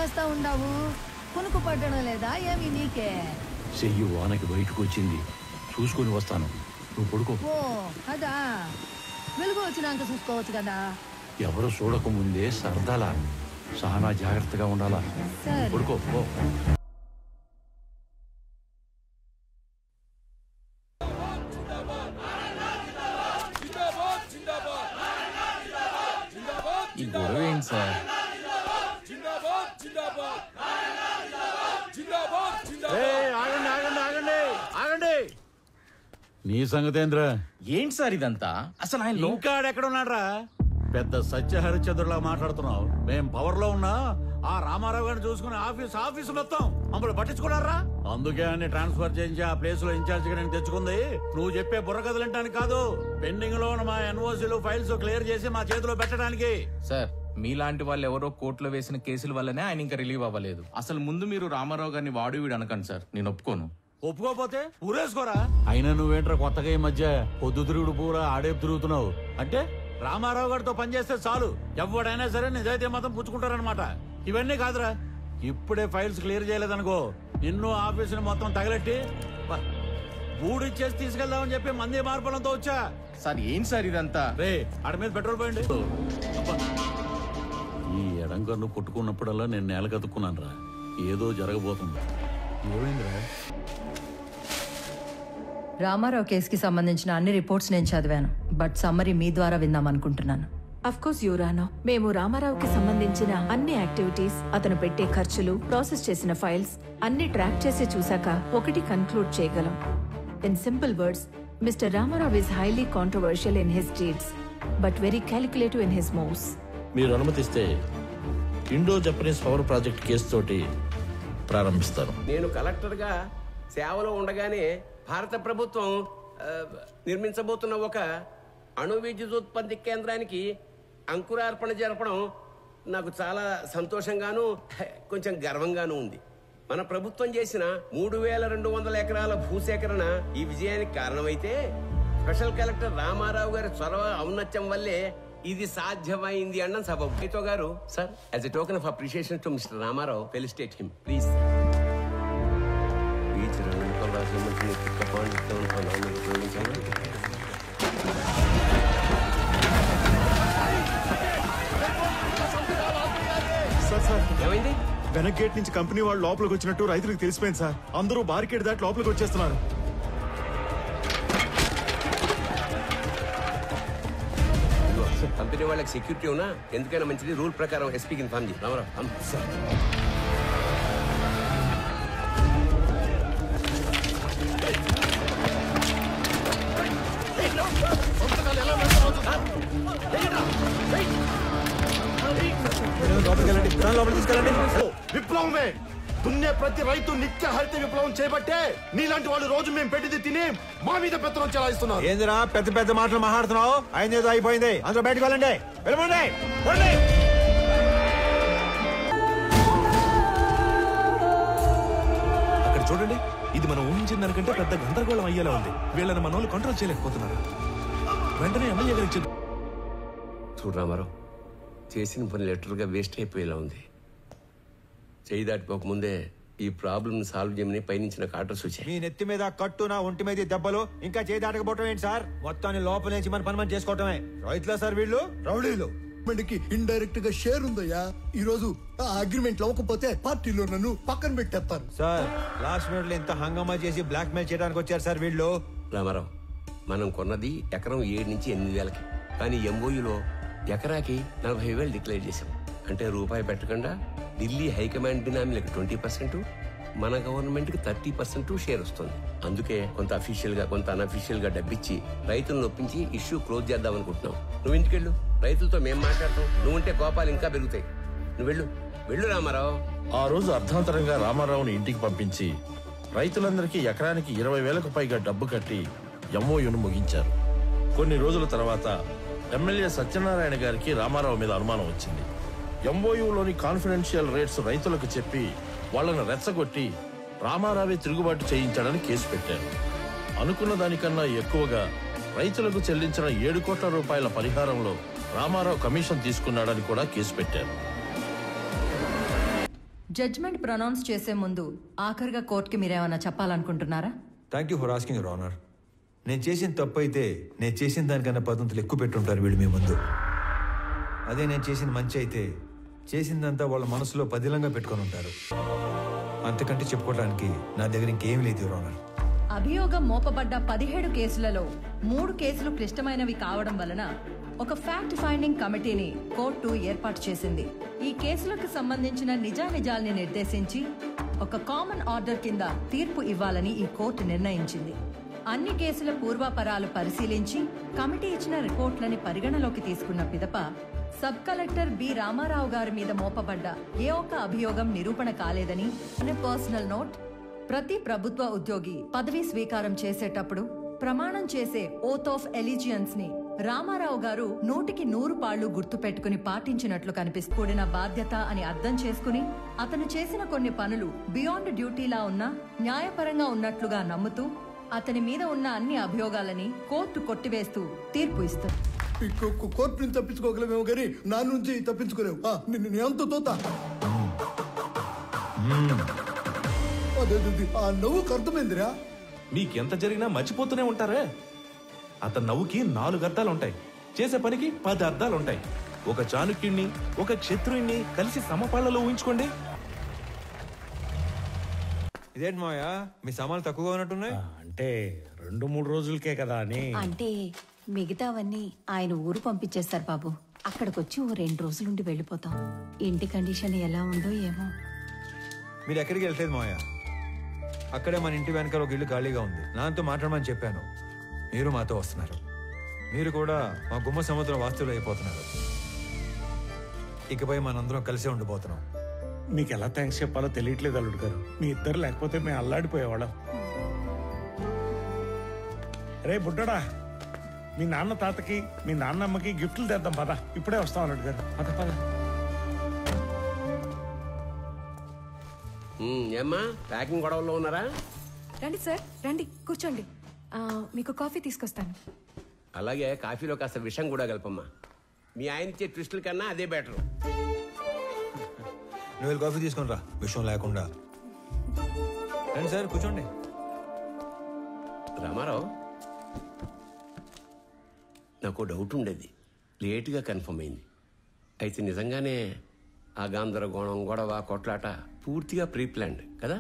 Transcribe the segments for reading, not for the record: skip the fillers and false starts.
చేస్తా ఉండావు? కునుకు పట్టడం లేదా ఏమి నీకే? చెయ్యి వానకి బయటకు వచ్చింది, చూసుకొని వస్తాను. నువ్వు పడుకో. ఓ అదా, వెలుగు వచ్చినాక చూసుకోవచ్చు కదా. ఎవరు చూడకముందే సరదాలా, చాలా జాగ్రత్తగా ఉండాలా. పడుకో. ఈ గొడవ ఏంటి సార్? ఆగండి. నీ సంగతేంద్ర? ఏంటి సార్ ఇదంతా? అసలు ఆయన ఇంకా ఎక్కడున్నాడ్రా? పెద్ద సత్యహరిచంద్రులా మాట్లాడుతున్నావు. మేం పవర్ లో ఉన్నా ఆ రామారావు గారిని చూసుకుని ఆఫీసు మొత్తం మమ్మల్ని పట్టించుకున్నారా? అందుకే అన్ని ట్రాన్స్ఫర్ చేయించి ఆ ప్లేస్ లో ఇన్ఛార్జ్ గా నేను తెచ్చుకుంది. నువ్వు చెప్పే బుర్రకథలంటానికి కాదు, పెండింగ్ లో ఉన్న మా ఎన్ఓసీలు ఫైల్స్ క్లియర్ చేసి మా చేతిలో పెట్టడానికి. సార్, మీలాంటి వాళ్ళు ఎవరో కోర్టులో వేసిన కేసుల వల్లనే ఆయన ఇంకా రిలీవ్ అవ్వలేదు. అసలు ముందు మీరు రామారావు గారిని వాడు వీడు అనకండి సార్, నేను ఒప్పుకోను. ఒప్పుకోపోతే ఊరేసుకోరా. అయినా నువ్వేంట్రా కొత్తగా ఈ మధ్య పొద్దు తిరుగుడు పూరా ఆడేపు తిరుగుతున్నావు? అంటే రామారావు గారితో పనిచేస్తే చాలు ఎవడైనా సరే నిజాయితీ మాత్రం పుచ్చుకుంటారనమాట. ఇవన్నీ కాదురా, ఇప్పుడే ఫైల్స్ క్లియర్ చేయలేదనుకో నిన్ను ఆఫీసుని మొత్తం తగలెట్టి బూడిచ్చేసి తీసుకెళ్దామని చెప్పి మంది మార్పులంతో వచ్చా. సార్ ఏంటి సార్ ఇదంతా? రే ఆడ మీద పెట్రోల్ పోయండి. ఈ ఎడంకన్ను కొట్టుకున్నప్పుడల్లా నేను నేల కతుక్కున్నాను రా, ఏదో జరగబోతుంది. ఏమైందిరా? రామారావు కేసుకి సంబంధించిన అన్ని రిపోర్ట్స్ నేను చదివాను, బట్ సమ్మరీ మీ ద్వారా విందాం అనుకుంటున్నాను. అఫ్ కోర్స్ యువర్ ఆనర్, మేము రామారావుకి సంబంధించిన అన్ని యాక్టివిటీస్, అతను పెట్టే ఖర్చులు, ప్రాసెస్ చేసిన ఫైల్స్ అన్ని ట్రాక్ చేసి చూశాక ఒకటి కన్క్లూడ్ చేయగలం. In simple words, mister Ramarao is highly controversial in his deeds but very calculative in his moves. మీరు అనుమతిస్తే Indo Japanese power project case తోటి ప్రారంభిస్తాను. నేను కలెక్టర్గా సేవలో ఉండగానే భారత ప్రభుత్వం నిర్మించబోతున్న ఒక అణు విద్యుతోత్పత్తి కేంద్రానికి అంకురార్పణ జరపడం నాకు చాలా సంతోషంగాను కొంచెం గర్వంగాను ఉంది. మన ప్రభుత్వం చేసిన 3200 ఎకరాల భూసేకరణ ఈ విజయానికి కారణమైతే స్పెషల్ కలెక్టర్ రామారావు గారి చొరవ ఔన్నత్యం వల్లే ఇది సాధ్యమైంది అన్న సబబు. రైతో గారు sir, as a token of appreciation to mister Ramarao, felicitate him please. ఏమైంది? వెనక్ గేట్ నుంచి కంపెనీ వాళ్ళు లోపలికి వచ్చినట్టు రైతులకు తెలిసిపోయింది సార్. అందరూ బార్కెట్ దాటి లోపలికి వచ్చేస్తున్నారు. కంపెనీ వాళ్ళకి సెక్యూరిటీ ఉన్నా ఎందుకైనా మంచిది, రూల్ ప్రకారం ఎస్పీకి ఇన్ఫార్మ్ చేయి. రామారావు విప్లవమే దున్నే ప్రతి రైతు నిత్య హరిత విప్లవం చేపట్టే నీలాంటి వాళ్ళు రోజు మేము పెట్టింది తిని మా మీద పెత్తనం చెలాయిస్తున్నారు. ఏందిరా పెద్ద పెద్ద మాటలు మాట్లాడుతున్నావు? అయిందేదో అయిపోయింది, అందరూ బయటకు వెళ్ళండి. అక్కడ చూడండి, ఇది మనం ఊహించిన దానికంటే పెద్ద గందరగోళం అయ్యేలా ఉంది. వీళ్ళని మన వాళ్ళు కంట్రోల్ చేయలేకపోతున్నారు. వెంటనే ఎమ్మెల్యే గారికి చూడు రామారావు, చేసిన పని లెటర్గా వేస్ట్ అయిపోయేలా ఉంది. చేయి దాటిపోకముందే ఈ ప్రాబ్లమ్ సాల్వ్ చేయమని పైనుంచి నాకు ఆర్డర్స్ వచ్చాయి. మీ నెత్తి మీద కట్టు, నా ఒంటి మీద దెబ్బలు, ఇంకా చేయి దాటకపోవటం ఏంటి సార్? మొత్తాన్ని లోపల నుంచి మన పని మనం చేసుకోవటమే. రైతులా సార్ వీళ్ళు? రౌడీలో మనకి ఇండైరెక్ట్ గా షేర్ ఉందయ్యా. ఈ రోజు ఆ అగ్రిమెంట్ అవ్వకపోతే పార్టీలో నన్ను పక్కన పెట్టేస్తారు సార్. లాస్ట్ మినిట్ లో ఇంత హంగామా చేసి బ్లాక్ మెయిల్ చేయడానికి వచ్చారు సార్ వీళ్ళు. రామారావు, మనం కొన్నది ఎకరం 7 నుంచి 8 వేలకి, కానీ ఎంఓయూలో ఎకరాకి 40,000 డిక్లేర్ చేశాం. అంటే రూపాయి పెట్టకుండా ఢిల్లీ హైకమాండ్ బినామీలకు 20%, మన గవర్నమెంట్ కి 30% షేర్ వస్తుంది. అందుకే కొంత అఫీషియల్ గా కొంత అన్అఫీషియల్ గా డబ్బిచ్చి రైతులను ఒప్పించి ఇష్యూ క్లోజ్ చేద్దాం అనుకుంటున్నాం. నువ్వు ఇంటికెళ్ళు, రైతులతో మేం మాట్లాడతాం. నువ్వుంటే కోపాలు ఇంకా పెరుగుతాయి. నువ్వు వెళ్ళు రామారావు. ఆ రోజు అర్ధాంతరంగా రామారావుని ఇంటికి పంపించి రైతులందరికీ ఎకరానికి 20,000కు పైగా డబ్బు కట్టి ఎంఓయూను ముగించారు. కొన్ని రోజుల తర్వాత ఎమ్మెల్యే సత్యనారాయణ గారికి రామారావు మీద అనుమానం వచ్చింది. ఎంఓయూలోని కాన్ఫిడెన్షియల్ రేట్స్ రైతులకు చెప్పి వాళ్లను రెచ్చగొట్టి రామారావే తిరుగుబాటు చేయించాడని కేసు పెట్టారు. అనుకున్న దానికన్నా ఎక్కువగా రైతులకు చెల్లించిన 7 కోట్ల రూపాయల పరిహారంలో రామారావు కమిషన్ తీసుకున్నాడని కూడా కేసు పెట్టారు. జడ్జ్మెంట్ ప్రొనౌన్స్ చేసే ముందు ఆఖరిగా కోర్టుకి మీరేమన్నా చెప్పాలనుకుంటున్నారా? Thank you for asking your honour. నేను చేసిన తప్పు అయితే నేను చేసిన దానికన్నా పద్ధతులు ఎక్కువ పెట్టుంటారు వీళ్ళు మీ ముందు. అదే నేను చేసిన మంచి అయితే చేసిందంతా వాళ్ళ మనసులో పదిలంగా పెట్టుకొని ఉంటారు. అంతకంటే చెప్పుకోవడానికి నా దగ్గర ఇంకేం లేదు యువర్ ఆనర్. అభియోగం మోపబడ్డ 17 కేసులలో 3 కేసులు క్లిష్టమైనవి కావడం వలన ఒక ఫ్యాక్ట్ ఫైండింగ్ కమిటీని కోర్టు ఏర్పాటు చేసింది. ఈ కేసులకు సంబంధించిన నిజానిజాల్ని నిర్దేశించి ఒక కామన్ ఆర్డర్ కింద తీర్పు ఇవ్వాలని ఈ కోర్టు నిర్ణయించింది. అన్ని కేసుల పూర్వాపరాలు పరిశీలించి కమిటీ ఇచ్చిన రిపోర్ట్లని పరిగణలోకి తీసుకున్న పిదప సబ్ కలెక్టర్ బి రామారావు గారి మీద మోపబడ్డ ఏ ఒక్క అభియోగం నిరూపణ కాలేదని పర్సనల్ నోట్. ప్రతి ప్రభుత్వ ఉద్యోగి పదవీ స్వీకారం చేసేటప్పుడు ప్రమాణం చేసే ఓత్ ఆఫ్ ఎలిజియన్స్ ని రామారావు గారు 100కి 100 గుర్తు పెట్టుకుని పాటించినట్లు కూడిన బాధ్యత అని అర్థం చేసుకుని అతను చేసిన కొన్ని పనులు బియాండ్ డ్యూటీలా ఉన్నా న్యాయపరంగా ఉన్నట్లుగా నమ్ముతూ అతని మీద ఉన్న అన్ని అభియోగాలని కోర్టు కొట్టివేస్తూ తీర్పు ఇస్తుంది. కోర్టు నుంచి తప్పించుకోగలమేమో కానీ నా నుంచి తప్పించుకోలేవు. ఎంత తోత నవ్వుకు అర్థమైందిరా. మీకెంత జరిగినా మర్చిపోతూనే ఉంటారే. అతని నవ్వుకి 4 అర్థాలు ఉంటాయి, చేసే పనికి 10 అర్థాలు ఉంటాయి. ఒక చాణుక్యుణ్ణి ఒక క్షత్రుణ్ణి కలిసి సమపాళ్లలో ఊహించుకోండి. ఇదేంటి మాయా మీ సామాన్లు తక్కువగా ఉన్నట్టున్నాయి? అంటే 2-3 రోజులకే కదా అని. అంటే మిగతావన్నీ ఆయన ఊరు పంపించేస్తారు బాబు. అక్కడికొచ్చి 2 రోజులుండి వెళ్ళిపోతాం. ఇంటి కండిషన్ ఎలా ఉందో ఏమో. మీరు ఎక్కడికి వెళ్తలేదు మాయా, అక్కడే మన ఇంటి వెనకాల ఒక ఇల్లు ఖాళీగా ఉంది. నాతో మాట్లాడమని చెప్పాను. మీరు మాతో వస్తున్నారు. మీరు కూడా మా గుమ్మ సముద్రం వాస్తువులు అయిపోతున్నారు. ఇకపై మనందరం కలిసే ఉండిపోతున్నాం. మీకు ఎలా థ్యాంక్స్ చెప్పాలో తెలియట్లేదు అల్లుడు గారు. మీ ఇద్దరు లేకపోతే మేము అల్లాడిపోయేవాళ్ళం. రే బుడ్డడా, మీ నాన్న తాతకి మీ నాన్నమ్మకి గిఫ్ట్లు తెద్దాం పద. ఇప్పుడే వస్తాం అల్లుడు గారు. పద పద. ఏమ్మా ప్యాకింగ్ గొడవల్లో ఉన్నారా? రండి సార్, రండి కూర్చోండి. మీకు కాఫీ తీసుకొస్తాను. అలాగే కాఫీలో కాస్త విషం కూడా కలపమ్మా. మీ ఆయన ఇచ్చే ట్విస్టుల కన్నా అదే బెటర్. నువ్వు కాఫీ తీసుకుని రా విషయం లేకుండా. రండి సార్ కూర్చోండి. రామారావు, నాకు డౌట్ ఉండేది, లేటుగా కన్ఫర్మ్ అయింది. అయితే నిజంగానే ఆ గందరగోళం గొడవ కొట్లాట పూర్తిగా ప్రీ ప్లాన్డ్ కదా?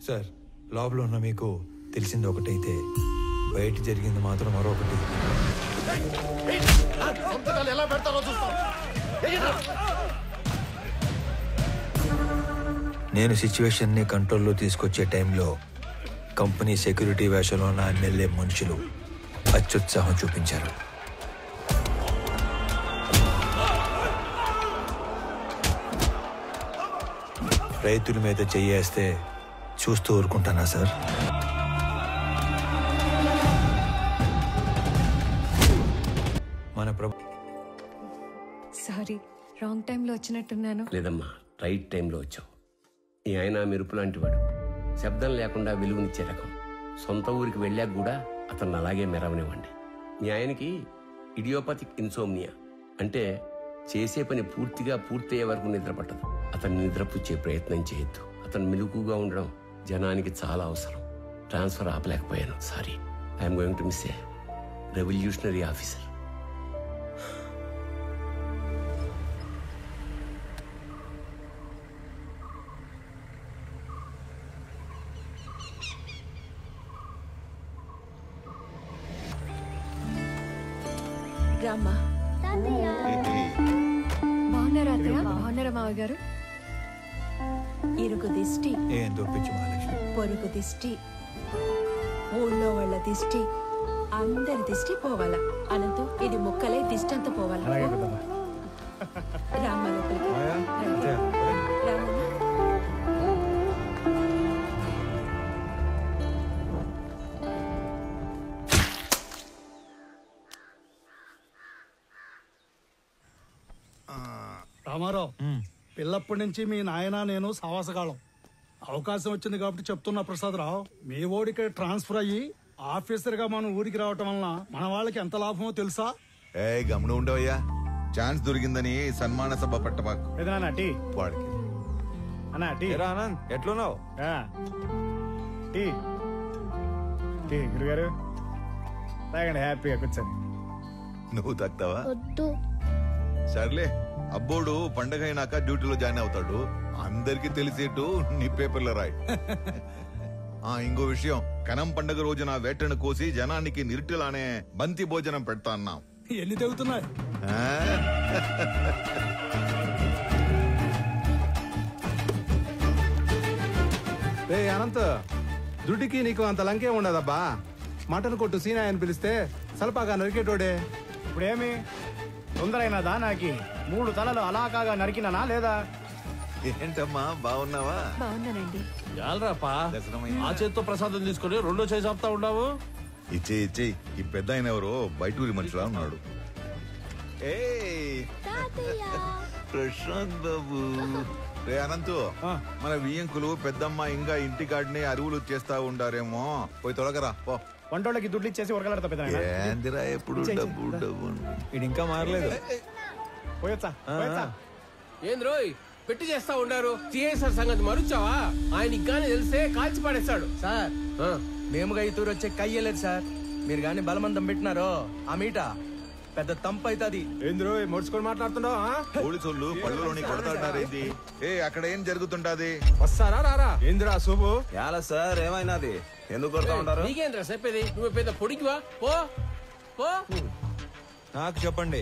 సార్ లోపల ఉన్న మీకు తెలిసింది ఒకటైతే బయట జరిగింది మాత్రం మరొకటి. ఎలా పెడతారో చూస్తాం. నేను సిచ్యువేషన్ ని కంట్రోల్లో తీసుకొచ్చే టైంలో కంపెనీ సెక్యూరిటీ వేషంలో ఉన్న ఎమ్మెల్యే మనుషులు అత్యుత్సాహం చూపించారు. రైతుల మీద చెయ్యేస్తే చూస్తూ ఊరుకుంటానా సార్? మన సారీ, రాంగ్ టైంలో వచ్చినట్టున్నాను. లేదమ్మా, రైట్ టైంలో వచ్చావు. ఈ ఆయన మెరుపు లాంటి వాడు, శబ్దం లేకుండా వెలుగునిచ్చే రకం. సొంత ఊరికి వెళ్ళాక కూడా అతను అలాగే మెరవనివ్వండి. మీ ఆయనకి ఇడియోపతిక్ ఇన్సోమ్నియా, అంటే చేసే పని పూర్తిగా పూర్తయ్యే వరకు నిద్ర పట్టదు. అతన్ని నిద్రపుచ్చే ప్రయత్నం చేయొద్దు. అతను మెలుగుగా ఉండడం జనానికి చాలా అవసరం. ట్రాన్స్ఫర్ ఆపలేకపోయాను, sorry. I'm going to miss a revolutionary officer. రామ్మా. బాగున్నారా అత్తయ్య? బాగున్నారా మావ గారు? ఇరుగు దిష్టి, ఏం దొప్పించు మహాలక్ష్మి, పొరుగు దిష్టి, ఊళ్ళో వాళ్ళ దిష్టి, అందరి దిష్టి పోవాలా. అనంతు ఇది ముక్కలే దిష్టి అంతా పోవాలా. రామ్మ లోపలికి. రామారావు, పిల్లప్పటి నుంచి మీ నాయన నేను సావాసగాళం. అవకాశం వచ్చింది కాబట్టి చెప్తున్నా ప్రసాదరావు, మీ ఓడికి ట్రాన్స్ఫర్ అయ్యి ఆఫీసర్ గా మనం ఊరికి రావటం వలన మన వాళ్ళకి ఎంత లాభమో తెలుసా? గమనం ఉండవయ్యా, ఛాన్స్ దొరికిందని సన్మాన సభ పెట్టబాకు. వాడికి అన్నా టీ ఆనంద్ ఎట్లున్నావు? టీ టీ గురుగారు తాగండి, హ్యాపీగా కూర్చొని. నువ్వు తాగుతావా? సర్లే, అబ్బోడు పండగ అయినాక డ్యూటీలో జాయిన్ అవుతాడు. అందరికి తెలిసేట్టు నీ పేపర్లో రాయి. ఇంకో విషయం, కనం పండగ రోజున వేటను కోసి జనానికి నిరుటిలానే బంతి భోజనం పెడతా అన్నాం. ఎన్ని తెగుతున్నాయి? అనంత్, దుడ్డికి నీకు అంత లంకే ఉండదబ్బా. మటన్ కొట్టు సీనా అని పిలిస్తే సలపాగా నరికేటోడే. ఇప్పుడేమి తొందరైనదా? నాకి 3 తలలు అలాకాగా నరికినానా లేదా? ఏంటమ్మా బాగున్నావా? బాగున్నానండి. చాలరాపా, ఆ చేత్తో ప్రసాదం తీసుకుని రెండో చేయి చెప్తా ఉన్నావు. ఇచ్చేయి. ఈ పెద్ద ఆయన ఎవరో బయటూరి మనిషిలా ఉన్నాడు. ప్రశాంత్ బాబు. రే అనంతు, మన వియ్యంకులు పెద్దమ్మ ఇంకా ఇంటికాడిని అరువులు చేస్తా ఉండారేమో, పోయి తొలగరా పో. వంటోళ్ళకి దుడ్లు ఇచ్చేసి ఉరకలాడతా పెద్ద. ఏందిరా ఎప్పుడు డబ్బు డబ్బు. ఇది ఇంకా మారలేదు. పోయొచ్చా? ఏంది రోయ్ పెట్టి చేస్తా ఉండారు? సిఐసార్ సంగతి మరుచావా? ఆయన గాని తెలిస్తే కాల్చి పడేస్తాడు. సార్ మేముగా ఈ తూరు వచ్చే కయ్యలేదు సార్. మీరు గాని బలమందం పెట్టినారో ఆ మీట పెద్ద తంపు అవుతుంది. ఏంద్రో మొడుచుకొని మాట్లాడుతున్నావు? పోలీసులు పళ్ళలోని కొడతాడారేంది? అక్కడ ఏం జరుగుతుంటది? వస్తారా రారా? ఏంద్రా శుభు? ఎలా సార్ ఏమైనాది? ఎందుకు కొడతా ఉంటారు? నీకేంద్రా చెప్పేది? నువ్వు పెద్ద పొడిగివా? పో పో. నాకు చెప్పండి,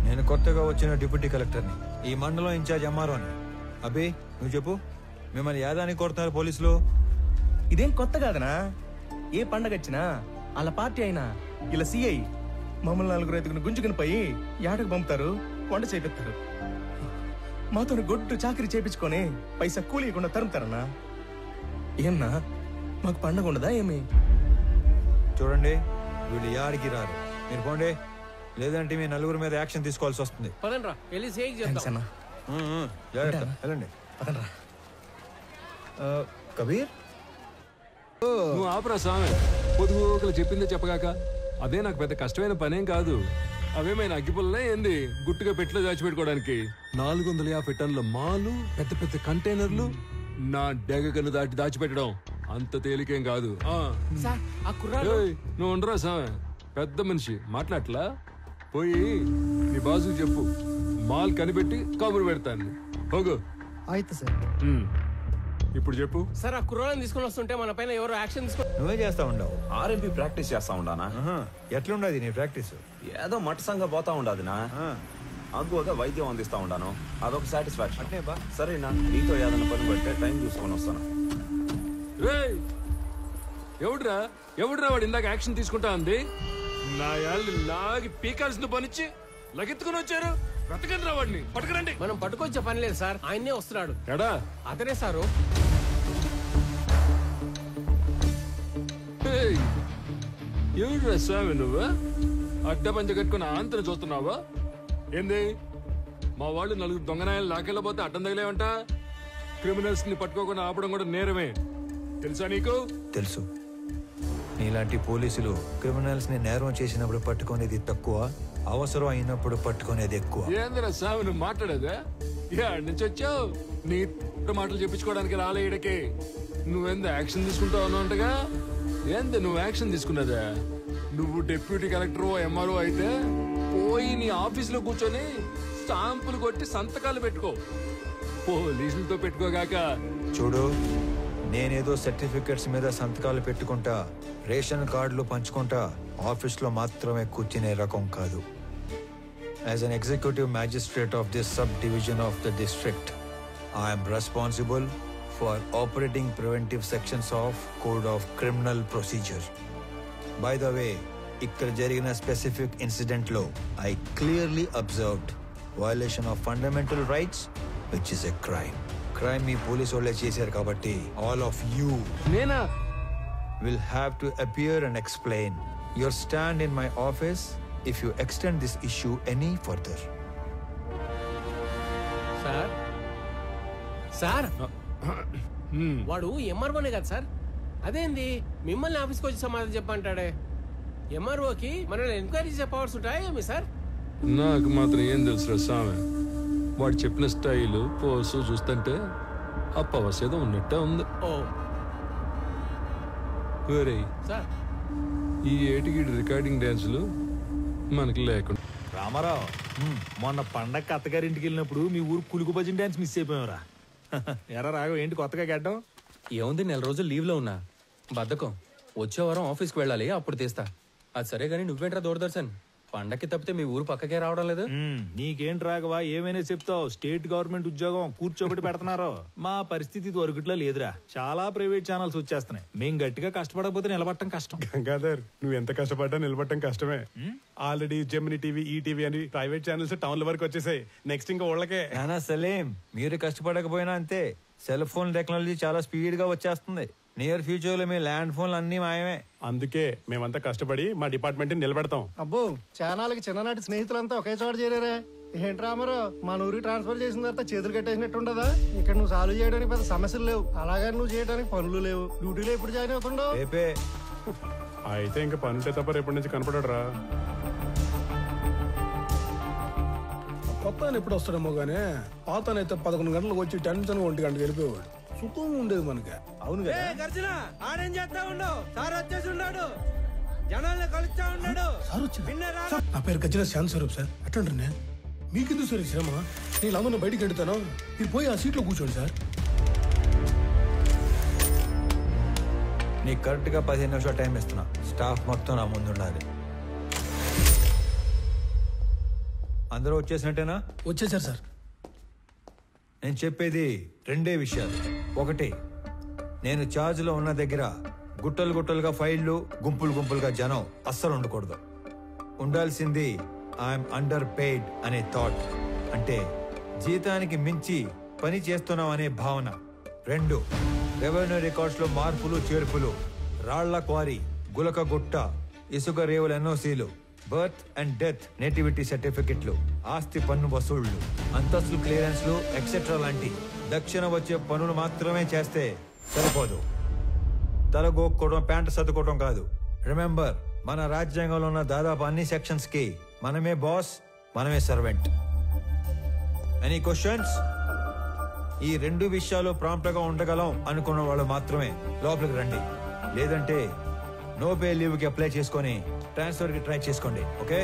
నేను కొత్తగా వచ్చిన డిప్యూటీ కలెక్టర్ని, ఈ మండలం ఇన్ఛార్జ్ ఎంఆర్ఓని. అభి, నువ్వు చెప్పు, మిమ్మల్ని యాదానికి కొడుతున్నారు పోలీసులు? ఇదేం కొత్త కాదనా? ఏ పండగ వచ్చినా వాళ్ళ పార్టీ అయినా ఇలా సిఐ మమ్మల్ని 4 గుంజుకుని పోయి యాడకు పంపుతారు, వంట చేపిస్తారు. మాతో గొడ్డు చాకరీ చేపించుకొని పైసా కూలీయకుండా తరుముతారన్నా. ఏమన్నా మాకు పండగ ఉండదా ఏమి? చూడండి, వీళ్ళు యాడికి రారు. మీరు పోండి, లేదంటే మీ 4 మీద యాక్షన్ తీసుకోవాల్సి వస్తుంది. పదండ్రా, వెళ్ళి సేక్ చేద్దాం. జాగ్రత్త, వెళ్ళండి. కబీర్, నువ్వు ఆపరా స్వామి. పొదుగులు చెప్పిందే చెప్పగాక. అదే నాకు పెద్ద కష్టమైన పనేం కాదు. అవేమైనా అగ్గిపుల్లనే ఏంది గుట్టుగా పెట్టిలో దాచిపెట్టుకోవడానికి? 450 టన్నుల మాలు, పెద్ద పెద్ద కంటైనర్లు నా డెగకను దాచిపెట్టడం అంత తేలికేం కాదు. నువ్వు ఉండరా స్వామి, పెద్ద మనిషి మాట్లాడలా. పోయి నీ బాసు చెప్పు, మాల్ కనిపెట్టి కబురు పెడతాను. పోగు. అయితే సార్. ఇప్పుడు చెప్పు సార్. ఆ కుర్రాళ్ళని తీసుకుని వస్తుంటే మన పైన ఎవరు యాక్షన్ తీసుకో. నువ్వే చేస్తా ఉండవు? ఆర్ఎంపీ ప్రాక్టీస్ చేస్తా ఉండానా? ఎట్లుండదు నీ ప్రాక్టీస్? ఏదో మట్టసంగా పోతా ఉండదునా. అగ్గువగా వైద్యం అందిస్తా ఉండాను, అదొక సాటిస్ఫాక్షన్. సరేనా, నీతో ఏదైనా పని పడితే టైం చూసుకొని వస్తాను. ఎవడ్రా వాడు ఇందాక యాక్షన్ తీసుకుంటా ఉంది? నా యాళ్ళు లాగి పీకాల్సిన పనిచ్చి లగెత్తుకుని వచ్చారు. బ్రతకండి రా వాడిని, పట్టుకురండి. మనం పట్టుకొచ్చే పని లేదు సార్, ఆయన్నే వస్తున్నాడు. ఎడా అతనే సారు. ఎవడ్రా స్వామి నువ్వు? అడ్డ పంచ కట్టుకుని ఆంతను చూస్తున్నావా ఏంది? మా వాళ్ళు 4 దొంగనాయాలు లాకెళ్ళబోతే అడ్డం తగిలేవంట. క్రిమినల్స్ ని పట్టుకోకుండా ఆపడం కూడా నేరమే, తెలుసా నీకు? తెలుసు. నీలాంటి పోలీసులు క్రిమినల్స్ ని నేరం చేసినప్పుడు పట్టుకునేది తక్కువ, అవసరం అయినప్పుడు పట్టుకునేది ఎక్కువ. ఏందిరా స్వామి నువ్వు మాట్లాడేదా? ఏడు నుంచి వచ్చావు? నీ మాటలు చెప్పించుకోవడానికి రాలే ఇడకి. నువ్వెంత యాక్షన్ తీసుకుంటావు అన్నట్టుగా. ఏంది నువ్వు యాక్షన్ తీసుకున్నదా? నువ్వు డిప్యూటీ కలెక్టర్ ఎంఆర్ఓ అయితే పోయి నీ ఆఫీసులో కూర్చొని స్టాంపులు కొట్టి సంతకాలు పెట్టుకో, పోలీసులతో పెట్టుకోగాక. చూడు, నేనేదో సర్టిఫికెట్స్ మీద సంతకాలు పెట్టుకుంటా, రేషన్ కార్డులు పంచుకుంటా ఆఫీస్లో మాత్రమే కూర్చునే రకం కాదు. As an executive magistrate of this sub division of the district, I'm responsible for operating preventive sections of code of criminal procedure. By the వే, ఇక్కడ జరిగిన స్పెసిఫిక్ ఇన్సిడెంట్ లో I clearly observed violation of fundamental rights, which is a crime. Crime me police వాళ్ళే చేశారు కాబట్టి all of you will have to appear and explain your stand in my office if you extend this issue any further. Sir sir వాడు ఎంఆర్ఓనే కదా sir? అదేంది మిమ్మల్ని ఆఫీస్కి వచ్చి సమాధానం చెప్పంటాడే? ఎంఆర్ఓకి మనల్ని ఎంక్వైరీ చేసే పవర్స్ ఉంటాయా ఏమి సార్? నాకు మాత్రం ఏం తెలుసు స్వామి. వాడు చెప్పిన స్టైలు పోసు చూస్తుంటే ఆ పవర్స్ ఏదో ఉన్నట్టే ఉంది. ఈ ఏటికి రికార్డింగ్ డాన్సులు మనకి లేకుండా. రామారావు, మొన్న పండగ అత్తగారింటికి వెళ్ళినప్పుడు మీ ఊరు కులుకు భజన డాన్స్ మిస్ అయిపోయావురా. ఎరా రాఘవ, ఏంటి కొత్తగా గడ్డం? ఏముంది, 4 రోజులు లీవ్లో ఉన్నా. బద్ధకం. వచ్చే వారం ఆఫీస్కి వెళ్ళాలి, అప్పుడు తీస్తా. అది సరే గానీ నువ్వేంట్రా దూరదర్శన్? పండక్కి తప్పితే మీ ఊరు పక్కకే రావడం లేదు. నీకేంటి రాఘవ, ఏమైనా చెప్తావు? స్టేట్ గవర్నమెంట్ ఉద్యోగం కూర్చోబెట్టి పెడుతున్నారు. మా పరిస్థితి వరకుట్లా లేదురా. చాలా ప్రైవేట్ ఛానల్స్ వచ్చేస్తున్నాయి. మేం గట్టిగా కష్టపడకపోతే నిలబడటం కష్టం. గంగాధర్, నువ్వు ఎంత కష్టపడ్డా నిలబడటం కష్టమే. ఆల్రెడీ జెమిని టీవీ, ఈటీవీ అని ప్రైవేట్ ఛానల్స్ టౌన్ల వరకు వచ్చేసాయి. నెక్స్ట్ ఇంకా ఊళ్ళకే. సలీం, మీరు కష్టపడకపోయినా అంతే. సెల్ ఫోన్ టెక్నాలజీ చాలా స్పీడ్ గా వచ్చేస్తుంది. నియర్ ఫ్యూచర్ లో మీ ల్యాండ్ ఫోన్లు అన్ని మాయమే. అందుకే మేమంతా కష్టపడి మా డిపార్ట్మెంట్ నిలబెడతాం. అబ్బో, చానాలకి చిన్ననాటి స్నేహితులంతా ఒకే చోట చేరారే. ఏంటి రామారో, మన ఊరికి ట్రాన్స్ఫర్ చేసిన తర్వాత చేతులు కట్టేసినట్టు ఉండదా? ఇక్కడ నువ్వు సాల్వ్ చేయడానికి పెద్ద సమస్యలు లేవు, అలాగే నువ్వు చేయడానికి పనులు లేవు. డ్యూటీలో ఎప్పుడు జాయిన్ అవుతుండో? అయితే ఇంకా పనుంటే తప్ప రేపటి నుంచి కనపడరా. కొత్త ఎప్పుడు వస్తాడేమో గానీ పాతనైతే 11 గంటలకు వచ్చి టెన్షన్ 1 గంటకు వెళ్ళిపోయాడు. సుఖం ఉండేది మనకి. అవును కదా. ఆడేం చేస్తా ఉండవు, సార్ వచ్చేసి ఉన్నాడు, జనాల్ని కలుస్తా ఉన్నాడు. నా పేరు గజ్జల శాంత్ స్వరూప్ సార్. అట్లా మీకెందుకు సార్ శ్రమ? నేను అందరిని బయటికి వెళ్తాను, మీరు పోయి ఆ సీట్లో కూర్చోండి సార్. నీకు కరెక్ట్ గా 15 నిమిషాలు టైం ఇస్తున్నా. స్టాఫ్ మొత్తం నా ముందు ఉండాలి. అందరూ వచ్చేసినట్టేనా? వచ్చేసారు సార్. నేను చెప్పేది 2 విషయాలు. ఒకటి, నేను ఛార్జ్ లో ఉన్న దగ్గర గుట్టలు గుట్టలుగా ఫైళ్లు, గుంపులు గుంపులుగా జనం అస్సలు ఉండకూడదు. ఉండాల్సింది ఐఎమ్ అండర్ పెయిడ్ అనే థాట్, అంటే జీతానికి మించి పని చేస్తున్నాం అనే భావన. 2, రెవెన్యూ రికార్డ్స్ లో మార్పులు చేర్పులు, రాళ్ల క్వారీ, గులక గుట్ట, ఇసుక రేవుల ఎన్ఓసీలు, బర్త్ అండ్ డెత్ నేటివిటీ సర్టిఫికెట్లు, ఆస్తి పన్ను వసూళ్లు, అంతస్తులు క్లియరెన్స్లు ఎక్సెట్రా లాంటి దక్షిణ వచ్చే పనులు మాత్రమే చేస్తే సరిపోదు. తలగోక్కోవడం, ప్యాంటు సర్దుకోవడం కాదు. రిమెంబర్, మన రాజ్యాంగంలో ఉన్న దాదాపు అన్ని సెక్షన్స్ కి మనమే బాస్, మనమే సర్వెంట్. Any questions? ఈ 2 విషయాలు ప్రాంప్ట్ గా ఉండగలం అనుకున్న వాళ్ళు మాత్రమే లోపలికి రండి. లేదంటే నో పే లీవ్ కి అప్లై చేసుకొని ట్రాన్స్ఫర్ కి ట్రై చేసుకోండి. ఓకే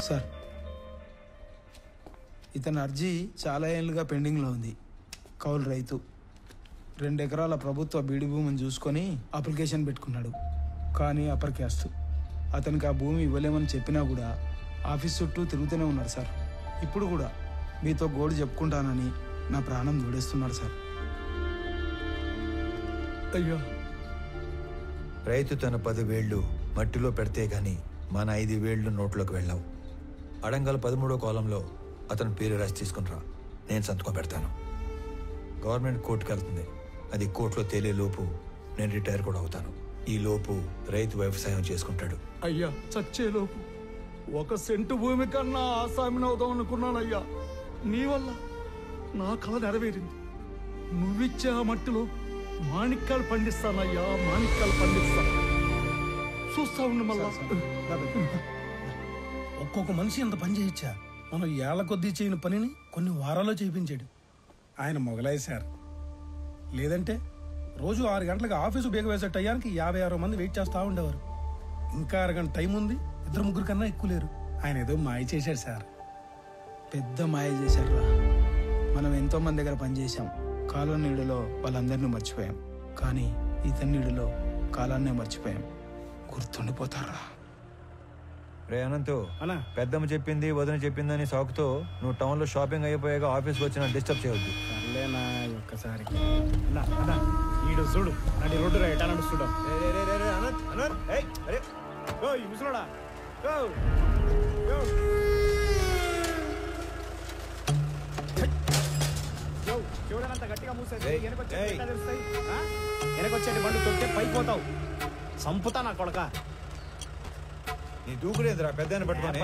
సార్, ఇతని అర్జీ చాలా ఏళ్ళుగా పెండింగ్లో ఉంది. కౌలు రైతు, 2 ఎకరాల ప్రభుత్వ బీడి భూమిని చూసుకొని అప్లికేషన్ పెట్టుకున్నాడు. కానీ అప్పర్ క్యాస్ట్. అతనికి ఆ భూమి ఇవ్వలేమని చెప్పినా కూడా ఆఫీస్ చుట్టూ తిరుగుతూనే ఉన్నాడు సార్. ఇప్పుడు కూడా మీతో గోడు చెప్పుకుంటానని నా ప్రాణం దూడేస్తున్నాడు సార్. అయ్యో, రైతు తన 10 వేళ్లు మట్టిలో పెడితే గాని మన 5 వేళ్లు నోట్లోకి వెళ్ళావు. అడంగల్ 13వ కాలంలో అతని పేరు రాసి తీసుకునిరా, నేను సంతకం పెడతాను. గవర్నమెంట్ కోర్టుకు వెళ్తుంది. అది కోర్టులో తేలే లోపు నేను రిటైర్ కూడా అవుతాను. ఈ లోపు రైతు వ్యవసాయం చేసుకుంటాడు. అయ్యా, చచ్చేలోపు 1 సెంటు భూమి కన్నా ఆసామిని అవుదాం అనుకున్నానయ్యా. నీ వల్ల నా కళ నెరవేరింది. నువ్విచ్చే ఆ మట్టిలో మాణిక్యాలు పండిస్తానయ్యా, మాణిక్యాలు పండిస్తాను. చూస్తా ఉండు మళ్ళా. ఒక్కొక్క మనిషి ఎంత పని చేయొచ్చా? మనం ఏళ్ల కొద్దీ చేయని పనిని కొన్ని వారాల్లో చేయించాడు. ఆయన మొగలాయి సార్. లేదంటే రోజు 6 గంటలకు ఆఫీసు బేగ వేసే టయానికి 56 మంది వెయిట్ చేస్తూ ఉండేవారు. ఇంకా 6 గంట టైం ఉంది, 2-3 కన్నా ఎక్కువ లేరు. ఆయన ఏదో మాయ చేశాడు సార్. పెద్ద మాయ చేశాడు రా. మనం ఎంతో మంది దగ్గర పనిచేసాం. కాలం నీడలో వాళ్ళందరినీ మర్చిపోయాం. కానీ ఇతని నీడలో కాలాన్నే మర్చిపోయాం. గుర్తుండిపోతారా? రే అనంతు, పెద్దమ్మ చెప్పింది, వదిన చెప్పిందని సాకుతో నువ్వు టౌన్ లో షాపింగ్ అయిపోయాక ఆఫీస్కి వచ్చిన డిస్టర్బ్ చేయవద్దు. సర్లేనా, ఒక్కసారి ఈడు చూడు, నడి రోడ్డు రా, ఎటా నడుస్తుడా? ముసలోడా, చూడనంత గట్టిగా మూసేసి వెనకొచ్చేటి బండు తొక్కితే పైపోతావు. సంపుతా నా కొడక. నీ దూకుడేంద్రా పెద్ద పట్టుకొని.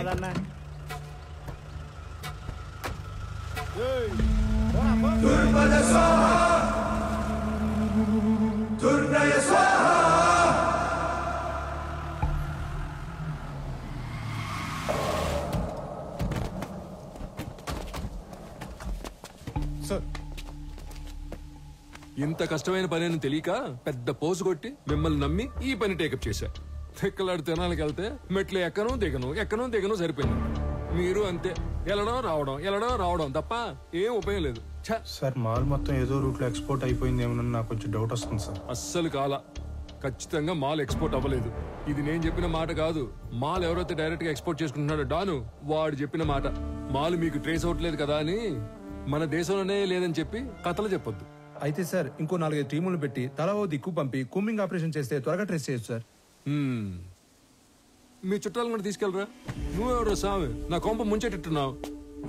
సార్ ఇంత కష్టమైన పని అని తెలియక పెద్ద పోసు కొట్టి మిమ్మల్ని నమ్మి ఈ పని టేకప్ చేశా. తిక్కలాడు తినాలకి వెళ్తే మెట్లు ఎక్కను దిగను సరిపోయింది. మీరు అంతే, వెళ్ళడం రావడం తప్ప ఏం ఉపయోగం లేదు. సార్ మాల్ మొత్తం ఏదో రూట్ లో ఎక్స్పోర్ట్ అయిపోయింది ఏమన్నా నాకు కొంచెం డౌట్ వస్తుంది సార్. అస్సలు కాలా, ఖచ్చితంగా మాల్ ఎక్స్పోర్ట్ అవ్వలేదు. ఇది నేను చెప్పిన మాట కాదు. మాల్ ఎవరైతే డైరెక్ట్ గా ఎక్స్పోర్ట్ చేసుకుంటున్నాడో డాను, వాడు చెప్పిన మాట. మాల్ మీకు ట్రేస్ అవ్వట్లేదు కదా అని మన దేశంలోనే లేదని చెప్పి కథలు చెప్పొద్దు. అయితే సార్ ఇంకో 4 టీములు పెట్టి తలా ఓ దిక్కు పంపి కూంబింగ్ ఆపరేషన్ చేస్తే త్వరగా ట్రేస్ చేయొచ్చు సార్. మీ చుట్టాలను కూడా తీసుకెళ్ళరా. నువ్వెవరో సామి నా కొంప ముంచేటట్టున్నావు.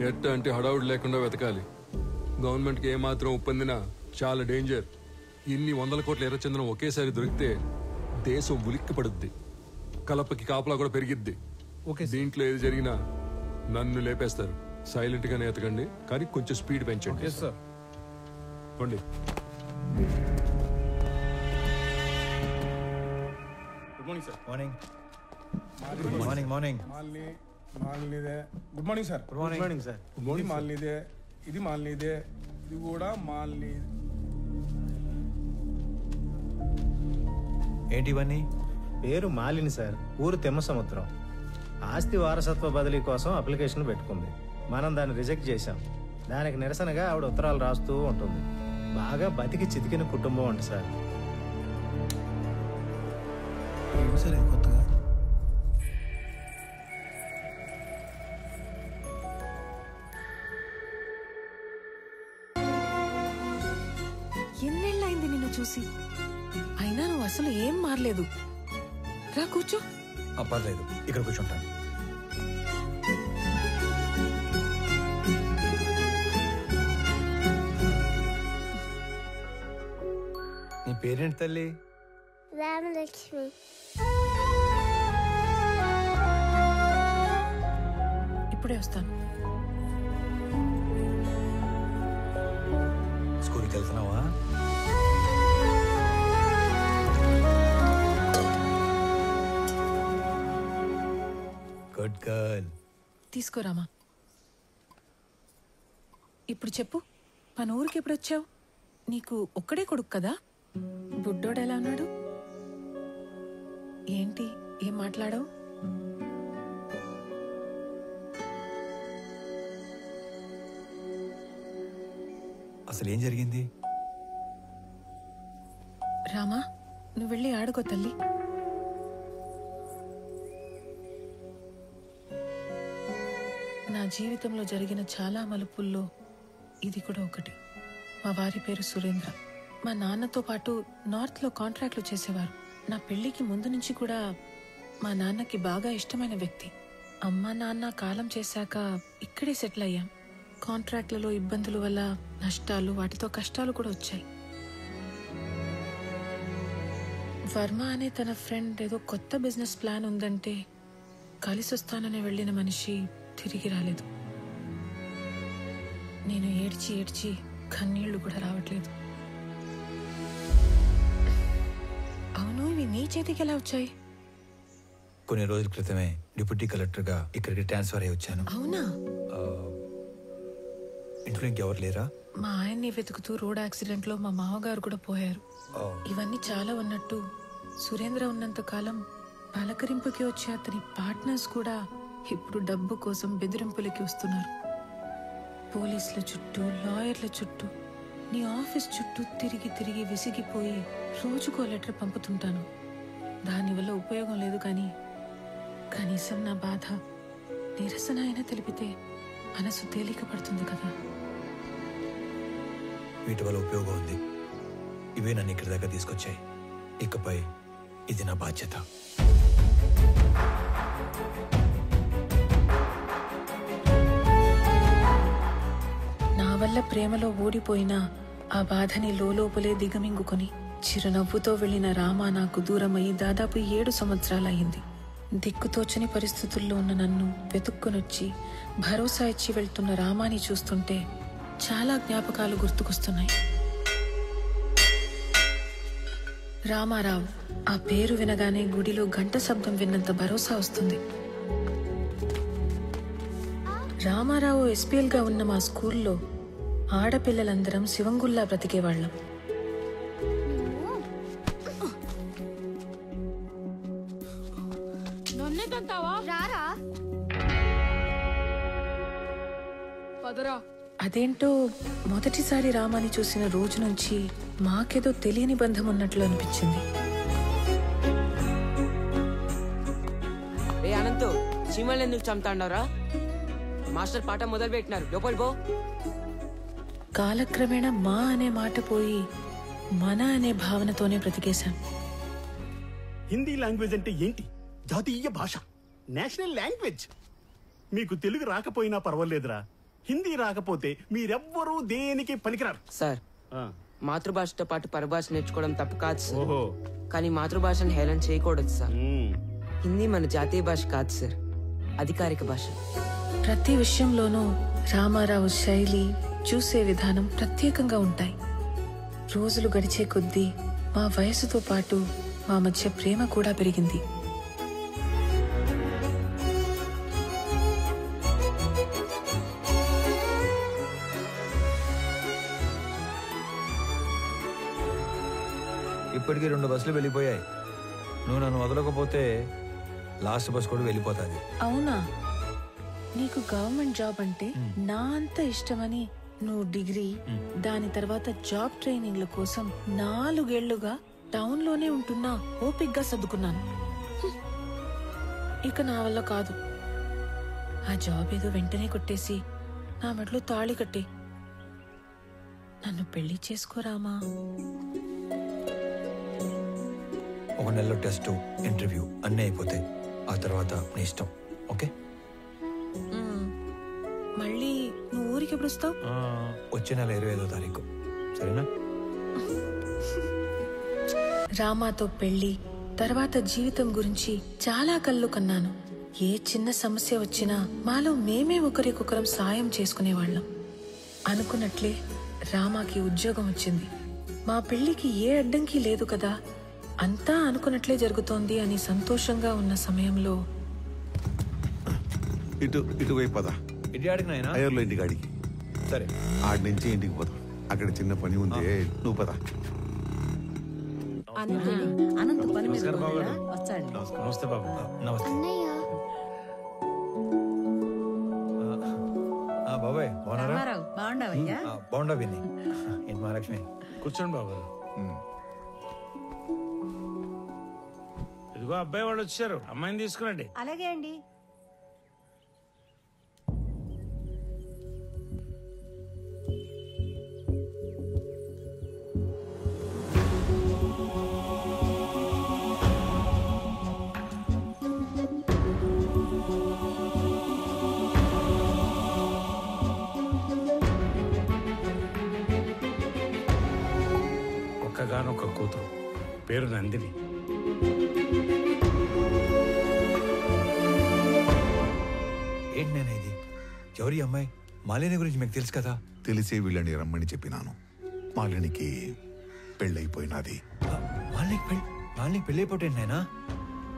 ఎట్ట అంటే హడావుడి లేకుండా వెతకాలి. గవర్నమెంట్కి ఏమాత్రం ఒప్పందినా చాలా డేంజర్. ఇన్ని 100 కోట్ల ఎర్రచందనం ఒకేసారి దొరికితే దేశం ఉలిక్కి పడుద్ది. కలపకి కాపలా కూడా పెరిగిద్ది. దీంట్లో ఏది జరిగినా నన్ను లేపేస్తారు. సైలెంట్ గానే ఎతకండి, కానీ కొంచెం స్పీడ్ పెంచండి. పండి. Good morning sir. Morning morning morning మాల్నిదే. Good morning sir. Good morning sir. ఇది మాల్నిదే, ఇది మాల్నిదే, ఇది కూడా మాల్ని. ఏంటి ఇవన్నీ? పేరు మాలిని సార్, ఊరు తిమ్మసముద్రం. ఆస్తి వారసత్వ బదిలీ కోసం అప్లికేషన్ పెట్టుకుంది. మనం దాన్ని రిజెక్ట్ చేశాం. దానికి నిరసనగా ఆవిడ ఉత్తరాలు రాస్తూ ఉంటుంది. బాగా బతికి చితికిన కుటుంబం అంట సార్. సరే కొత్తగా ఎన్నేళ్ళైంది నిన్ను చూసి, అయినా నువ్వు అసలు ఏం మారలేదు. రా కూర్చో. పర్లేదు, ఇక్కడ కూర్చుంటాను. నీ పేరేంటి తల్లి? రామలక్ష్మి. ఇప్పుడే వస్తాను. స్కూల్కి వెళ్తున్నావా? Good girl. తీసుకోరామా. ఇప్పుడు చెప్పు, మన ఊరికి ఎప్పుడు వచ్చావు? నీకు ఒక్కడే కొడుకు కదా? బుడ్డోడు ఎలా ఉన్నాడు? ఏంటి ఏం మాట్లాడావు? అసలు ఏం జరిగింది? రామా, నువ్వు వెళ్ళి ఆడుకో తల్లి. నా జీవితంలో జరిగిన చాలా మలుపుల్లో ఇది కూడా ఒకటి. మా వారి పేరు సురేంద్ర. మా నాన్నతో పాటు నార్త్లో కాంట్రాక్ట్లు చేసేవారు. నా పెళ్లికి ముందు నుంచి కూడా మా నాన్నకి బాగా ఇష్టమైన వ్యక్తి. అమ్మ నాన్న కాలం చేశాక ఇక్కడే సెటిల్ అయ్యాం. కాంట్రాక్ట్లలో ఇబ్బందుల వల్ల నష్టాలు, వాటితో కష్టాలు కూడా వచ్చాయి. వర్మ అనే తన ఫ్రెండ్ ఏదో కొత్త బిజినెస్ ప్లాన్ ఉందంటే కలిసి వస్తానని వెళ్ళిన మనిషి తిరిగి రాలేదు. నేను ఏడ్చి ఏడ్చి కన్నీళ్లు కూడా రావట్లేదు. అవును, ఇవి నీ చేతికి ఎలా వచ్చాయి? కొన్ని రోజుల క్రితమే డిప్యూటీ కలెక్టర్గా ఇక్కడికి ట్రాన్స్ఫర్ అయ్యి వచ్చాను. అవునా? ఇంట్లో ఇంకెవరు లేరా? మా ఆయన్ని వెతుకుతూ రోడ్ యాక్సిడెంట్ లో మా మామగారు కూడా పోయారు. ఇవన్నీ చాలా ఉన్నట్టు సురేంద్ర ఉన్నంత కాలం పలకరింపుకి వచ్చే అతని పార్ట్నర్స్ కూడా ఇప్పుడు డబ్బు కోసం బెదిరింపులకి వస్తున్నారు. పోలీసుల చుట్టూ, లాయర్ల చుట్టూ, నీ ఆఫీస్ చుట్టూ తిరిగి తిరిగి విసిగిపోయి రోజుకో లెటర్ పంపుతుంటాను. దానివల్ల ఉపయోగం లేదు, కానీ కనీసం నా బాధ, నిరసన అయినా తెలిపితే మనసు తేలిక పడుతుంది కదా. వీటి వల్ల ఉపయోగం ఉంది. ఇవే నన్ను ఇక్కడి దాకా తీసుకొచ్చాయి. ఇకపై ఇది నా బాధ్యత. నా వల్ల ప్రేమలో ఓడిపోయినా ఆ బాధని లోపలే దిగమింగుకొని చిరునవ్వుతో వెళ్లిన రామ నాకు దూరమయ్యి దాదాపు 7 సంవత్సరాలయ్యింది. దిక్కుతోచని పరిస్థితుల్లో ఉన్న నన్ను వెతుక్కునొచ్చి భరోసా ఇచ్చి వెళ్తున్న రామాని చూస్తుంటే చాలా జ్ఞాపకాలు గుర్తుకొస్తున్నాయి. రామారావు, ఆ పేరు వినగానే గుడిలో గంట శబ్దం విన్నంత భరోసా వస్తుంది. రామారావు ఎస్పీఎల్ గా ఉన్న మా స్కూల్లో ఆడపిల్లలందరం శివంగుల్లా బ్రతికేవాళ్ళం. అదేంటో మొదటిసారి రామాని చూసిన రోజు నుంచి మాకేదో తెలియని బంధం ఉన్నట్లు అనిపించింది. ఏ అనంతు, చీమల్ని ఎందుకు చంపుతాండవరా? మాస్టర్ పాట మొదలు పెట్టినారు, లోపలి పో. కాలక్రమేణా మా అనే మాట పోయి మన అనే భావనతోనే బ్రతికేశాం. హిందీ లాంగ్వేజ్ అంటే ఏంటి? జాతీయ భాష, నేషనల్ లాంగ్వేజ్. మీకు తెలుగు రాకపోయినా పర్వాలేదురా, హిందీ రాకపోతే మీరెవ్వరూ దేనికి పనికిరారు. సార్, మాతృభాషతో పాటు పరభాష నేర్చుకోవడం తప్పు కాదు సార్. కానీ మాతృభాషను హేళన చేయకూడదు సార్. హిందీ మన జాతీయ భాష కాదు సార్, అధికారిక భాష. ప్రతి విషయంలోనూ రామారావు శైలి, చూసే విధానం ప్రత్యేకంగా ఉంటాయి. రోజులు గడిచే కొద్దీ మా వయసుతో పాటు మా మధ్య ప్రేమ కూడా పెరిగింది. ఇప్పటికీ 2 బస్సులు వెళ్ళిపోయాయి. నువ్వు నన్ను వదలకపోతే లాస్ట్ బస్ కూడా వెళ్ళిపోతుంది. అవునా? నీకు గవర్నమెంట్ జాబ్ అంటే నా అంత ఇష్టమని నువ్వు డిగ్రీ, దాని తర్వాత జాబ్ ట్రైనింగ్ల కోసం 4 ఏళ్లుగా టౌన్ లోనే ఉంటున్నా ఓపిగ్గా సర్దుకున్నాను. ఇక నా వల్ల కాదు. ఆ జాబ్ ఏదో వెంటనే కొట్టేసి నా మెడలో తాళి కట్టి నన్ను పెళ్లి చేసుకోరామా? 1 నెలలో టెస్ట్, ఇంటర్వ్యూ అన్నీ అయిపోతాయి. ఆ తర్వాత నీ ఇష్టం. ఓకే? మళ్ళీ నువ్వు ఊరికి ఎప్పుడు వస్తావు? వచ్చే నెల 25వ తారీఖు. సరేనా? రామాతో పెళ్లి తర్వాత జీవితం గురించి చాలా కళ్ళు కన్నాను. ఏ చిన్న సమస్య వచ్చినా మాలో మేమే ఒకరికొకరం సాయం చేసుకునేవాళ్ళం. అనుకున్నట్లే రామాకి ఉద్యోగం వచ్చింది. మా పెళ్లికి ఏ అడ్డంకి లేదు కదా, అంతా అనుకున్నట్లే జరుగుతోంది అని సంతోషంగా ఉన్న సమయంలో ఇటువైపు పద. ఇటు ఆడికి నాయనా? అయ్యర్లో ఇంటికి ఆడికి. సరే, ఆడి నుంచి ఇంటికి పోదాం. అక్కడ చిన్న పని ఉంది, నువ్వు పద. అనంత పని మీద వచ్చాడు. నమస్తే బాబు. నమస్తే బాబాయ్. బాగున్నారా? బాగుండవయ్యా? బాగుండా విని. ఏంటి మహాలక్ష్మి? కూర్చోండి బాబు. ఇదిగో అబ్బాయి వాళ్ళు వచ్చారు, అమ్మాయిని తీసుకురండి. అలాగే అండి. ఒక్కగానొక్క కూతురు, పేరు నందిని. ఏంటి నేను ఇది? ఎవరి అమ్మాయి? మాలిని గురించి మీకు తెలుసు కదా? తెలిసే వీళ్ళని రమ్మని చెప్పినాను. మాలినికి పెళ్ళైపోయినది. మాలినికి పెళ్ళైపోతే నాయనా?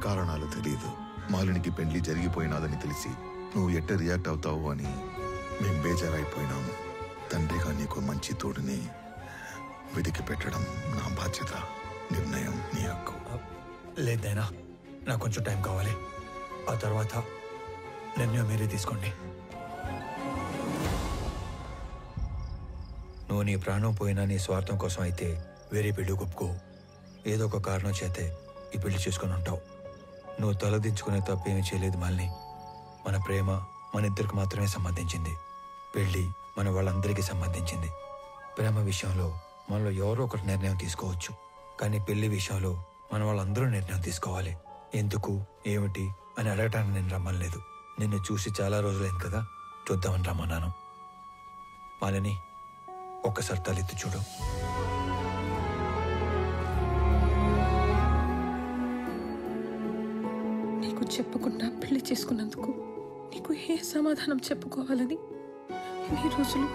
కారణాలు తెలియదు. మాలినికి పెళ్లి జరిగిపోయినాదని తెలిసి నువ్వు ఎట్ట రియాక్ట్ అవుతావు అని మేం బేజారైపోయినాము. తండ్రిగా నీకు మంచి తోడుని వెతికి పెట్టడం నా బాధ్యత. నిర్ణయం నీ హక్కు. లేదైనా నాకు కొంచెం టైం కావాలి. ఆ తర్వాత నిర్ణయం మీరే తీసుకోండి. నువ్వు నీ ప్రాణం పోయినా నీ స్వార్థం కోసం అయితే వేరే పెళ్లి ఒప్పుకో. ఏదో ఒక కారణం చేతే ఈ పెళ్లి చేసుకుని ఉంటావు. నువ్వు తలదించుకునే తప్పేమీ చేయలేదు మాలిని. మన ప్రేమ మన ఇద్దరికి మాత్రమే సంబంధించింది. పెళ్లి మన వాళ్ళందరికీ సంబంధించింది. ప్రేమ విషయంలో మనలో ఎవరో ఒకటి నిర్ణయం తీసుకోవచ్చు, కానీ పెళ్లి విషయంలో మన వాళ్ళందరూ నిర్ణయం తీసుకోవాలి. ఎందుకు, ఏమిటి అని అడగటానికి నేను రమ్మలేదు. నిన్ను చూసి చాలా రోజులైంది కదా, చూద్దామని రమ్మన్నాను. మాలిని, ఒక్కసారి తలెత్తి చూడు. నీకు చెప్పకుండా పెళ్లి చేసుకున్నందుకు నీకు ఏ సమాధానం చెప్పుకోవాలని ఎన్ని రోజులు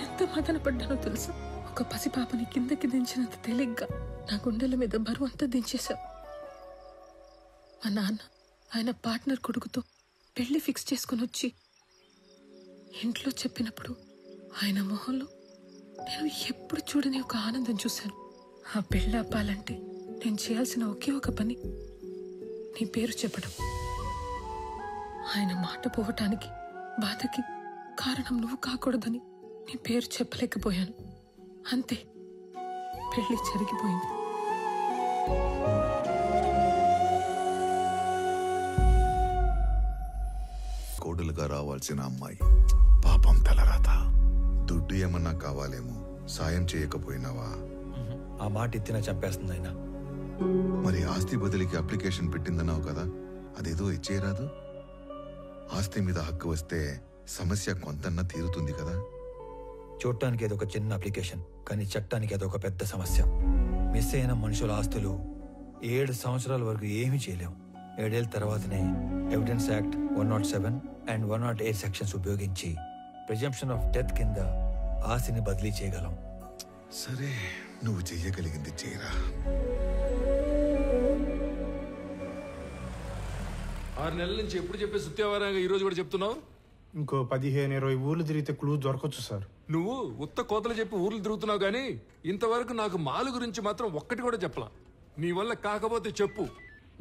ఎంత మదన పడ్డానో తెలుసు. ఒక పసిపాపని కిందకి దించినంత తేలిగ్గా నా గుండెల మీద బరువు అంతా దించేశావు. మా నాన్న ఆయన పార్ట్నర్ కొడుకుతో పెళ్లి ఫిక్స్ చేసుకుని వచ్చి ఇంట్లో చెప్పినప్పుడు ఆయన మొహంలో నేను ఎప్పుడు చూడని ఒక ఆనందం చూశాను. ఆ పెళ్ళి అప్పాలంటే నేను చేయాల్సిన ఒకే ఒక పని నీ పేరు చెప్పడం. ఆయన మాట పోవటానికి బాధకి కారణం నువ్వు కాకూడదని నీ పేరు చెప్పలేకపోయాను. అంతే, పెళ్లి జరిగిపోయింది. కోడలుగా రావాల్సిన అమ్మాయి పాపం తలరాత. దుడ్డు ఏమన్నా కావాలేమో, సాయం చేయకపోయినావా? ఆ మాట ఎత్తినా చంపేస్తుంది ఆయన. మరి ఆస్తి బదిలీకి అప్లికేషన్ పెట్టిందన్నావు కదా, అదేదో ఇచ్చేయరాదు? ఆస్తి మీద హక్కు వస్తే సమస్య కొంతన్నా తీరుతుంది కదా. చూడటానికి ఏదో ఒక చిన్న అప్లికేషన్, కానీ చట్టానికి అదొక పెద్ద సమస్య. మిస్ అయిన మనుషుల ఆస్తులు 7 సంవత్సరాల వరకు ఏమీ చేయలేం. 7 ఏళ్ల తర్వాతనే ఎవిడెన్స్ యాక్ట్ 107 అండ్ 108 సెక్షన్స్ ఉపయోగించి ప్రిజంప్షన్ ఆఫ్ డెత్ కింద ఆస్తిని బదిలీ చేయగలం. సరే, నువ్వు చెయ్యగలిగింది చేయరా. 6 నెలల నుంచి ఎప్పుడు చెప్పే సుత్యావారంగా ఈ రోజు కూడా చెప్తున్నావు? ఇంకో 15-20 ఊర్లు తిరిగితే క్లూ దొరకచ్చు సార్. నువ్వు ఉత్త కోతలు చెప్పి ఊర్లు తిరుగుతున్నావు కానీ ఇంతవరకు నాకు మాలు గురించి మాత్రం ఒక్కటి కూడా చెప్పలా. నీ వల్ల కాకపోతే చెప్పు,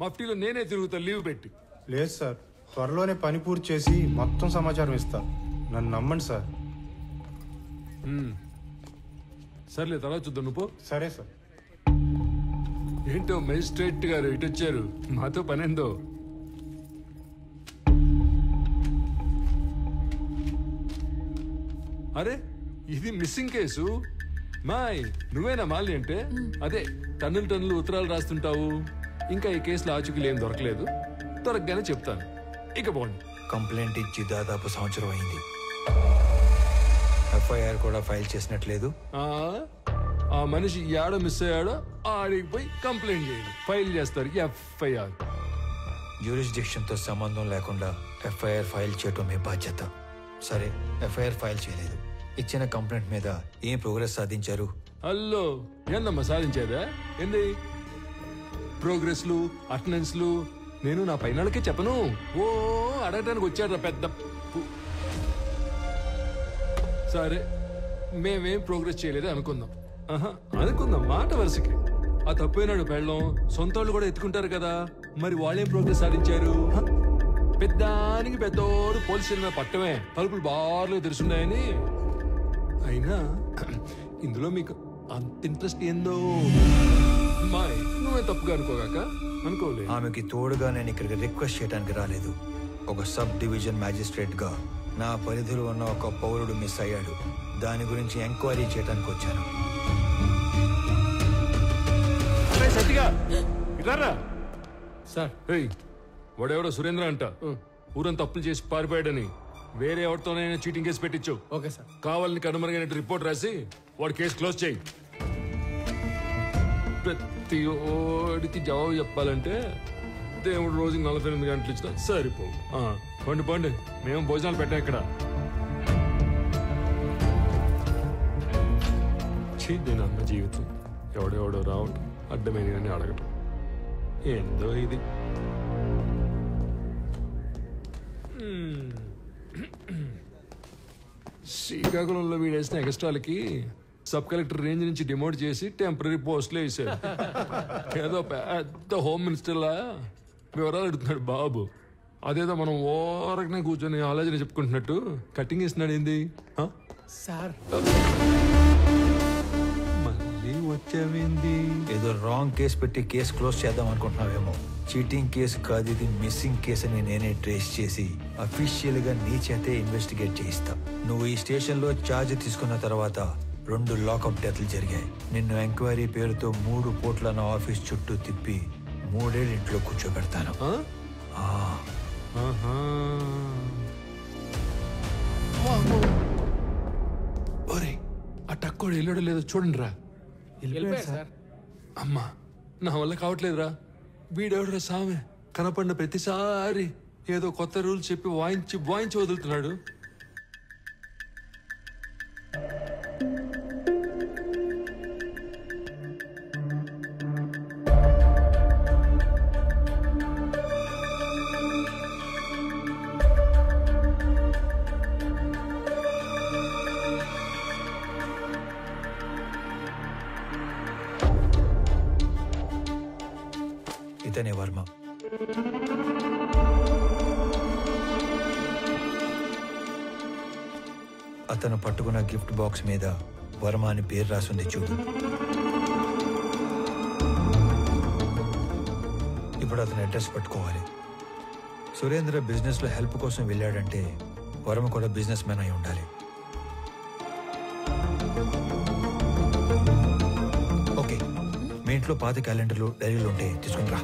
మఫ్టీలో నేనే తిరుగుతా లీవ్ పెట్టి. లేదు సార్, త్వరలోనే పని పూర్తి చేసి మొత్తం సమాచారం ఇస్తా. నన్ను నమ్మండి సార్. సర్లే, తర్వాత చూద్దాం. నువ్వు సరే సార్. ఏంటో మేజిస్ట్రేట్ గారు ఇటు వచ్చారు, మాతో పనేందో. అరే, ఇది మిస్సింగ్ కేసు. మాయ్, నువ్వేనా మాలి అంటే? అదే టన్నులు ఉత్తరాలు రాస్తుంటావు. ఇంకా ఈ కేసులో ఆచూకీలు ఏం దొరకలేదు, దొరకగానే చెప్తాను. ఇక పోండి. కంప్లైంట్ ఇచ్చి దాదాపు సంవత్సరం అయింది. ఎఫ్ఐఆర్ కూడా ఫైల్ చేసినట్లేదు. ఆ మనిషి ఏడో మిస్ అయ్యాడో ఆడికి పోయి కంప్లైంట్ చేయండి, ఫైల్ చేస్తారు ఎఫ్ఐఆర్. జ్యూరిస్డిక్షన్ తో సంబంధం లేకుండా ఎఫ్ఐఆర్ ఫైల్ చేయటం మీ బాధ్యత. సరే, ఎఫ్ఐఆర్ ఫైల్ చేయలేదు. ఇచ్చిన కంప్లైంట్ మీద ఏం ప్రోగ్రెస్ సాధించారు? అల్లో ఏందమ్మా సాధించేదా? ఏంది ప్రోగ్రెస్లు, అటెండెన్స్లు నేను నా పైనకే చెప్పను. ఓ అడగటానికి వచ్చాడు పెద్ద. సరే, మేమేం ప్రోగ్రెస్ చేయలేదు అనుకుందాం. అనుకుందాం మాట వరుసకి. ఆ తప్పైనాడు పెళ్ళం, సొంత వాళ్ళు కూడా ఎత్తుకుంటారు కదా, మరి వాళ్ళేం ప్రోగ్రెస్ సాధించారు? పెద్దానికి పెద్దోడు పోలీస్ స్టేషన్ మీద పట్టమే, తలుపులు బార్లు తెరుచున్నాయని. అయినా ఇందులో మీకు అంత ఇంట్రెస్ట్ ఏందో? మాయ్, నువ్వే తప్పుగా అనుకోగాక. అనుకోలే. ఆమెకి తోడుగా నేను ఇక్కడికి రిక్వెస్ట్ చేయడానికి రాలేదు. ఒక సబ్ డివిజన్ మ్యాజిస్ట్రేట్ గా నా పరిధిలో ఉన్న ఒక పౌరుడు మిస్ అయ్యాడు, దాని గురించి ఎంక్వైరీ చేయడానికి వచ్చాను. సార్, వాడెవడో సురేంద్ర అంట, ఊరంతా అప్పులు చేసి పారిపోయాడని వేరే ఎవరితోనైనా చీటింగ్ కేసు పెట్టించు. Okay sir. కావాలని కనుమరుగైనట్టు రిపోర్ట్ రాసి వాడి కేసు క్లోజ్ చేయి. ప్రతి ఓడికి జవాబు చెప్పాలంటే దేవుడు రోజుకి 48 గంటలు ఇచ్చినా సరిపో. పండి పండి, మేము భోజనాలు పెట్టాం ఇక్కడ. దీని అన్న జీవితం ఎవడెవడో రావటం, అడ్డమైన అడగటం, ఏందో ఇది. శ్రీకాకుళంలో వీడేసిన ఎక్స్ట్రాలకి సబ్ కలెక్టర్ రేంజ్ నుంచి డిమోట్ చేసి టెంపరీ పోస్టులు వేసారు. ఏదో పెద్ద హోమ్ మినిస్టర్లా వివరాలు అడుగుతున్నాడు బాబు. అదేదో మనం ఓరకనే కూర్చొని ఆలోచన చెప్పుకుంటున్నట్టు కటింగ్ ఇస్తున్నాడు. ఏంది సార్? మళ్ళీ వచ్చావేంది? ఏదో రాంగ్ కేసు పెట్టి కేసు క్లోజ్ చేద్దాం అనుకుంటున్నావేమో. చీటింగ్ కేసు కాదు ఇది, మిస్సింగ్ కేసు అని నేనే ట్రేస్ చేసి అఫీషియల్ గా నీ చేతే ఇన్వెస్టిగేట్ చేయిస్తా. నువ్వు ఈ స్టేషన్ లో ఛార్జ్ తీసుకున్న తర్వాత 2 లాకప్ డెత్లు జరిగాయి. నిన్ను ఎంక్వైరీ పేరుతో 3 పూట్ల నా ఆఫీస్ చుట్టూ తిప్పి 3 ఏళ్ళు ఇంట్లో కూర్చోబెడతాను. ఆ టక్కోడు వెళ్ళాడో లేదో చూడండి రా. అమ్మా, నా వల్ల కావట్లేదురా. వీడెవడరా సామె, కనపడిన ప్రతిసారి ఏదో కొత్త రూల్స్ చెప్పి వాయించి వదులుతున్నాడు. అతను పట్టుకున్న గిఫ్ట్ బాక్స్ మీద వర్మ అని పేరు రాసింది చూడు. ఇప్పుడు అతను అడ్రస్ పట్టుకోవాలి. సురేంద్ర బిజినెస్ లో హెల్ప్ కోసం వెళ్ళాడంటే వర్మ కూడా బిజినెస్ మ్యాన్ అయి ఉండాలి. ఓకే, మీ ఇంట్లో పాత క్యాలెండర్లు డైరీలు ఉంటే తీసుకుని రా.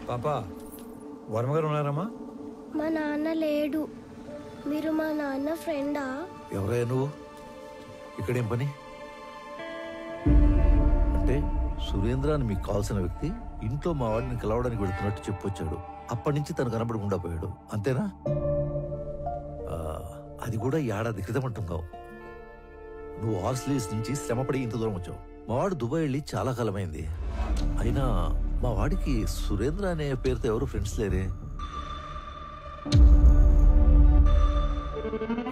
పాపా, వర్మ గారు ఉన్నారమ్మా? మా నాన్న లేడు. మీరు మా నాన్న ఫ్రెండా? ఎవరయ్యా నువ్వు? ఇక్కడేం పని? అంటే సురేంద్ర అని మీకు కావాల్సిన వ్యక్తి ఇంట్లో మా వాడిని కలవడానికి వెళుతున్నట్టు చెప్పొచ్చాడు. అప్పటి నుంచి తను కనబడకుండా పోయాడు, అంతేనా? అది కూడా ఏడాది క్రితం అంటున్నావు. నువ్వు హార్స్లీస్ నుంచి శ్రమపడి ఇంత దూరం వచ్చావు. మా వాడు దుబాయ్ వెళ్ళి చాలా కాలమైంది. అయినా మా వాడికి సురేంద్ర అనే పేరుతో ఎవరు ఫ్రెండ్స్ లేరే.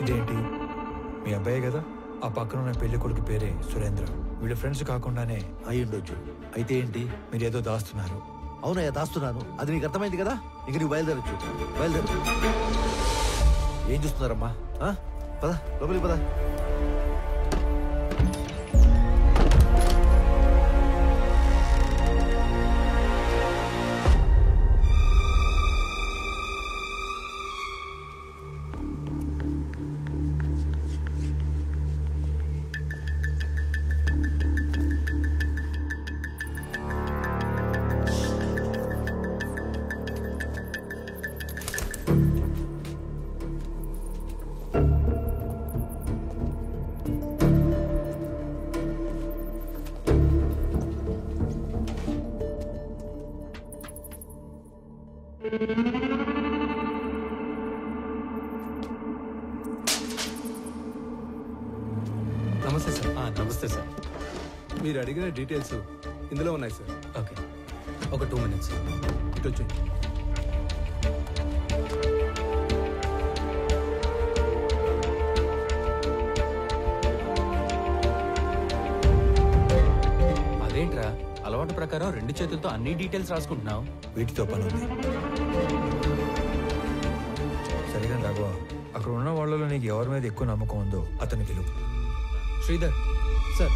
ఇదేంటి, మీ అబ్బాయే కదా? ఆ పక్కన ఉన్న పెళ్లి కొడుకు పేరే సురేంద్ర. వీళ్ళ ఫ్రెండ్స్ కాకుండానే అయి ఉండొచ్చు. అయితే ఏంటి? మీరు ఏదో దాస్తున్నారు. అవునయ్యా, దాస్తున్నాను. అది నీకు అర్థమైంది కదా. ఇంక నువ్వు బయలుదేరచ్చు. బయలుదేరు. ఏం చూస్తున్నారమ్మా? పద లోపలికి పద. నమస్తే సార్. నమస్తే సార్. మీరు అడిగిన డీటెయిల్స్ ఇందులో ఉన్నాయి సార్. ఓకే, ఒక 2 minutes. ఇటు వచ్చి. అదేంట్రా, అలవాటు ప్రకారం 2 చేతులతో అన్ని డీటెయిల్స్ రాసుకుంటున్నావు? వీటితో పని ఉంది. సరిగా రాఘవ, అక్కడ ఉన్న వాళ్ళలో నీకు ఎవరి మీద ఎక్కువ నమ్మకం ఉందో అతని పిలువు. శ్రీధర్ సార్,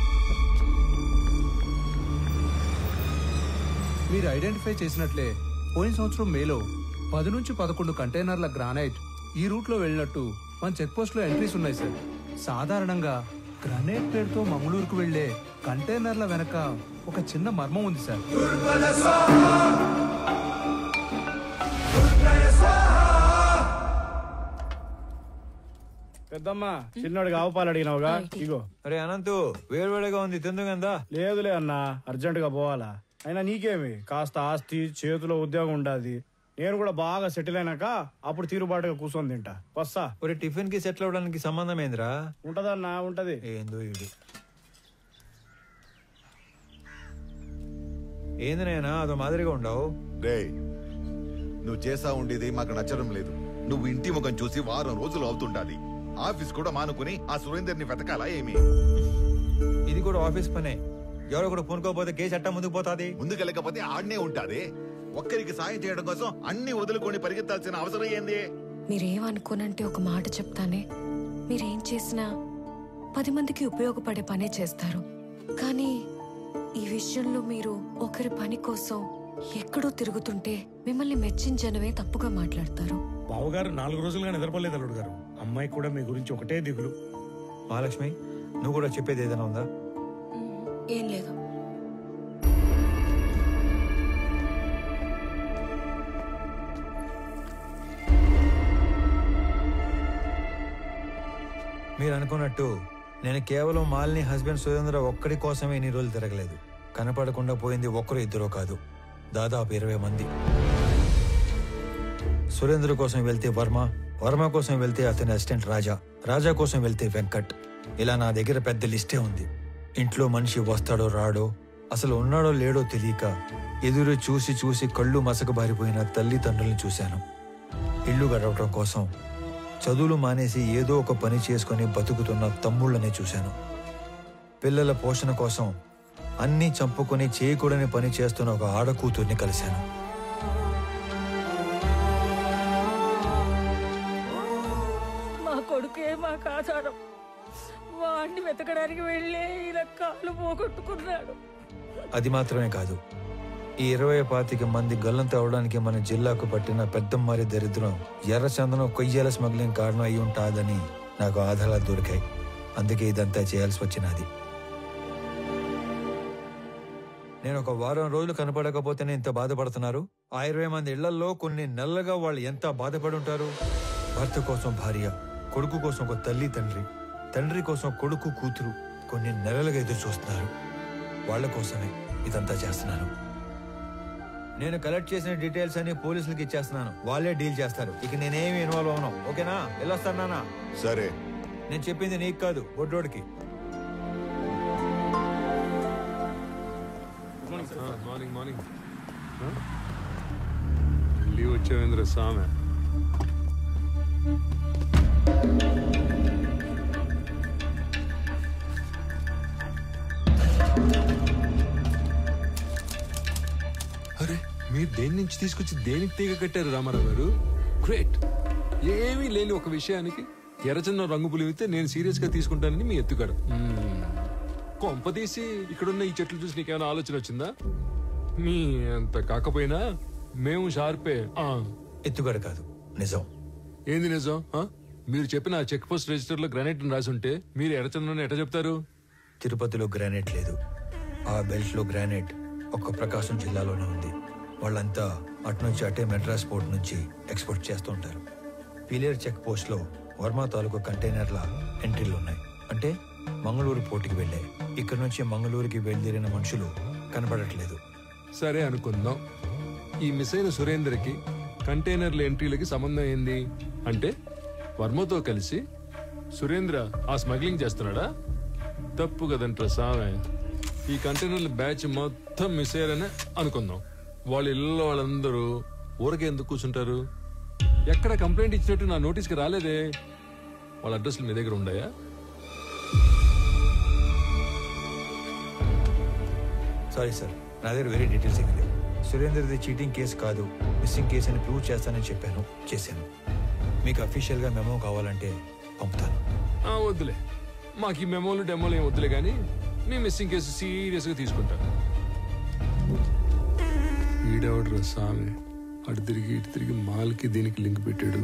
మీరు ఐడెంటిఫై చేసినట్లే పోయిన సంవత్సరం మేలో 10 నుంచి 11 కంటైనర్ల గ్రానైట్ ఈ రూట్లో వెళ్ళినట్టు మన చెక్ పోస్ట్ లో ఎంట్రీస్ ఉన్నాయి సార్. సాధారణంగా గ్రానైట్ పేరుతో మంగళూరుకు వెళ్లే కంటైనర్ల వెనక ఒక చిన్న మర్మం ఉంది సార్. పెద్దమ్మా, చిన్నోడికి ఆవుపాలు అడిగినావుగా, ఇగో. అరే అనంతు, వేడివేడిగా ఉంది, తిందుగందా? లేదులే అన్నా, అర్జెంట్ గా పోవాలా. అయినా నీకేమి, కాస్త ఆస్తి, చేతిలో ఉద్యోగం ఉండాది. నేను కూడా బాగా సెటిల్ అయినాక అప్పుడు తీరుబాటుగా కూర్చొని తింటా. వస్తా. ఒరే, టిఫిన్ కి సెటిల్ అవడానికి సంబంధం ఏందిరా? ఉంటదన్నా, ఉంటది. ఏందో ఇది. ఏంది నాయనా అదో మాదిరిగా ఉండవు? రే, నువ్వు చేసా ఉండేది మాకు నచ్చడం లేదు. నువ్వు ఇంటి ముఖం చూసి వారం రోజులు అవుతుండాలి. ఆఫీస్ కూడా మానుకుని ఆ సురేందర్ని వెతకాలా ఏమి? ఇది కూడా ఆఫీస్ పనే. ఎవరో కూడా పూనుకోపోతే కేసు అట్టా ముందుకు పోతాది. ముందుకెళ్ళకపోతే ఆడనే ఉంటాది. ఒక్కరికి సాయం చేయడం కోసం అన్ని వదులుకొని పరిగెత్తాల్సిన అవసరం ఏంది? మీరేమనుకోనంటే ఒక మాట చెప్తానే. మీరేం చేసినా 10 మందికి ఉపయోగపడే పనే చేస్తారు. కానీ ఈ విషయంలో మీరు ఒకరి పని కోసం ఎక్కడో తిరుగుతుంటే మిమ్మల్ని మెచ్చించనవే తప్పుగా మాట్లాడతారు. బావగారు 4 రోజులుగా నిద్రపోలేదు అల్లుడు గారు. అమ్మాయి కూడా మీ గురించి ఒకటే దిగులు. మహాలక్ష్మి, నువ్వు కూడా చెప్పేది ఏదైనా ఉందా? ఏం లేదు. మీరు అనుకున్నట్టు నేను కేవలం మాలిని హస్బెండ్ సురేంద్ర ఒక్కడి కోసమే ఇన్ని రోజులు తిరగలేదు. కనపడకుండా పోయింది ఒక్కరు ఇద్దరు కాదు, దాదాపు 20 మంది. సురేంద్ర కోసం వెళ్తే వర్మ, వర్మ కోసం వెళ్తే అతని అసిస్టెంట్ రాజా, రాజా కోసం వెళ్తే వెంకట్. ఇలా నా దగ్గర పెద్ద లిస్టే ఉంది. ఇంట్లో మనిషి వస్తాడో రాడో, అసలు ఉన్నాడో లేడో తెలియక ఎదురు చూసి చూసి కళ్ళు మసకబారిపోయిన తల్లిదండ్రుల్ని చూశాను. ఇల్లు గడవటం కోసం చదువులు మానేసి ఏదో ఒక పని చేసుకుని బతుకుతున్న తమ్ముళ్ళనే చూశాను. పిల్లల పోషణ కోసం అన్నీ చంపుకొని చేయకూడని పని చేస్తున్న ఒక ఆడకూతుర్ని కలిశాను. మా కొడుకే మాకు ఆధారం. వాడిని వెతకడానికి వెళ్ళే ఇలా కాలు పోగొట్టుకున్నాడు. అది మాత్రమే కాదు, ఈ 20-25 మంది గల్లంత అవడానికి మన జిల్లాకు పట్టిన పెద్దమ్మారి దరిద్రం ఎర్రచందనం కొయ్యాల స్మగ్లింగ్ కారణం అయి ఉంటాదని నాకు ఆధారాలు దొరికాయి. అందుకే ఇదంతా చేయాల్సి వచ్చినది. నేను ఒక వారం రోజులు కనపడకపోతేనే ఇంత బాధపడుతున్నారు. ఆ 20 మంది ఇళ్లలో కొన్ని నెలలుగా వాళ్ళు ఎంత బాధపడి ఉంటారు. భర్త కోసం భార్య, కొడుకు కోసం ఒక తల్లి తండ్రి, తండ్రి కోసం కొడుకు కూతురు కొన్ని నెలలుగా ఎదురు చూస్తున్నారు. వాళ్ళ కోసమే ఇదంతా చేస్తున్నాను. నేను కలెక్ట్ చేసిన డీటెయిల్స్ అన్ని పోలీసులకి ఇచ్చేస్తున్నాను. వాళ్ళే డీల్ చేస్తారు. ఇక నేనేమి ఇన్వాల్వ్ అవును. ఓకేనా? వెళ్ళొస్తాను నాన్న. సరే. నేను చెప్పింది నీకు కాదు, బొడ్డోడికి. మార్నింగ్ మార్నింగ్ లీవ్ వచ్చేవేంద్ర సామె. అరే మీరు దేని నుంచి తీసుకొచ్చి దేనికి తీగ కట్టారు రామారావు గారు? గ్రేట్. ఏమీ లేని ఒక విషయానికి ఎర్రచందనం రంగు పులివితే నేను సీరియస్ గా తీసుకుంటానని మీ ఎత్తుగాడు. కొంప తీసి ఇక్కడున్న ఈ చెట్లు చూసి నీకేమైనా ఆలోచన వచ్చిందా? మీ అంత కాకపోయినా మేము షార్పే. ఎత్తుగడ కాదు, నిజం. ఏంది నిజం? మీరు చెప్పిన చెక్ పోస్ట్ రిజిస్టర్ లో గ్రానైట్ రాసి ఉంటే మీరు ఎర్రచందనం ఎట్లా చెప్తారు? తిరుపతిలో గ్రానైట్ లేదు. ఆ బెల్ట్ లో గ్రానైట్ ఒక్క ప్రకాశం జిల్లాలోనే ఉంది. వాళ్ళంతా అటు నుంచి అటే మెడ్రాస్ పోర్ట్ నుంచి ఎక్స్పోర్ట్ చేస్తూ ఉంటారు. పిలేర్ చెక్ పోస్ట్ లో వర్మ తాలూకు కంటైనర్ల ఎంట్రీలు ఉన్నాయి. అంటే మంగళూరు పోర్టుకి వెళ్ళాయి. ఇక్కడ నుంచి మంగళూరుకి బయలుదేరిన మనుషులు కనపడట్లేదు. సరే అనుకుందాం. ఈ మిస్ అయిన సురేందర్కి కంటైనర్ల ఎంట్రీలకి సంబంధం ఏంది? అంటే వర్మతో కలిసి సురేంద్ర ఆ స్మగ్లింగ్ చేస్తున్నాడా? తప్పు కదంటారా సామె. ఈ కంటైనర్ల బ్యాచ్ మొత్తం మిస్ అయ్యారనే అనుకుందాం. వాళ్ళ ఇళ్ళలో వాళ్ళందరూ ఊరకే ఎందుకు కూర్చుంటారు? ఎక్కడ కంప్లైంట్ ఇచ్చినట్టు నా నోటీస్కి రాలేదే. వాళ్ళ అడ్రస్లు మీ దగ్గర ఉన్నాయా? సారీ సార్, నా దగ్గర వేరే డీటెయిల్స్ ఏమి లేవు. సురేందర్ది చీటింగ్ కేసు కాదు, మిస్సింగ్ కేసు అని ప్రూవ్ చేస్తానని చెప్పాను, చేశాను. మీకు అఫీషియల్ గా మెమో కావాలంటే పంపుతాను. వద్దులే, మాకు ఈ మెమోలు డెమోలు ఏం వద్దులే, కానీ మీ మిస్సింగ్ కేసు సీరియస్ గా తీసుకుంటా. ఈడవడ్రా స్వామి, అటు తిరిగి ఇటు తిరిగి మాల్కి దీనికి లింక్ పెట్టాడు.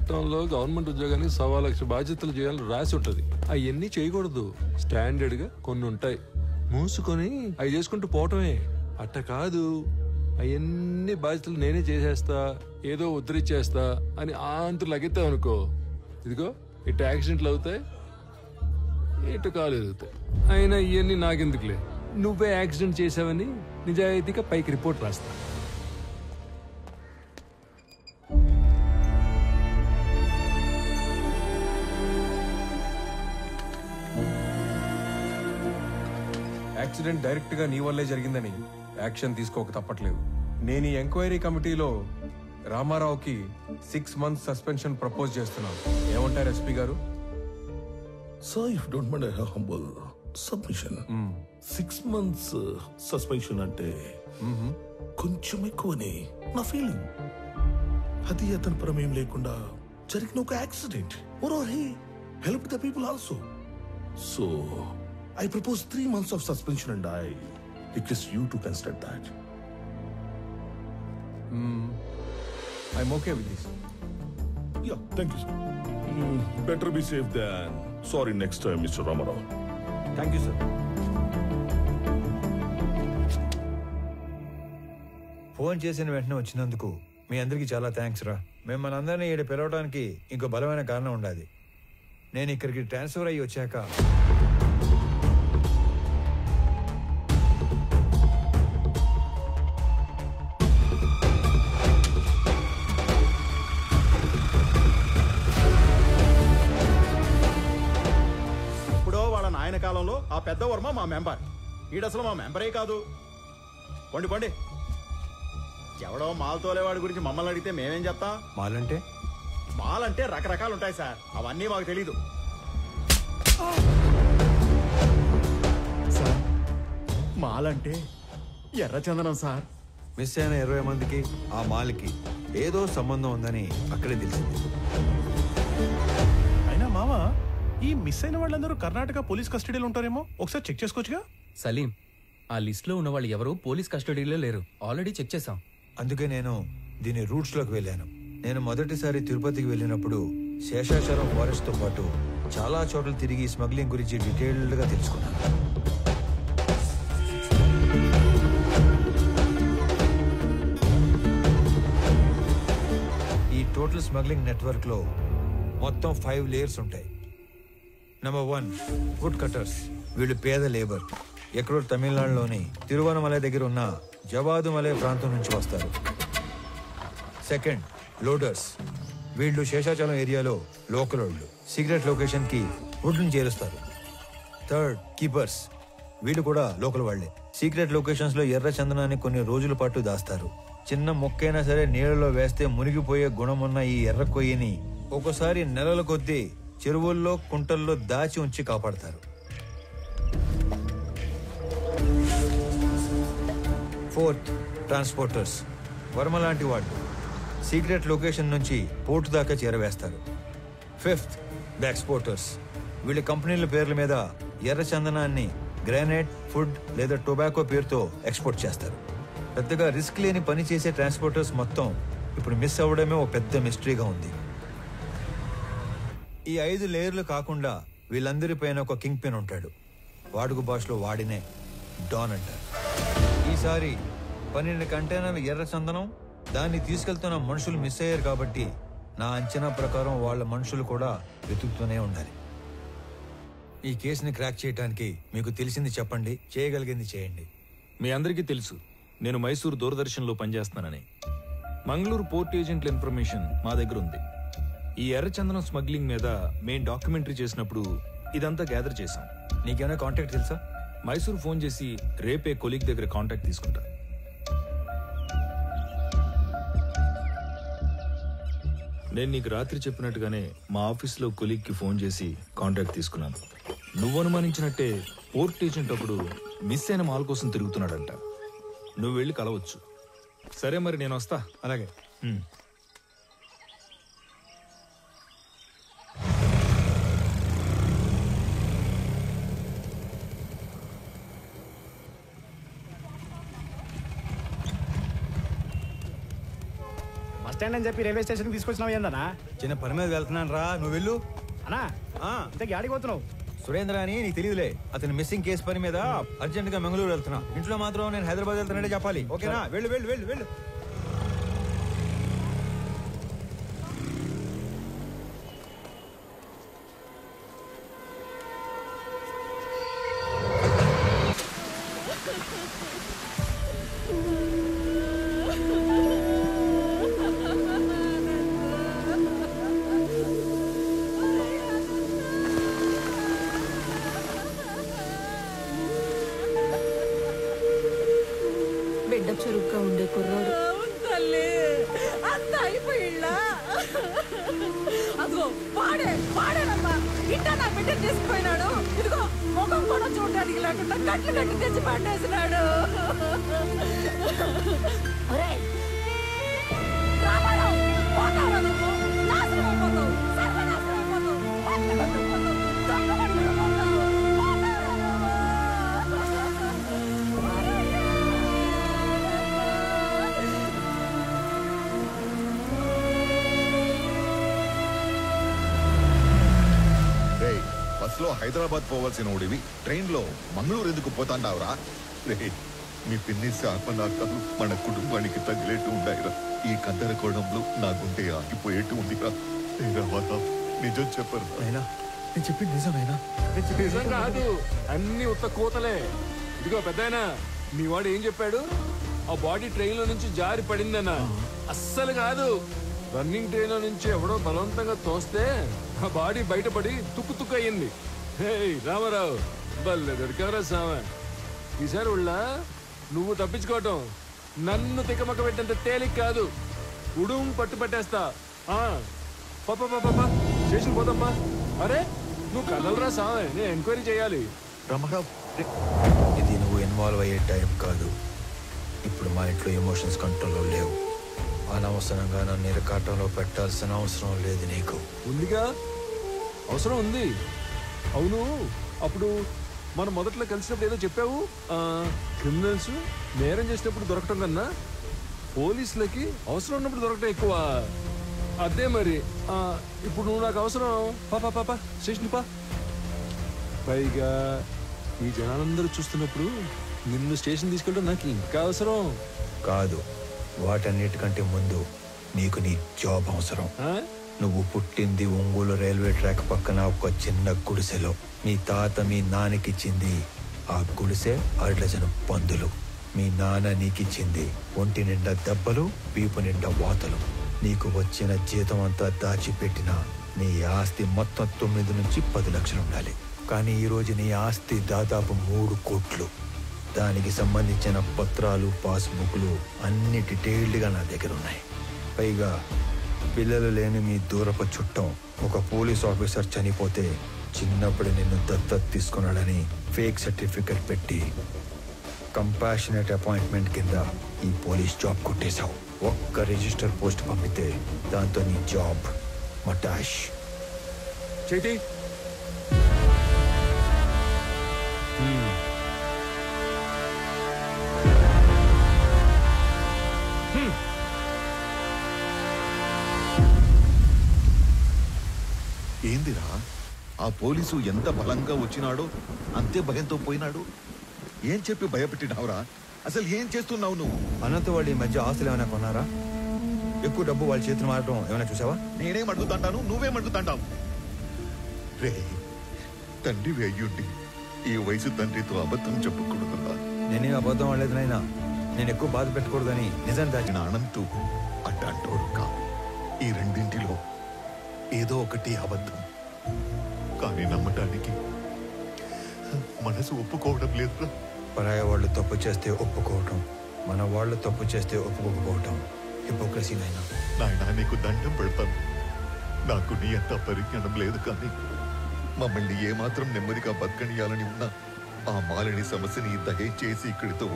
చట్టంలో గవర్నమెంట్ ఉద్యోగానికి 1,00,000 బాధ్యతలు చేయాలని రాసి ఉంటది. అవన్నీ చేయకూడదు. స్టాండర్డ్ గా కొన్ని ఉంటాయి. మూసుకొని అవి చేసుకుంటూ పోవటమే. అట్ట కాదు, అవన్నీ బాధ్యతలు నేనే చేసేస్తా, ఏదో ఉద్ధరించేస్తా అని అంతు లగెత్తావు అనుకో, ఇదిగో ఇటు యాక్సిడెంట్లు అవుతాయి, ఇటు కాలు ఎదుగుతాయి. అయినా ఇవన్నీ నాకెందుకులే, నువ్వే యాక్సిడెంట్ చేసావని నిజాయితీగా పైకి రిపోర్ట్ రాస్తా. యాక్సిడెంట్ డైరెక్ట్ గా నీ వల్లే జరిగిందని యాక్షన్ తీసుకోక తప్పట్లేదు. నేను ఈ ఎంక్వైరీ కమిటీలో రామారావుకి 6 months సస్పెన్షన్ ప్రపోజ్ చేస్తున్నాను. ఏమంటారు ఎస్పీ గారు? Sir, if you don't mind, I have humble submission. 6 months suspension అంటే కొంచెం ఎక్కువని నా ఫీలింగ్. అది అతని ప్రమేయం లేకుండా జరిగిన ఒక accident. He help the people also. So I propose 3 months of suspension and I request you to consider that. I'm okay with this. Yeah, thank you, sir. Better be safe than sorry next time, Mr. Ramarao. Thank you, sir. Phone చేసిన వెంటనే వచ్చినందుకు మీ అందరికీ చాలా thanks రా. మిమ్మల్ని అందరినీ ఇక్కడ పిలవడానికి ఇంకో బలమైన కారణం ఉండాలి. నేను ఇక్కడికి ట్రాన్స్ఫర్ అయ్యి వచ్చాక ఆయన కాలంలో ఆ పెద్ద వర్మ మా మెంబర్, ఈడసలు మా మెంబరే కాదు. పండి పండి, ఎవడో మాల్ తోలేవాడి గురించి మమ్మల్ని అడిగితే మేమేం చెప్తాం? మాలంటే రకరకాలు ఉంటాయి సార్, అవన్నీ మాకు తెలీదు. సార్, మాలంటే ఎర్రచందనం సార్. మిస్ అయిన 20 మందికి ఆ మాల్కి ఏదో సంబంధం ఉందని అక్కడే తెలిసింది. అయినా మావా, ఈ మిస్ అయిన వాళ్ళందరూ కర్ణాటక పోలీస్ కస్టడీలో ఉంటారేమో, ఒకసారి చెక్ చేసుకోవచ్చుగా? సలీం, ఆ లిస్ట్ లో ఉన్న వాళ్ళు ఎవరు పోలీస్ కస్టడీలో లేరు, ఆల్రెడీ చెక్ చేశాం. అందుకే నేను దీని రూట్స్ లోకి వెళ్ళాను. నేను మొదటిసారి తిరుపతికి వెళ్ళినప్పుడు శేషాచలం ఫారెస్ట్ తో పాటు చాలా చోట్ల తిరిగి స్మగ్లింగ్ గురించి డీటెయిల్డ్ గా తెలుసుకున్నాను. ఈ టోటల్ స్మగ్లింగ్ నెట్వర్క్ లో మొత్తం 5 లేయర్స్ ఉంటాయి. Number 1, wood cutters. వీళ్ళు పేద లేబర్. ఎక్కడో తమిళనాడులోని తిరువనమలై దగ్గర ఉన్న జవాదుమలై ప్రాంతం నుంచి వస్తారు. Second, loaders. వీళ్ళు శేషాచలం ఏరియాలో లోకల్ వాళ్ళు. సీక్రెట్ లొకేషన్ కి వుడ్ని చేరుస్తారు. Third, keepers. వీళ్ళు కూడా లోకల్ వాళ్లే. సీక్రెట్ లొకేషన్స్ లో ఎర్ర చందనాన్ని కొన్ని రోజుల పాటు దాస్తారు. చిన్న మొక్కైనా సరే నీళ్ళలో వేస్తే మునిగిపోయే గుణమున్న ఈ ఎర్ర కొయ్యని ఒక్కోసారి నెలల కొద్దీ చెరువుల్లో కుంటల్లో దాచి ఉంచి కాపాడతారు. Fourth, transporters. వర్మ లాంటి వాళ్ళు సీక్రెట్ లొకేషన్ నుంచి పోర్టు దాకా చేరవేస్తారు. Fifth, the exporters. వీళ్ళ కంపెనీల పేర్ల మీద ఎర్ర చందనాన్ని గ్రానైట్, ఫుడ్ లేదా టొబాకో పేరుతో ఎక్స్పోర్ట్ చేస్తారు. పెద్దగా రిస్క్ లేని పని చేసే ట్రాన్స్పోర్టర్స్ మొత్తం ఇప్పుడు మిస్ అవ్వడమే ఒక పెద్ద మిస్టరీగా ఉంది. ఈ 5 లేయర్లు కాకుండా వీళ్ళందరిపైన ఒక కింగ్ పిన్ ఉంటాడు. వాడుక భాషలో వాడినే డాన్ అంటారు. ఈసారి 12 కంటైనర్ల ఎర్ర చందనం, దాన్ని తీసుకెళ్తున్న మనుషులు మిస్ అయ్యారు కాబట్టి నా అంచనా ప్రకారం వాళ్ళ మనుషులు కూడా వెతుకుతూనే ఉండాలి. ఈ కేసుని క్రాక్ చేయడానికి మీకు తెలిసింది చెప్పండి, చేయగలిగింది చేయండి. మీ అందరికీ తెలుసు నేను మైసూరు దూరదర్శన్లో పనిచేస్తున్నానని. మంగళూరు పోర్ట్ ఏజెంట్ల ఇన్ఫర్మేషన్ మా దగ్గర ఉంది. ఈ ఎర్రచందనం స్మగ్లింగ్ మీద మేం డాక్యుమెంటరీ చేసినప్పుడు ఇదంతా గ్యాదర్ చేశాం. నీకేమైనా కాంటాక్ట్ తెలుసా? మైసూరు ఫోన్ చేసి రేపే కొలీగ్ దగ్గర కాంటాక్ట్ తీసుకుంటా. నేను నీకు రాత్రి చెప్పినట్టుగానే మా ఆఫీస్లో కొలీగ్కి ఫోన్ చేసి కాంటాక్ట్ తీసుకున్నాను. నువ్వు అనుమానించినట్టే పోర్ట్ ఏజెంట్ అప్పుడు మిస్ అయిన మాల్ కోసం తిరుగుతున్నాడంట. నువ్వు వెళ్ళి కలవచ్చు. సరే మరి నేను వస్తా. అలాగే. స్టాండ్ అని చెప్పి రైల్వే స్టేషన్ తీసుకొచ్చినావు ఏందన్నా? చిన్న పని మీద వెళ్తున్నాను రా, నువ్వు వెళ్ళు. అన్నా ఇంతకీ ఆడికి పోతున్నావు? సురేంద్ర అని నీకు తెలియదులే, అతని మిస్సింగ్ కేసు పని మీద అర్జెంట్ గా మంగళూరు వెళ్తున్నా. ఇంట్లో మాత్రం నేను హైదరాబాద్ వెళ్తానంటే చెప్పాలి, ఓకేనా? వెళ్ళు వెళ్ళు వెళ్ళు వెళ్ళు. బిడ్డ చురుగ్గా ఉండే కుర్రోడు. తల్లి అంత అయిపోయిళ్ళా? అదిగో వాడేనమ్మా ఇంట నా బిడ్డను తీసుకుపోయినాడు. ఇదిగో ముఖం కూడా చూడడానికి లేకుండా కట్లు కట్టి తెచ్చి పట్టేసినాడు. రామారావు, పోతావా నువ్వు? నాశనం అయిపోతావు, సర్వనాశనం అయిపోతావు, పట్లు కట్టుకుపోతావు, దొంగ పట్టుకుపోతావు. బస్లో హైదరాబాద్ పోవాల్సిన ఓడివి ట్రైన్ లో మంగళూరు ఎందుకు పోతాండావురా? రే, మీ పిన్ని శాపనార్థాలు మన కుటుంబానికి తగిలేట్టు ఉండాయిరా. ఈ గందరగోళంలో నా గుండె ఆగిపోయేట్టు ఉందిరా. నిజం చెప్పరు. నేను చెప్పింది నిజమేనా? నిజం కాదు, అన్ని ఉత్త కోతలే. ఇదిగో పెద్దాయనా, మీ వాడు ఏం చెప్పాడు? ఆ బాడీ ట్రైన్ లో నుంచి జారి పడిందన్న. అస్సలు కాదు, రన్నింగ్ ట్రైన్ లో నుంచి ఎవడో బలవంతంగా తోస్తే ఆ బాడీ బయటపడి తుక్కు తుక్కు అయ్యింది. హే రామారావు, బల్లె దొరికారా సామె. ఈసారి ఉళ్ళ నువ్వు తప్పించుకోవటం నన్ను తికమక పెట్టేంత తేలిక కాదు. ఉడుం పట్టు పట్టేస్తా. పాపా స్టేషన్ పోదమ్మా. అరే నువ్వు కదలరా సామె, నేను ఎంక్వైరీ చేయాలి. రామారావు, ఇది నువ్వు ఇన్వాల్వ్ అయ్యే టైం కాదు. ఇప్పుడు మా ఇంట్లో ఎమోషన్స్ కంట్రోల్లో లేవు. అనవసరంగా నన్ను ఇరకాటంలో పెట్టాల్సిన అవసరం లేదు నీకు. ఉందిగా, అవసరం ఉంది. అవును, అప్పుడు మనం మొదట్లో కలిసినప్పుడు ఏదో చెప్పావు. క్రిమినల్స్ నేరం చేసినప్పుడు దొరకటం కన్నా పోలీసులకి అవసరం ఉన్నప్పుడు దొరకటం ఎక్కువ. అదే మరి ఇప్పుడు నువ్వు నాకు అవసరం. పాపా స్టేషన్ పా. పైగా ఈ జనాలందరూ చూస్తున్నప్పుడు నిన్ను స్టేషన్ తీసుకెళ్ళడం నాకు ఇంకా అవసరం కాదు. వాటన్నిటికంటే ముందు నీకు నీ జాబ్ అవసరం. నువ్వు పుట్టింది ఒంగోలు రైల్వే ట్రాక్ పక్కన ఒక చిన్న గుడిసెలో. మీ తాత మీ నాన్నకిచ్చింది ఆ గుడిసె 6 డజను పందులు. మీ నాన్న నీకిచ్చింది ఒంటి నిండా దెబ్బలు, వీపు నిండా వాతలు. నీకు వచ్చిన జీతం అంతా దాచిపెట్టిన నీ ఆస్తి మొత్తం 9 నుంచి 10 లక్షలు ఉండాలి. కానీ ఈరోజు నీ ఆస్తి దాదాపు 3 కోట్లు. దానికి సంబంధించిన పత్రాలు, పాస్బుక్లు అన్ని డీటెయిల్డ్గా నా దగ్గర ఉన్నాయి. పైగా పిల్లలు లేని మీ దూరపు చుట్టం ఒక పోలీస్ ఆఫీసర్ చనిపోతే చిన్నప్పుడు నిన్ను దత్తత తీసుకున్నాడని ఫేక్ సర్టిఫికెట్ పెట్టి కంపాషనేట్ అపాయింట్మెంట్ కింద ఈ పోలీస్ జాబ్ కొట్టేశావు. ఒక్క రిజిస్టర్ పోస్ట్ పంపితే దాంతో నీ జాబ్ మటాష్. చేతి ఏందిరా, ఆ పోలీసు ఎంత బలంగా వచ్చినాడో అంతే భయంతో పోయినాడు. ఏం చెప్పి భయపెట్టినావురా? అసలు ఏం చేస్తున్నావు నువ్వు? అనంత వాళ్ళు ఈ మధ్య ఆస్తులు ఏమైనా కొన్నారా? ఎక్కువ డబ్బు వాళ్ళ చేతులు మారడం ఏమైనా చూసావా? నేనేం అడుగుతాంటాను, నువ్వేం అడుగుతాంటావు? రే, తండ్రి అయ్యుండి ఈ వయసు తండ్రితో అబద్ధం చెప్పకూడదురా. నేనేం అబద్ధం ఆడలేదు నాయనా. నేను ఎక్కువ బాధ పెట్టకూడదని నిజం దాచిన అనంతు అడ్డంటోడు కా. ఈ రెండింటిలో ఏదో ఒకటి అబద్ధం. కానీ నమ్మటానికి మనసు ఒప్పుకోవడం లేదురా. పరాయ వాళ్ళు తప్పు చేస్తే ఒప్పుకోవటం, మన వాళ్ళు తప్పు చేస్తే ఒప్పుకోకపోవటం హిపోక్రసీ నాయనా. నాయనా, నీకు దండం పెడతాను. నాకు నీ అంత పరిజ్ఞానం లేదు, కానీ మమ్మల్ని ఏమాత్రం నెమ్మదిగా బతకనియాలని ఉన్నా ఆ మాలిని సమస్యని దయచేసి ఇక్కడితో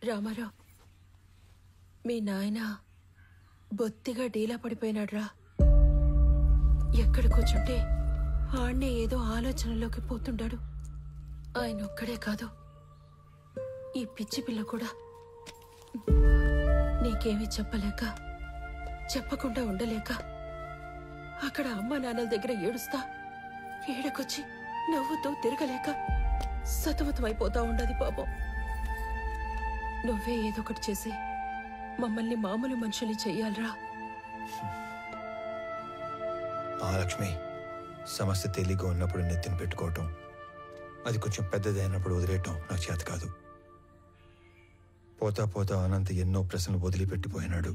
రామారావు, మీ నాయన బొత్తిగా డీలా పడిపోయినాడ్రా. ఎక్కడ కూర్చుంటే ఆడనే ఏదో ఆలోచనలోకి పోతుంటాడు. ఆయన ఒక్కడే కాదు, ఈ పిచ్చి పిల్ల కూడా. నీకేమీ చెప్పలేక, చెప్పకుండా ఉండలేక అక్కడ అమ్మ నాన్నల దగ్గర ఏడుస్తా, ఏడకొచ్చి నవ్వుతూ తిరగలేక సతమతమైపోతా ఉండదు పాపం. నువ్వే ఏదో ఒకటి చేసి మమ్మల్ని మామూలు మనుషుల్ని చెయ్యాలరా. మహాలక్ష్మి, సమస్య తేలిగ్గా ఉన్నప్పుడు నెత్తిని పెట్టుకోవటం, అది కొంచెం పెద్దదైనప్పుడు వదిలేయటం నాకు చేత కాదు. పోతా పోతా అనంత ఎన్నో ప్రశ్నలు వదిలిపెట్టిపోయినాడు.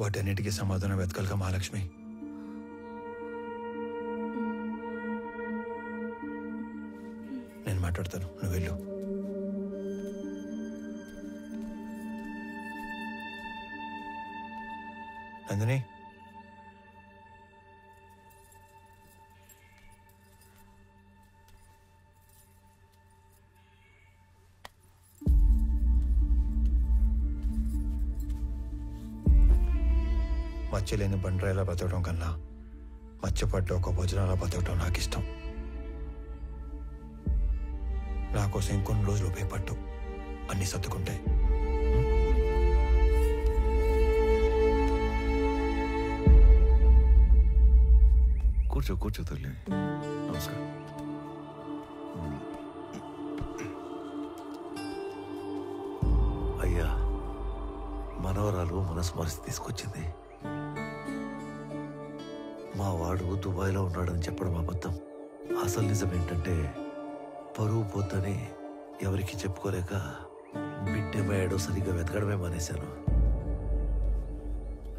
వాటన్నిటికీ సమాధానం వెతకలుగా మహాలక్ష్మి. నేను మాట్లాడతాను, నువ్వు వెళ్ళు. నందిని, మచ్చలేని బండరాయిలా బతకడం కన్నా మచ్చపడ్డ ఒక భోజనాలా బతకడం నాకు ఇష్టం. నా కోసం ఇంకొన్ని రోజులు ఉపయోగపట్టు, అన్ని సర్దుకుంటాయి. కూర్చో కూర్చో తల్లి. నమస్కారం. అయ్యా, మనవరాలు మనస్మరిసి తీసుకొచ్చింది. మా వాడు దుబాయ్లో ఉన్నాడని చెప్పడం అబద్ధం. అసలు నిజం ఏంటంటే పరువు పోతని ఎవరికి చెప్పుకోలేక బిడ్డమయ్యాడో సరిగ్గా వెతకడమే మానేశాను.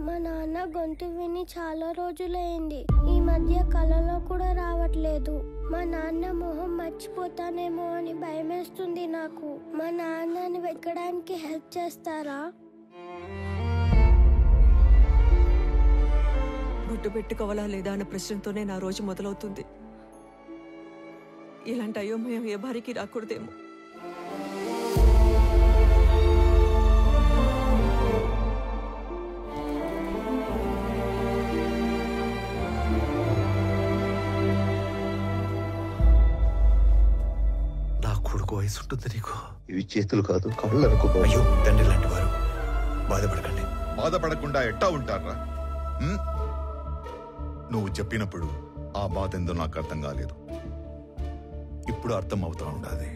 మా నాన్న గొంతు విని చాలా రోజులైంది. ఈ మధ్య కలలో కూడా రావట్లేదు. మా నాన్న మొహం మర్చిపోతానేమో అని భయమేస్తుంది నాకు. మా నాన్నని వెతకడానికి హెల్ప్ చేస్తారా? బొట్టు పెట్టుకోవాలా లేదా అన్న ప్రశ్నతోనే నా రోజు మొదలవుతుంది. ఇలాంటి అయోమయం ఏ భార్యకి రాకూడదేమో. నా కొడుకు వయసు ఉంటుంది నీకు. ఇవి చేతులు కాదు, కళ్ళు అనుకో. అయ్యో, తండ్రి లాంటి వారు, బాధపడకండి. బాధపడకుండా ఎట్టా ఉంటారా? నువ్వు చెప్పినప్పుడు ఆ బాధ ఎందో నాకు అర్థం కాలేదు. ఇప్పుడు అర్థం అవుతా ఉండాలి.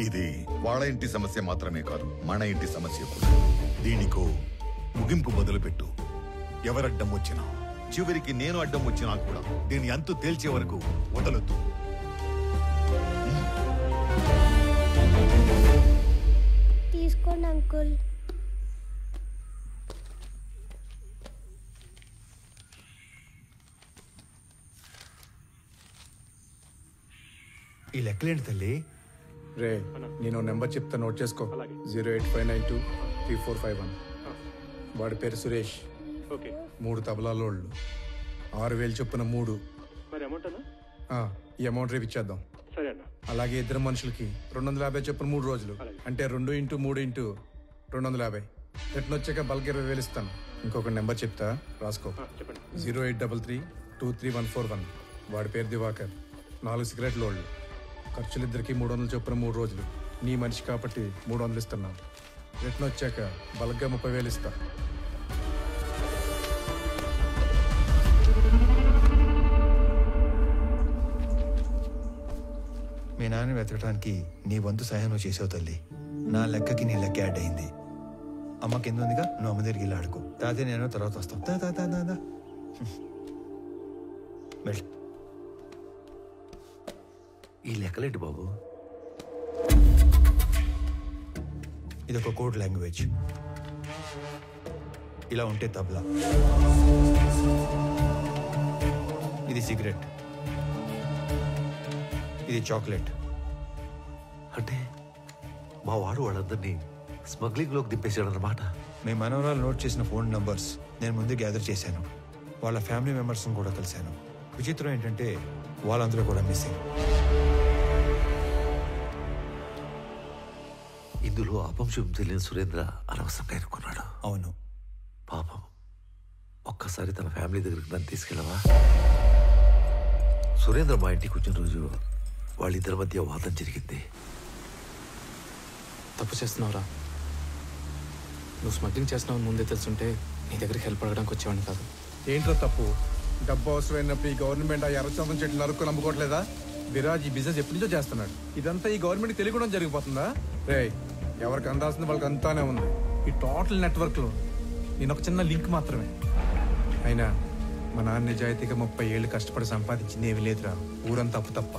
ఇది వాళ్ళ ఇంటి సమస్య మాత్రమే కాదు, మన ఇంటి సమస్య కూడా. దీనికో ముగింపు మొదలుపెట్టు. ఎవరడ్డం వచ్చినా, చివరికి నేను అడ్డం వచ్చినా కూడా దీని అంతు తేల్చే వరకు వదలొద్దు. తీసుకోండి అంకుల్. ఈ లెక్కలేంటి తల్లి? రే, నేను నెంబర్ చెప్తా, నోట్ చేసుకో. 085923451. వాడి పేరు సురేష్. 3 తబలాలోళ్ళు, 6000 చొప్పున 3. ఈ అమౌంట్ రేపు ఇచ్చేద్దాం. అలాగే ఇద్దరు మనుషులకి 250 చొప్పున 3 రోజులు, అంటే 2 × 3 × 250. రిటర్న్ వచ్చాక బల్క్ 20,000 ఇస్తాను. ఇంకొక నెంబర్ చెప్తా, రాసుకో. 083323141. వాడి పేరు దివాకర్. 4 సిగరెట్ లోళ్ళు. ఖర్చులిద్దరికి 300 చొప్పున 3 రోజులు. నీ మనిషి కాబట్టి 300 ఇస్తున్నాను. రిటర్న్ వచ్చాక బల్క్గా 30,000 ఇస్తా. మీ నాన్న వెతకడానికి నీ వంతు సహాయం నువ్వు చేసావు తల్లి. నా లెక్కకి నీ లెక్క యాడ్ అయింది. అమ్మ కింద ఉందిగా, నువ్వు అమ్మ దగ్గరికి వెళ్ళి ఆడుకో. తాతయ్య నేను తర్వాత వస్తాం. దా వెళ్ళు. ఈ లెక్కలేంటి బాబు? ఇది ఒక కోడ్ లాంగ్వేజ్. ఇలా ఉంటే తబలా, ఇది సిగరెట్, ఇది చాక్లెట్. అంటే మా వాడు వాళ్ళందరినీ స్మగ్లింగ్ లోకి దింపేశాడన్నమాట. మీ మనవరాలు నోట్ చేసిన ఫోన్ నంబర్స్ నేను ముందు గ్యాదర్ చేశాను. వాళ్ళ ఫ్యామిలీ మెంబర్స్ని కూడా కలిశాను. విచిత్రం ఏంటంటే వాళ్ళందరూ కూడా మిస్సింగ్. ఇందులో అపంశం తెలియని సురేంద్ర అనవసరంగా ఎన్నుకున్నాడు. అవును, పాపం ఒక్కసారి తన ఫ్యామిలీ దగ్గరికి నన్ను తీసుకెళ్ళవా? సురేంద్ర మా ఇంటికి వచ్చిన రోజు వాళ్ళిద్దరి మధ్య వాదం జరిగింది. తప్పు చేస్తున్నావురా. నువ్వు స్మగ్లింగ్ చేస్తున్నావు ముందే తెలుసుంటే నీ దగ్గరికి హెల్ప్ అడగడానికి వచ్చేవాడిని కాదు. ఏంట్రా తప్పు? డబ్బు అవసరమైనప్పుడు ఈ గవర్నమెంట్ ఆ ఎర్రచందం చెట్లు నరుక్కు నమ్ముకోవట్లేదా? విరాజ్ ఈ బిజినెస్ ఎప్పటి నుంచో చేస్తున్నాడు. ఇదంతా ఈ గవర్నమెంట్ తెలియకుండా జరిగిపోతుందా? రే, ఎవరికి అందాల్సింది వాళ్ళకి అంతానే ఉంది. ఈ టోటల్ నెట్వర్క్లో నేను ఒక చిన్న లింక్ మాత్రమే. అయినా మా నాన్న నిజాయితీగా 30 ఏళ్ళు కష్టపడి సంపాదించింది ఏమీ లేదురా, ఊరంతా అప్పు తప్ప.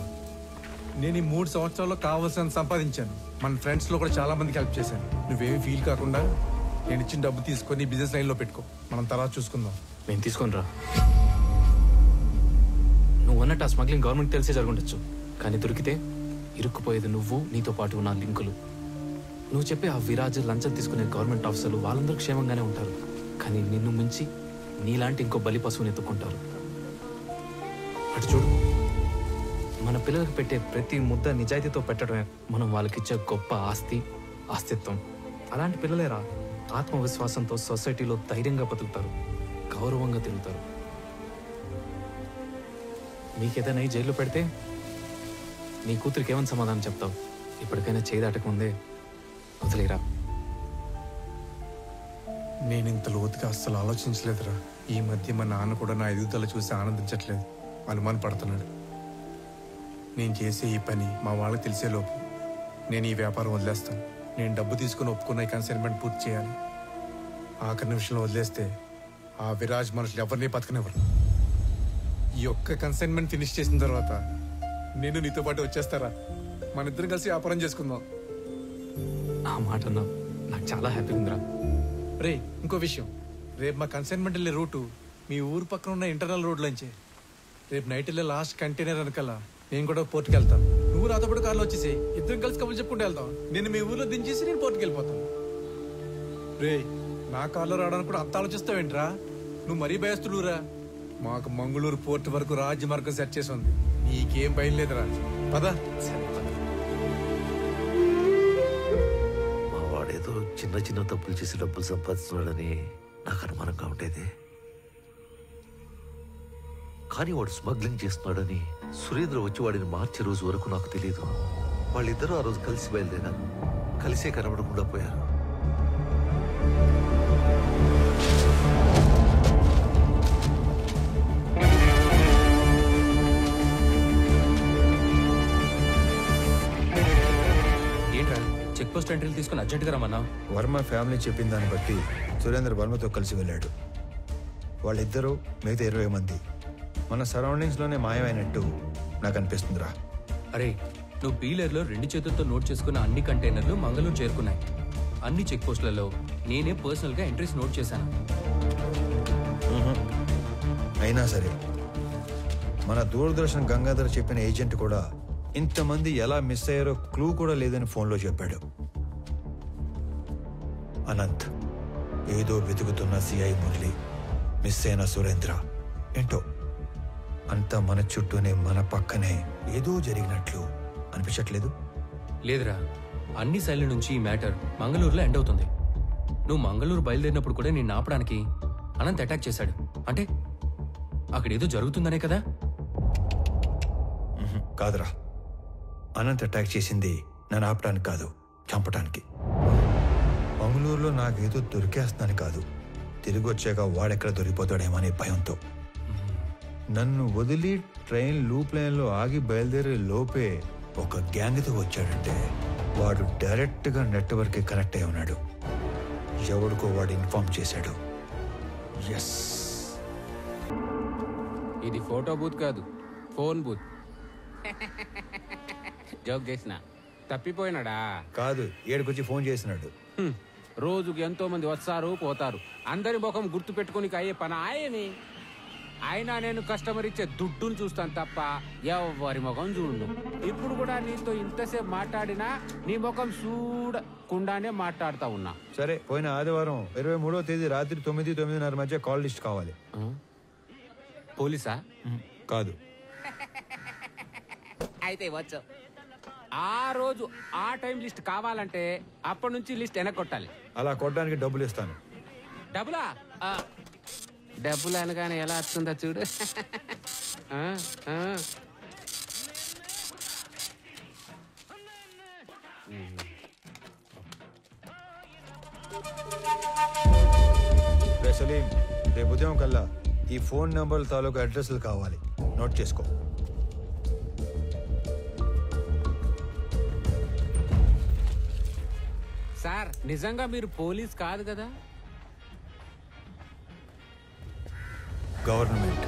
నేను ఈ 3 సంవత్సరాల్లో కావాల్సినంత సంపాదించాను. మన ఫ్రెండ్స్లో కూడా చాలా మందికి హెల్ప్ చేశాను. నువ్వేమి ఫీల్ కాకుండా నేను ఇచ్చిన డబ్బు తీసుకొని బిజినెస్ లైన్లో పెట్టుకో, మనం తర్వాత చూసుకుందాం. నేను తీసుకొని రా. నువ్వు అన్నట్టు ఆ స్మగ్లింగ్ గవర్నమెంట్ తెలిసే జరుగుండొచ్చు, కానీ దొరికితే ఇరుక్కుపోయేది నువ్వు, నీతో పాటు ఉన్న లింకులు. నువ్వు చెప్పే ఆ విరాజ్, లంచం తీసుకునే గవర్నమెంట్ ఆఫీసర్లు వాళ్ళందరూ క్షేమంగానే ఉంటారు, కానీ నిన్ను మించి నీలాంటి ఇంకో బలి పశువుని ఎత్తుకుంటారు. అటు చూడు, మన పిల్లలకు పెట్టే ప్రతి ముద్ద నిజాయితీతో పెట్టడమే మనం వాళ్ళకిచ్చే గొప్ప ఆస్తి, ఆస్తిత్వం. అలాంటి పిల్లలేరా ఆత్మవిశ్వాసంతో సొసైటీలో ధైర్యంగా బతుకుతారు, గౌరవంగా తిరుగుతారు. నీకేదైనా ఈ జైల్లో పెడితే నీ కూతురికి ఏమని సమాధానం చెప్తావు? ఇప్పటికైనా చేయి దాటకముందే వదిలేరా. నేను ఇంత లోతుగా అస్సలు ఆలోచించలేదురా. ఈ మధ్య మా నాన్న కూడా నా ఎదుగుదల చూసి ఆనందించట్లేదు, అనుమాన పడుతున్నాడు. నేను చేసే ఈ పని మా వాళ్ళకి తెలిసేలోపు నేను ఈ వ్యాపారం వదిలేస్తాను. నేను డబ్బు తీసుకుని ఒప్పుకున్న ఈ కన్సైన్మెంట్ పూర్తి చేయాలి. ఆఖరి నిమిషంలో వదిలేస్తే ఆ విరాజ్ మనుషులు ఎవరిని బతకనివ్వరు. ఈ ఒక్క కన్సైన్మెంట్ ఫినిష్ చేసిన తర్వాత నేను నీతో పాటు వచ్చేస్తారా? మన ఇద్దరం కలిసి వ్యాపారం చేసుకుందాం. ఆ మాట నాకు చాలా హ్యాపీగా ఉందిరా. రే, ఇంకో విషయం, రేపు మా కన్సైన్మెంట్ వెళ్ళే రూటు మీ ఊరు పక్కన ఉన్న ఇంటర్నల్ రోడ్లోంచే. రేపు నైట్ వెళ్ళే లాస్ట్ కంటైనర్ వెనకాల నేను కూడా పోర్టుకి వెళ్తాను. నువ్వు నాతో పాటు కార్లో వచ్చేసి ఇద్దరం కలిసి కబుర్లు చెప్పుకుంటూ వెళ్తాం. నేను మీ ఊర్లో దించేసి నేను పోర్టుకి వెళ్ళిపోతాను. రే, నా కార్లో రావడానికి కూడా అంత ఆలోచిస్తావేంట్రా? నువ్వు మరీ భయస్తుడురా. మాకు మంగళూరు పోర్టు వరకు రాజ్య మార్గం సెట్ చేసి ఉంది, నీకేం భయం లేదురా. పదా. మా వాడేదో చిన్న చిన్న తప్పులు చేసి డబ్బులు సంపాదిస్తున్నాడని నాకు అనుమానంగా ఉండేది. కానీ వాడు స్మగ్లింగ్ చేస్తున్నాడని సురేంద్ర వచ్చి వాడిని మార్చే రోజు వరకు నాకు తెలియదు. వాళ్ళిద్దరూ ఆ రోజు కలిసి బయలుదేరారు, కలిసే కనబడకుండా పోయారు. ఏంట్రా చెక్ పోస్ట్ ఎంట్రీలు తీసుకుని అర్జెంట్గా రమ్మన్నా? వర్మ ఫ్యామిలీ చెప్పిన దాన్ని బట్టి సురేంద్ర వర్మతో కలిసి వెళ్ళాడు. వాళ్ళిద్దరూ మిగతా 20 మంది మన సరౌండింగ్స్లోనే మాయమైనట్టు నాకు అనిపిస్తుందిరా. అరే, నువ్వు పీలర్లో 2 చేతులతో నోట్ చేసుకున్న అన్ని కంటైనర్లు మంగళూరు చేరుకున్నాయి. అన్ని చెక్ పోస్టులలో నేనే పర్సనల్గా ఎంట్రీస్ నోట్ చేశాను. అయినా సరే మన దూరదర్శన్ గంగాధర్ చెప్పిన ఏజెంట్ కూడా ఇంతమంది ఎలా మిస్ అయ్యారో క్లూ కూడా లేదని ఫోన్లో చెప్పాడు. అనంత్, ఏదో వెతుకుతున్న సిఐ మురళి, మిస్ అయిన సురేంద్ర, ఏంటో అంతా మన చుట్టూనే మన పక్కనే ఏదో జరిగినట్లు అనిపించట్లేదు? లేదురా, అన్ని సైడ్ల నుంచి ఈ మ్యాటర్ మంగళూరులో ఎండ్ అవుతుంది. నువ్వు మంగళూరు బయలుదేరినప్పుడు కూడా నేను ఆపడానికి అనంత్ అటాక్ చేశాడు. అంటే అక్కడ ఏదో జరుగుతుందనే కదా? కాదురా, అనంత్ అటాక్ చేసింది నన్ను ఆపడానికి కాదు, చంపడానికి. మంగళూరులో నాకేదో దొరికేస్తుందని కాదు, తిరిగి వచ్చాక వాడెక్కడ దొరికిపోతాడేమో అనే భయంతో. నన్ను వదిలి ట్రైన్ లూప్ లైన్లో ఆగి బయలుదేరే లోపే ఒక గ్యాంగ్తో వచ్చాడంటే వాడు డైరెక్ట్గా నెట్వర్క్కి కనెక్ట్ అయి ఉన్నాడు. ఎవడికో వాడు ఇన్ఫార్మ్ చేశాడు. ఎస్, ఇది ఫోటో బూత్ కాదు, ఫోన్ బూత్. జోక్ చేసిన తప్పిపోయినాడా? కాదు, ఏడుకొచ్చి ఫోన్ చేసినాడు. రోజుకి ఎంతో మంది వస్తారు పోతారు, అందరి ముఖం గుర్తు పెట్టుకుని అయ్యే పని ఆయని. అయినా నేను కస్టమర్ ఇచ్చే దుడ్డును చూస్తాను తప్ప ఎవరి ముఖం చూడు. ఇప్పుడు కూడా నీతో ఇంతసేపు మాట్లాడినా నీ ముఖం చూడకుండానే మాట్లాడుతా ఉన్నా. సరే, పోయిన ఆదివారం 23వ తేదీ రాత్రి 9-9:30 మధ్య కాల్ లిస్ట్ కావాలి. పోలీసా? కాదు. అయితే వచ్చు. ఆ రోజు ఆ టైం లిస్ట్ కావాలంటే అప్పటి నుంచి లిస్ట్ వెనక్కొట్టాలి. అలా కొట్టడానికి డబ్బులు ఇస్తాను. డబ్బులా? డబ్బులు అనగానే ఎలా వస్తుందో చూడు. ఆ, ఆ. రే సలీం, రేపు ఉదయం కల్లా ఈ ఫోన్ నంబర్ల తాలూకు అడ్రస్లు కావాలి, నోట్ చేసుకో. సార్ నిజంగా మీరు పోలీస్ కాదు కదా? గవర్నమెంట్.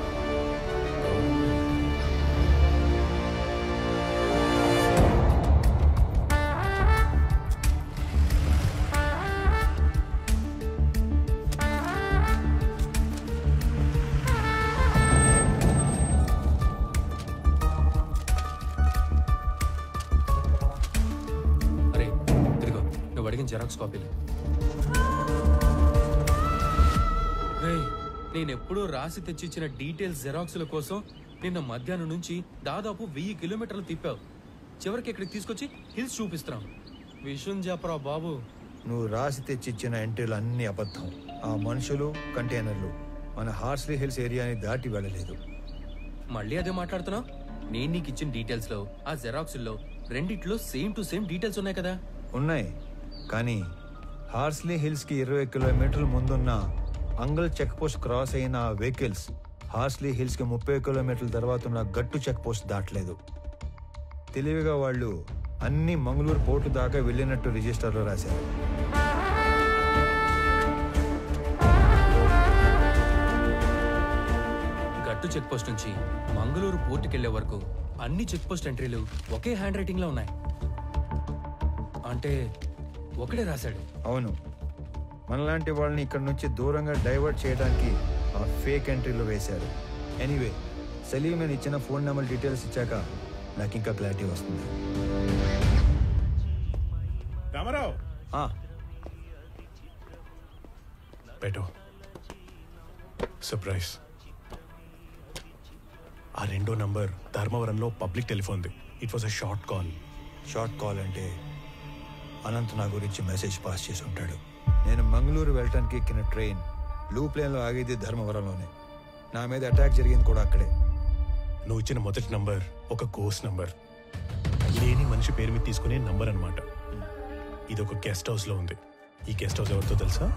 అరే ఇదిగో నువ్వు అడిగిన జెరాక్స్ కాపీలు. నేనెప్పుడూ రాసి తెచ్చిచ్చిన డీటెయిల్స్ జెరాక్స్ల కోసం నిన్న మధ్యాహ్నం నుంచి దాదాపు 1000 కిలోమీటర్లు తిప్పావు. చివరికి ఇక్కడికి తీసుకొచ్చి హిల్స్ చూపిస్తున్నాం. విషయం చెప్పరా బాబు. నువ్వు రాసి తెచ్చిచ్చిన ఎంట్రీలు అన్ని అబద్ధం. ఆ మనుషులు, కంటైనర్లు మన హార్స్లీ హిల్స్ ఏరియాని దాటి వెళ్ళలేదు. మళ్ళీ అదే మాట్లాడుతున్నావు? నేను నీకు ఇచ్చిన డీటెయిల్స్ లో ఆ జెరాక్స్ లో రెండిట్లో సేమ్ టు సేమ్ డీటెయిల్స్ ఉన్నాయి కదా? ఉన్నాయి, కానీ హార్స్లీ హిల్స్ కి 20 కిలోమీటర్ల ముందున్న అంగల్ చెక్ పోస్ట్ క్రాస్ అయిన ఆ వెహికల్స్ హార్స్లీ హిల్స్ కి 30 కిలోమీటర్ల తర్వాత ఉన్న గట్టు చెక్ పోస్ట్ దాటలేదు. తెలివిగా వాళ్ళు అన్ని మంగళూరు పోర్టు దాకా వెళ్ళినట్టు రిజిస్టర్లో రాశారు. గట్టు చెక్ పోస్ట్ నుంచి మంగళూరు పోర్టుకి వెళ్లే వరకు అన్ని చెక్ పోస్ట్ ఎంట్రీలు ఒకే హ్యాండ్ రైటింగ్ లో ఉన్నాయి. అంటే ఒకడే రాశాడు. అవును, మనలాంటి వాళ్ళని ఇక్కడ నుంచి దూరంగా డైవర్ట్ చేయడానికి ఆ ఫేక్ ఎంట్రీలు వేశారు. ఎనీవే, సలీం అని ఇచ్చిన ఫోన్ నెంబర్ డీటెయిల్స్ ఇచ్చాక నాకు ఇంకా క్లారిటీ వస్తుంది. రామారావు పెట్టు. సర్ప్రైజ్. ఆ రెండో నంబర్ ధర్మవరంలో పబ్లిక్ టెలిఫోన్ది. It was a short call. Short call అంటే అనంత్ నా గురించి మెసేజ్ పాస్ చేసి ఉంటాడు. నేను మంగళూరు వెళ్ళటానికి ఎక్కిన ట్రైన్ లూప్ లైన్లో ఆగేది ధర్మవరంలోనే. నా మీద అటాక్ జరిగింది కూడా అక్కడే. నువ్వు ఇచ్చిన మొదటి నంబర్ ఒక కోర్స్ నంబర్, లేని మనిషి పేరు మీద తీసుకునే నంబర్ అన్నమాట. ఇది ఒక గెస్ట్ హౌస్ లో ఉంది. ఈ గెస్ట్ హౌస్ ఎవరితో తెలుసా?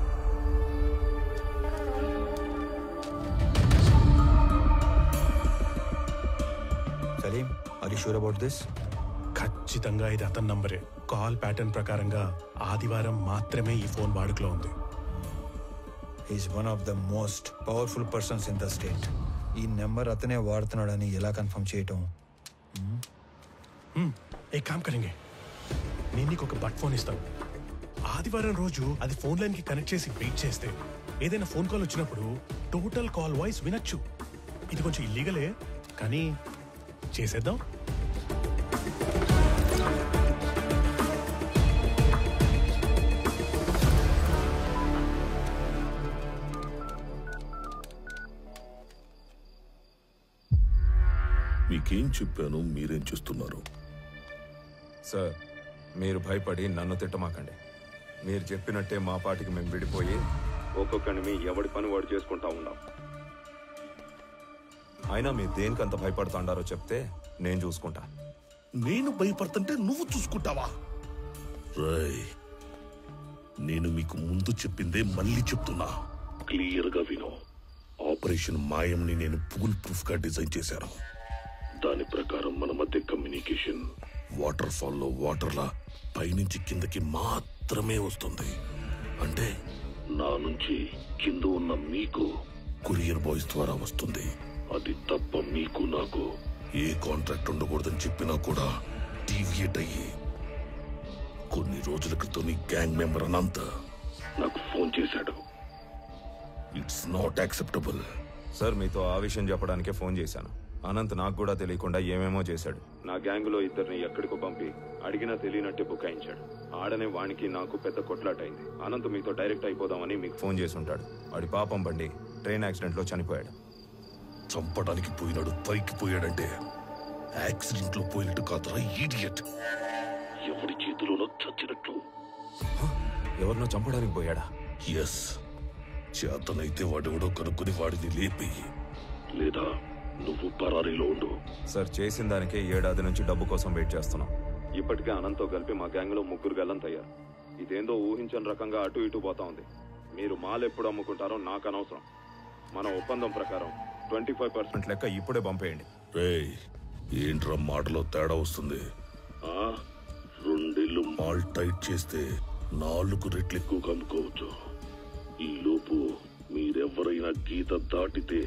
Salim, are you sure about this? ఖచ్చితంగా ఇది అతని నంబరే. కాల్ ప్యాటర్న్ ప్రకారంగా ఆదివారం మాత్రమే ఈ ఫోన్ వాడుకలో ఉంది. Is one of the most powerful persons in the state. ఈ నెంబర్ అతనే వాడుతున్నాడని ఎలా కన్ఫర్మ్ చేయటం? ఏ కామ్ కరెంగే, నేను నీకు ఒక బట్ ఫోన్ ఇస్తాను. ఆదివారం రోజు అది ఫోన్ లైన్ కి కనెక్ట్ చేసి వెయిట్ చేస్తే ఏదైనా ఫోన్ కాల్ వచ్చినప్పుడు టోటల్ కాల్ వాయిస్ వినొచ్చు. ఇది కొంచెం ఇల్లీగలే, కానీ చేసేద్దాం. మీకేం చెప్పాను, మీరేం చేస్తున్నారు? సార్, మీరు భయపడి నన్ను తిట్టమాకండి. మీరు చెప్పినట్టే మా పాటికి మేము విడిపోయి ఒక్కొక్కడిని ఎవడి పని వాడు చేసుకుంటా ఉన్నాం. అయినా మీరు దేనికంత భయపడుతుండారో చెప్తే నేను చూసుకుంటా. నేను భయపడుతుంటే నువ్వు చూసుకుంటావా? రేయ్, నేను మీకు ముందు చెప్పిందే మళ్ళీ చెప్తున్నా, క్లియర్ గా విను. ఆపరేషన్ మాయంని నేను ఫుల్ ప్రూఫ్ గా డిజైన్ చేశాను. దాని ప్రకారం మన మధ్య కమ్యూనికేషన్ వాటర్ ఫాల్లో వాటర్లా పైనుంచి కిందకి మాత్రమే వస్తుంది. అంటే నా నుంచి కింద ఉన్న మీకు కొరియర్ బాయ్స్ ద్వారా వస్తుంది. అది తప్ప మీకు నాకు ఏ కాంట్రాక్ట్ ఉండకూడదని చెప్పినా కూడా డీవియేట్ అయ్యి కొన్ని రోజుల క్రితం మీ గ్యాంగ్ మెంబర్ అనంత నాకు ఫోన్ చేశాడు. It's not acceptable. సార్, మీతో ఆ విషయం చెప్పడానికే ఫోన్ చేశాను. అనంత్ నాకు కూడా తెలియకుండా ఏమేమో చేశాడు. నా గ్యాంగులో ఇద్దరిని ఎక్కడికో పంపి అడిగినా తెలియనట్టే బుకాయించాడు. ఆడనే వానికి నాకు పెద్ద కొట్లాట అయింది. అనంత్ మీతో డైరెక్ట్ అయిపోదామని మీకు ఫోన్ చేసి ఉంటాడు. వాడి పాపం బండి ట్రైన్ యాక్సిడెంట్ లో చనిపోయాడు. చంపడానికి పోయినాడు, పైకి పోయాడంటే యాక్సిడెంట్ లో పోయినట్టు కాదురా ఈడియట్. ఎవరి చేతిలోనో చచ్చినట్లు. ఎవరినో చంపడానికి పోయాడా? ఎస్, చేతనైతే వాడెవడో కనుక్కుని వాడిని లేపేయి, లేదా నువ్వు పరారీలో ఉండు. సార్, చేసిన దానికే 7 ఏడాది నుంచి డబ్బు కోసం వెయిట్ చేస్తున్నాం. ఇప్పటికే అనంతో కలిపి మా గ్యాంగ్ లో 3 గల్లంతయ్యారు. ఇదేందో ఊహించని రకంగా అటు ఇటు పోతా ఉంది. మీరు మాల్ ఎప్పుడు అమ్ముకుంటారో నాకు అనవసరం. మన ఒప్పందం ప్రకారం 25% లెక్క ఇప్పుడే పంపేయండి. రేయ్, ఏంట్రా మాటలో తేడా వస్తుంది? 2 ఏళ్ళు మాల్ టైట్ చేస్తే 4 రెట్లు ఎక్కువగా అమ్ముకోవచ్చు. ఈ లోపు మీరెవరైనా గీత దాటితే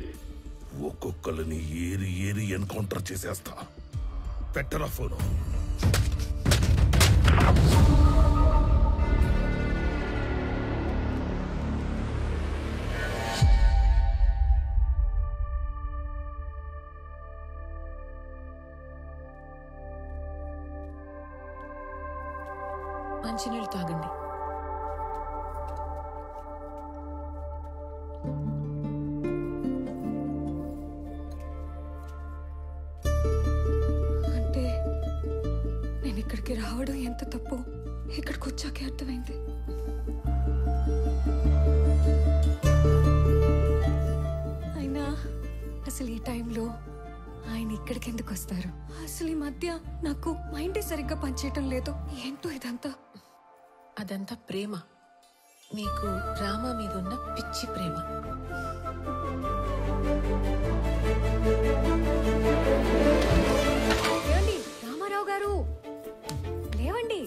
ఒక్కొక్కరిని ఏరి ఏరి ఎన్కౌంటర్ చేసేస్తా. పెట్టరా ఫోను. మంచినీళ్ళు తాగండి. అంటే నేను ఇక్కడికి రావడం ఎంత తప్పు ఇక్కడికి వచ్చాకే అర్థమైంది. అయినా అసలు ఈ టైంలో ఆయన ఇక్కడికి ఎందుకు వస్తారు? అసలు ఈ మధ్య నాకు మైండే సరిగ్గా పనిచేయటం లేదు. ఏంటో ఇదంతా? అదంతా ప్రేమ. మీకు రామ మీద ఉన్న పిచ్చి ప్రేమ. ఏమండి, రామారావు గారు లేవండి.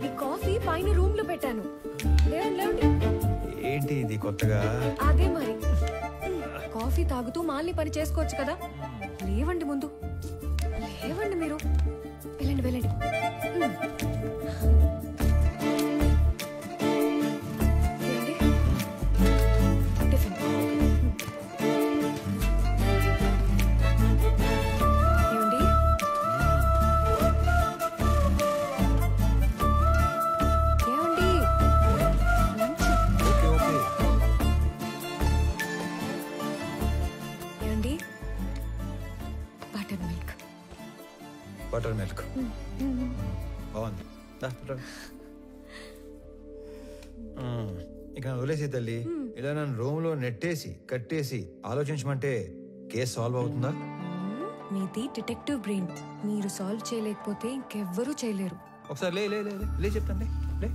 మీ కాఫీ పైన రూమ్ లో పెట్టాను. లేవండి లేవండి. ఏంటి ఇది కొత్తగా? అదే మరి, కాఫీ తాగుతూ మాల్ని పని చేసుకోవచ్చు కదా. లేవండి ముందు, లేవండి మీరు. వెళ్ళండి వెళ్ళండి. బటర్ మిల్క్ బాగుంది. ఇక వదిలేసి తల్లి, ఇలా నన్ను రూమ్ లో నెట్టేసి కట్టేసి ఆలోచించమంటే కేసు సాల్వ్ అవుతుందా? మీది డిటెక్టివ్ బ్రెయిన్. మీరు సాల్వ్ చేయలేకపోతే ఇంకెవ్వరూ చేయలేరు. ఒకసారి లే లే లే లే చెప్తాను. లే,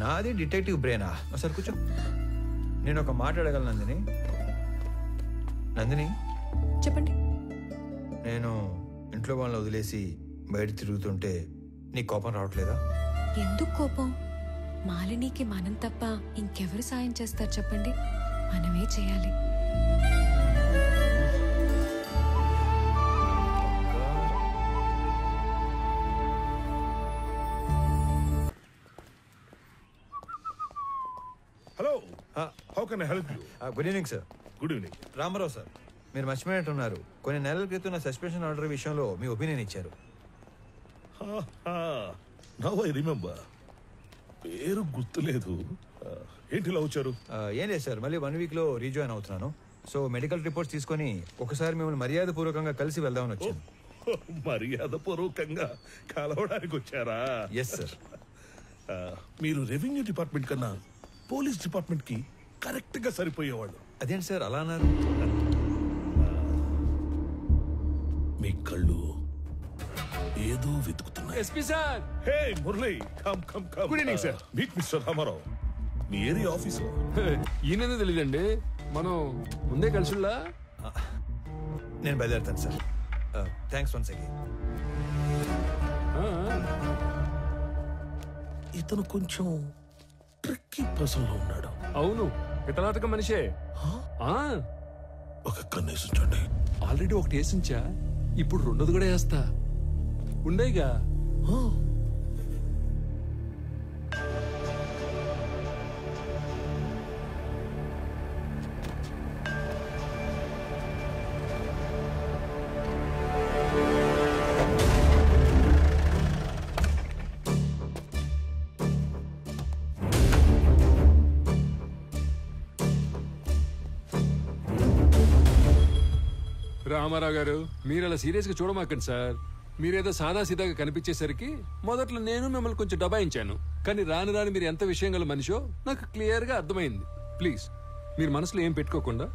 నాది డిటెక్టివ్ బ్రెయినా? ఒకసారి కూర్చో. నేను ఒక మాట అడగలను నందిని. నందిని, చెప్పండి. నేను ఇంట్లో వాళ్ళని వదిలేసి బయట తిరుగుతుంటే నీ కోపం రావట్లేదా? ఎందుకు కోపం? మాలినికి మనం తప్ప ఇంకెవరు సాయం చేస్తారు చెప్పండి? మనమే చేయాలి. Hello, how can I help you? Good evening sir. Good evening. Ramarao sir, మీరు మర్చిపోయినట్టున్నారు. కొన్ని నెలల క్రితం నా సస్పెన్షన్ ఆర్డర్ విషయంలో మీ ఒపీనియన్ ఇచ్చారు. Now I remember. పేరు గుర్తులేదు. ఏంటి ఇలా వచ్చారు? ఏం లేదు సార్, మళ్ళీ 1 వీక్ లో రీజాయిన్ అవుతున్నాను. సో మెడికల్ రిపోర్ట్స్ తీసుకొని ఒకసారి మిమ్మల్ని మర్యాదపూర్వకంగా కలిసి వెళ్దామని వచ్చాను. మర్యాదపూర్వకంగా కలవడానికి వచ్చారా? Yes sir. మీరు రెవెన్యూ డిపార్ట్మెంట్ కన్నా పోలీస్ డిపార్ట్మెంట్ కి కరెక్ట్ గా సరిపోయేవాళ్ళు. అదేంటి సార్ అలా అన్నారు? మీ కళ్ళు ఏదో వెతుకుతున్నాయి. SP sir. Hey Murali, come come come. Good evening sir. Meet mister Ramarao, మీ ఏరియా ఆఫీసర్. ఈయన తెలియదండి, మనం ముందే కలిసిలా. నేను బయలుదేరుతాను సార్. Thanks once again. ఇతను కొంచెం ట్రిక్కీ పర్సన్ లో ఉన్నాడు. అవును, పితలాటక మనిషే. ఒక కన్నేసి ఉంచండి. ఆల్రెడీ ఒకటి వేసించా, ఇప్పుడు రెండోది కూడా వేస్తా. ఉండేగా. రామారావు గారు, మీరు అలా సీరియస్ గా చూడమాకండి సార్. మీరేదో సాదా సీదాగా కనిపించేసరికి మొదట్లో నేను మిమ్మల్ని కొంచెం దబాయించాను. కానీ రాను రాను మీరు ఎంత విషయం గల మనిషో నాకు క్లియర్గా అర్థమైంది. ప్లీజ్ మీరు మనసులో ఏం పెట్టుకోకుండా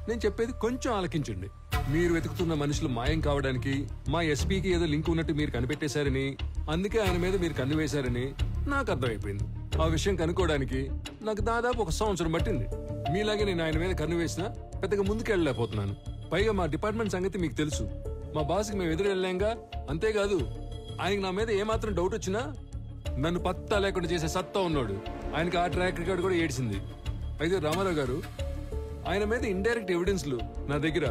నేను చెప్పేది కొంచెం ఆలకించండి. మీరు వెతుకుతున్న మనుషులు మాయం కావడానికి మా ఎస్పీకి ఏదో లింక్ ఉన్నట్టు మీరు కనిపెట్టేశారని, అందుకే ఆయన మీద మీరు కన్ను వేశారని నాకు అర్థమైపోయింది. ఆ విషయం కనుక్కోవడానికి నాకు దాదాపు 1 సంవత్సరం పట్టింది. మీలాగే నేను ఆయన మీద కన్ను వేసినా పెద్దగా ముందుకెళ్ళలేకపోతున్నాను. పైగా మా డిపార్ట్మెంట్ సంగతి మీకు తెలుసు. మా బాస్కి మేము ఎదురు వెళ్ళాంగా. అంతేకాదు ఆయనకి నా మీద ఏమాత్రం డౌట్ వచ్చినా నన్ను పత్తా లేకుండా చేసే సత్తా ఉన్నాడు. ఆయనకి ఆ ట్రాక్ రికార్డు కూడా ఏడ్చింది. అయితే రామారావు గారు, ఆయన మీద ఇండైరెక్ట్ ఎవిడెన్స్లు నా దగ్గర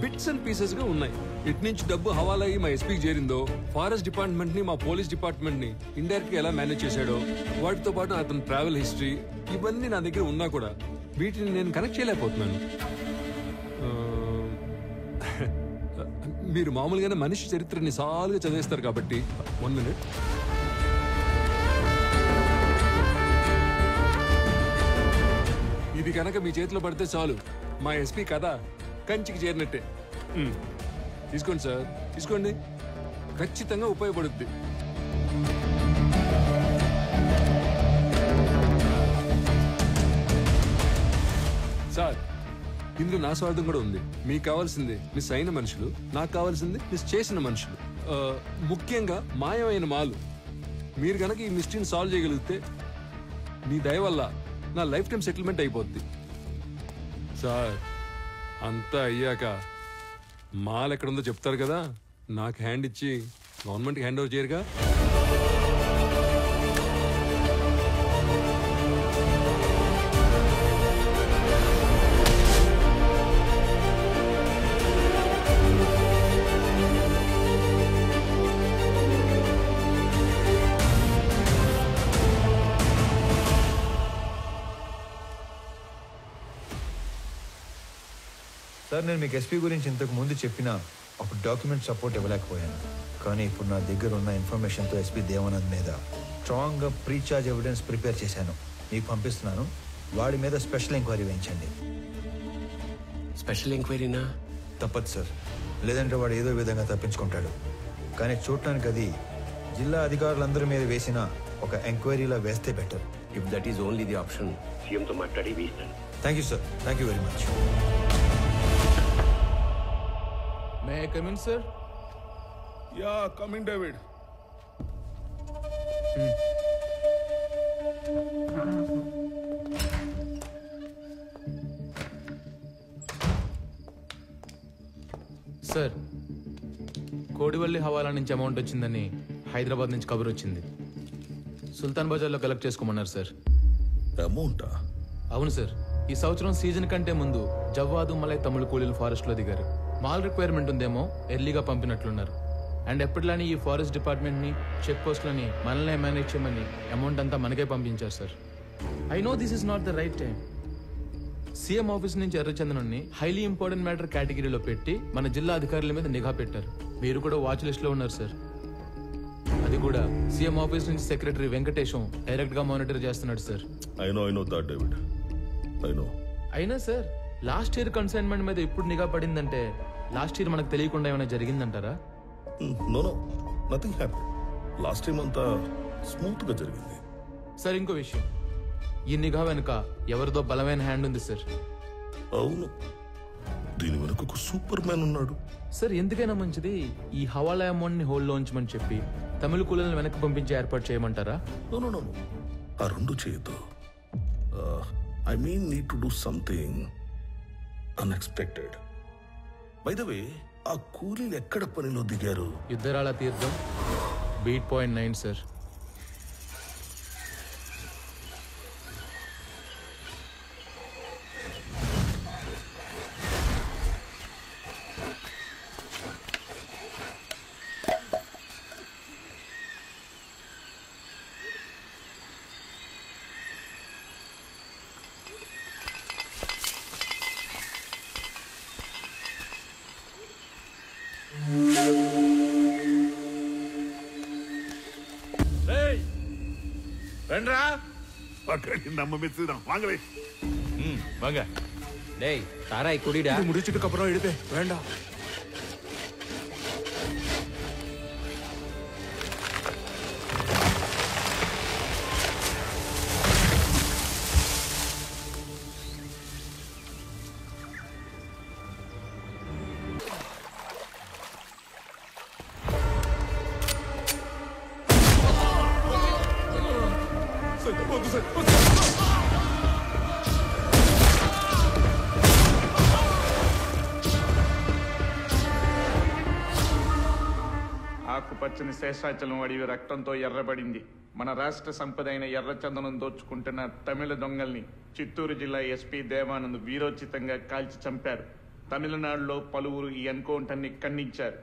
బిట్స్ అండ్ పీసెస్ గా ఉన్నాయి. ఇటు నుంచి డబ్బు హవాలా అయ్యి మా ఎస్పీకి చేరిందో, ఫారెస్ట్ డిపార్ట్మెంట్ ని మా పోలీస్ డిపార్ట్మెంట్ ని ఇండైరెక్ట్ గా ఎలా మేనేజ్ చేశాడో, వాటితో పాటు అతని ట్రావెల్ హిస్టరీ, ఇవన్నీ నా దగ్గర ఉన్నా కూడా వీటిని నేను కనెక్ట్ చేయలేకపోతున్నాను. మీరు మామూలుగానే మనిషి చరిత్రని సాలుగా చదివేస్తారు కాబట్టి 1 minute. ఇది కనుక మీ చేతిలో పడితే చాలు, మా ఎస్పీ కథ కంచికి చేరినట్టే. తీసుకోండి సార్, తీసుకోండి, ఖచ్చితంగా ఉపయోగపడుద్ది. సార్, ఇందులో నా స్వార్థం కూడా ఉంది. మీకు కావాల్సింది మిస్ అయిన మనుషులు, నాకు కావాల్సింది మిస్ చేసిన మనుషులు, ముఖ్యంగా మాయమైన మాలు. మీరు కనుక ఈ మిస్టరీని సాల్వ్ చేయగలిగితే మీ దయ వల్ల నా లైఫ్ టైం సెటిల్మెంట్ అయిపోద్ది. సార్, అంతా అయ్యాక మాల్ ఎక్కడుందో చెప్తారు కదా, నాకు హ్యాండ్ ఇచ్చి గవర్నమెంట్కి హ్యాండ్ ఓవర్ చేయరుగా. సార్, నేను మీకు ఎస్పీ గురించి ఇంతకు ముందు చెప్పినా అప్పుడు డాక్యుమెంట్ సపోర్ట్ ఇవ్వలేకపోయాను. కానీ ఇప్పుడు నా దగ్గర ఉన్న ఇన్ఫర్మేషన్తో ఎస్పీ దేవానంద్ మీద స్ట్రాంగ్గా ప్రీఛార్జ్ ఎవిడెన్స్ ప్రిపేర్ చేశాను. మీకు పంపిస్తున్నాను. వాడి మీద స్పెషల్ ఎంక్వైరీ వేయించండి. స్పెషల్ ఎంక్వైరీనా? తప్పదు సార్, లేదంటే వాడు ఏదో విధంగా తప్పించుకుంటాడు. కానీ చూడటానికి అది జిల్లా అధికారులందరి మీద వేసిన ఒక ఎంక్వైరీలా వేస్తే better. If that is only the option, సీఎంతో మాట్లాడి వేస్తాను. Thank you sir, thank you very much. May I come in, sir? Yeah, come in, David. Sir, Kodivalli హవాలా నుంచి అమౌంట్ వచ్చిందని హైదరాబాద్ నుంచి కబురు వచ్చింది. సుల్తాన్ బజార్లో కలెక్ట్ చేసుకోమన్నారు సార్. అమౌంటా? అవును సార్. ఈ సంవత్సరం సీజన్ కంటే ముందు జవ్వాదు మలై తమిళ కూలీలు ఫారెస్ట్లో దిగారు. మాల్ రిక్వైర్మెంట్ ఉందేమో ఎర్లీగా పంపినట్లున్నారు. అండ్ ఎప్పటిలాని ఈ ఫారెస్ట్ డిపార్ట్మెంట్ని, చెక్ పోస్ట్లని మనల్నే మేనేజ్ చేయమని అమౌంట్ అంతా మనకే పంపించారు sir. I know this is not the right time. CM office నుంచి ఎర్రచందనాన్ని హైలీ ఇంపార్టెంట్ మ్యాటర్ కేటగిరీలో పెట్టి మన జిల్లా అధికారుల మీద నిఘా పెట్టారు. మీరు కూడా వాచ్ లిస్ట్లో ఉన్నారు సార్. అది కూడా సీఎం ఆఫీస్ నుంచి సెక్రటరీ వెంకటేశం డైరెక్ట్ గా మానిటర్ చేస్తున్నాడు sir. I know that, David. I know. అయినా సార్, లాస్ట్ ఇయర్ కన్సైన్మెంట్ మీద ఇప్పుడు నిఘా పడిందంటే లాస్ట్ ఇయర్ మనకు తెలియకుండా ఏమైనా జరిగిందంటారా? No, nothing happened. Last time అంతా స్మూత్ గా జరిగింది. సార్, ఇంకో విషయం, ఈ నిఘా వెనుక ఎవరిదో బలమైన హ్యాండ్ ఉంది సార్. అవును, దీని వెనుక ఒక సూపర్ మ్యాన్ ఉన్నాడు. సార్, ఎందుకైనా మంచిది ఈ హవాలా అమౌంట్ ని హోల్డ్ లో ఉంచమని చెప్పి తమిళ కూలీలను వెనక్కి పంపించి ఏర్పాటు చేయమంటారా? No. ఆ రెండు చేయొద్దు. I mean, need to do something unexpected. By the way, ఆ కూలీలు ఎక్కడ పనిలో దిగారు? యుద్ధరాల తీర్థం బీట్ పాయింట్ 9 సార్. రండ్రా, நம்ம மிஸ் தான். வாங்கவே. வாங்க. டேய், தாராய் குடிடா. இது முடிச்சிட்டு அப்புறம் எடுப்பே. வேண்டாம். ఆకుపచ్చని శేషాచలం అడవి రక్తంతో ఎర్రబడింది. మన రాష్ట్ర సంపద అయిన ఎర్రచందనం దోచుకుంటున్న తమిళ దొంగల్ని చిత్తూరు జిల్లా ఎస్పీ దేవానంద్ వీరోచితంగా కాల్చి చంపారు. తమిళనాడులో పలువురు ఈ ఎన్కౌంటర్ని ఖండించారు.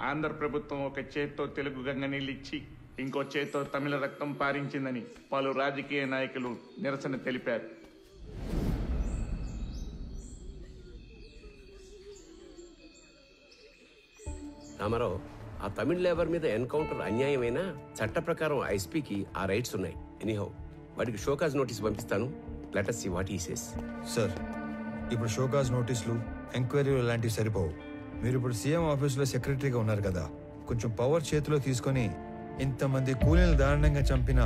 ఆంధ్ర ప్రభుత్వం ఒక చేత్తో తెలుగు గంగ నీళ్ళిచ్చి ఇంకో చేత్తో తమిళ రక్తం పారించిందని పలు రాజకీయ నాయకులు నిరసన తెలిపారు. రామారావు, ఆ తమిళ లేబర్ మీద ఎన్కౌంటర్ అన్యాయమైనా చట్ట ప్రకారం ఐస్పీకి ఆ రైట్స్ ఉన్నాయి. ఎనీహౌ వాడికి షోకాజ్ నోటీస్ పంపిస్తాను. Let us see what he says. Sir, ఇప్పుడు షోకాజ్ నోటీసులు, ఎంక్వైరీలు లాంటివి సరిపోవు. మీరు ఇప్పుడు సీఎం ఆఫీసులో సెక్రటరీగా ఉన్నారు కదా, కొంచెం పవర్ చేతిలో తీసుకొని ఇంతమంది కూలీలు దారుణంగా చంపిన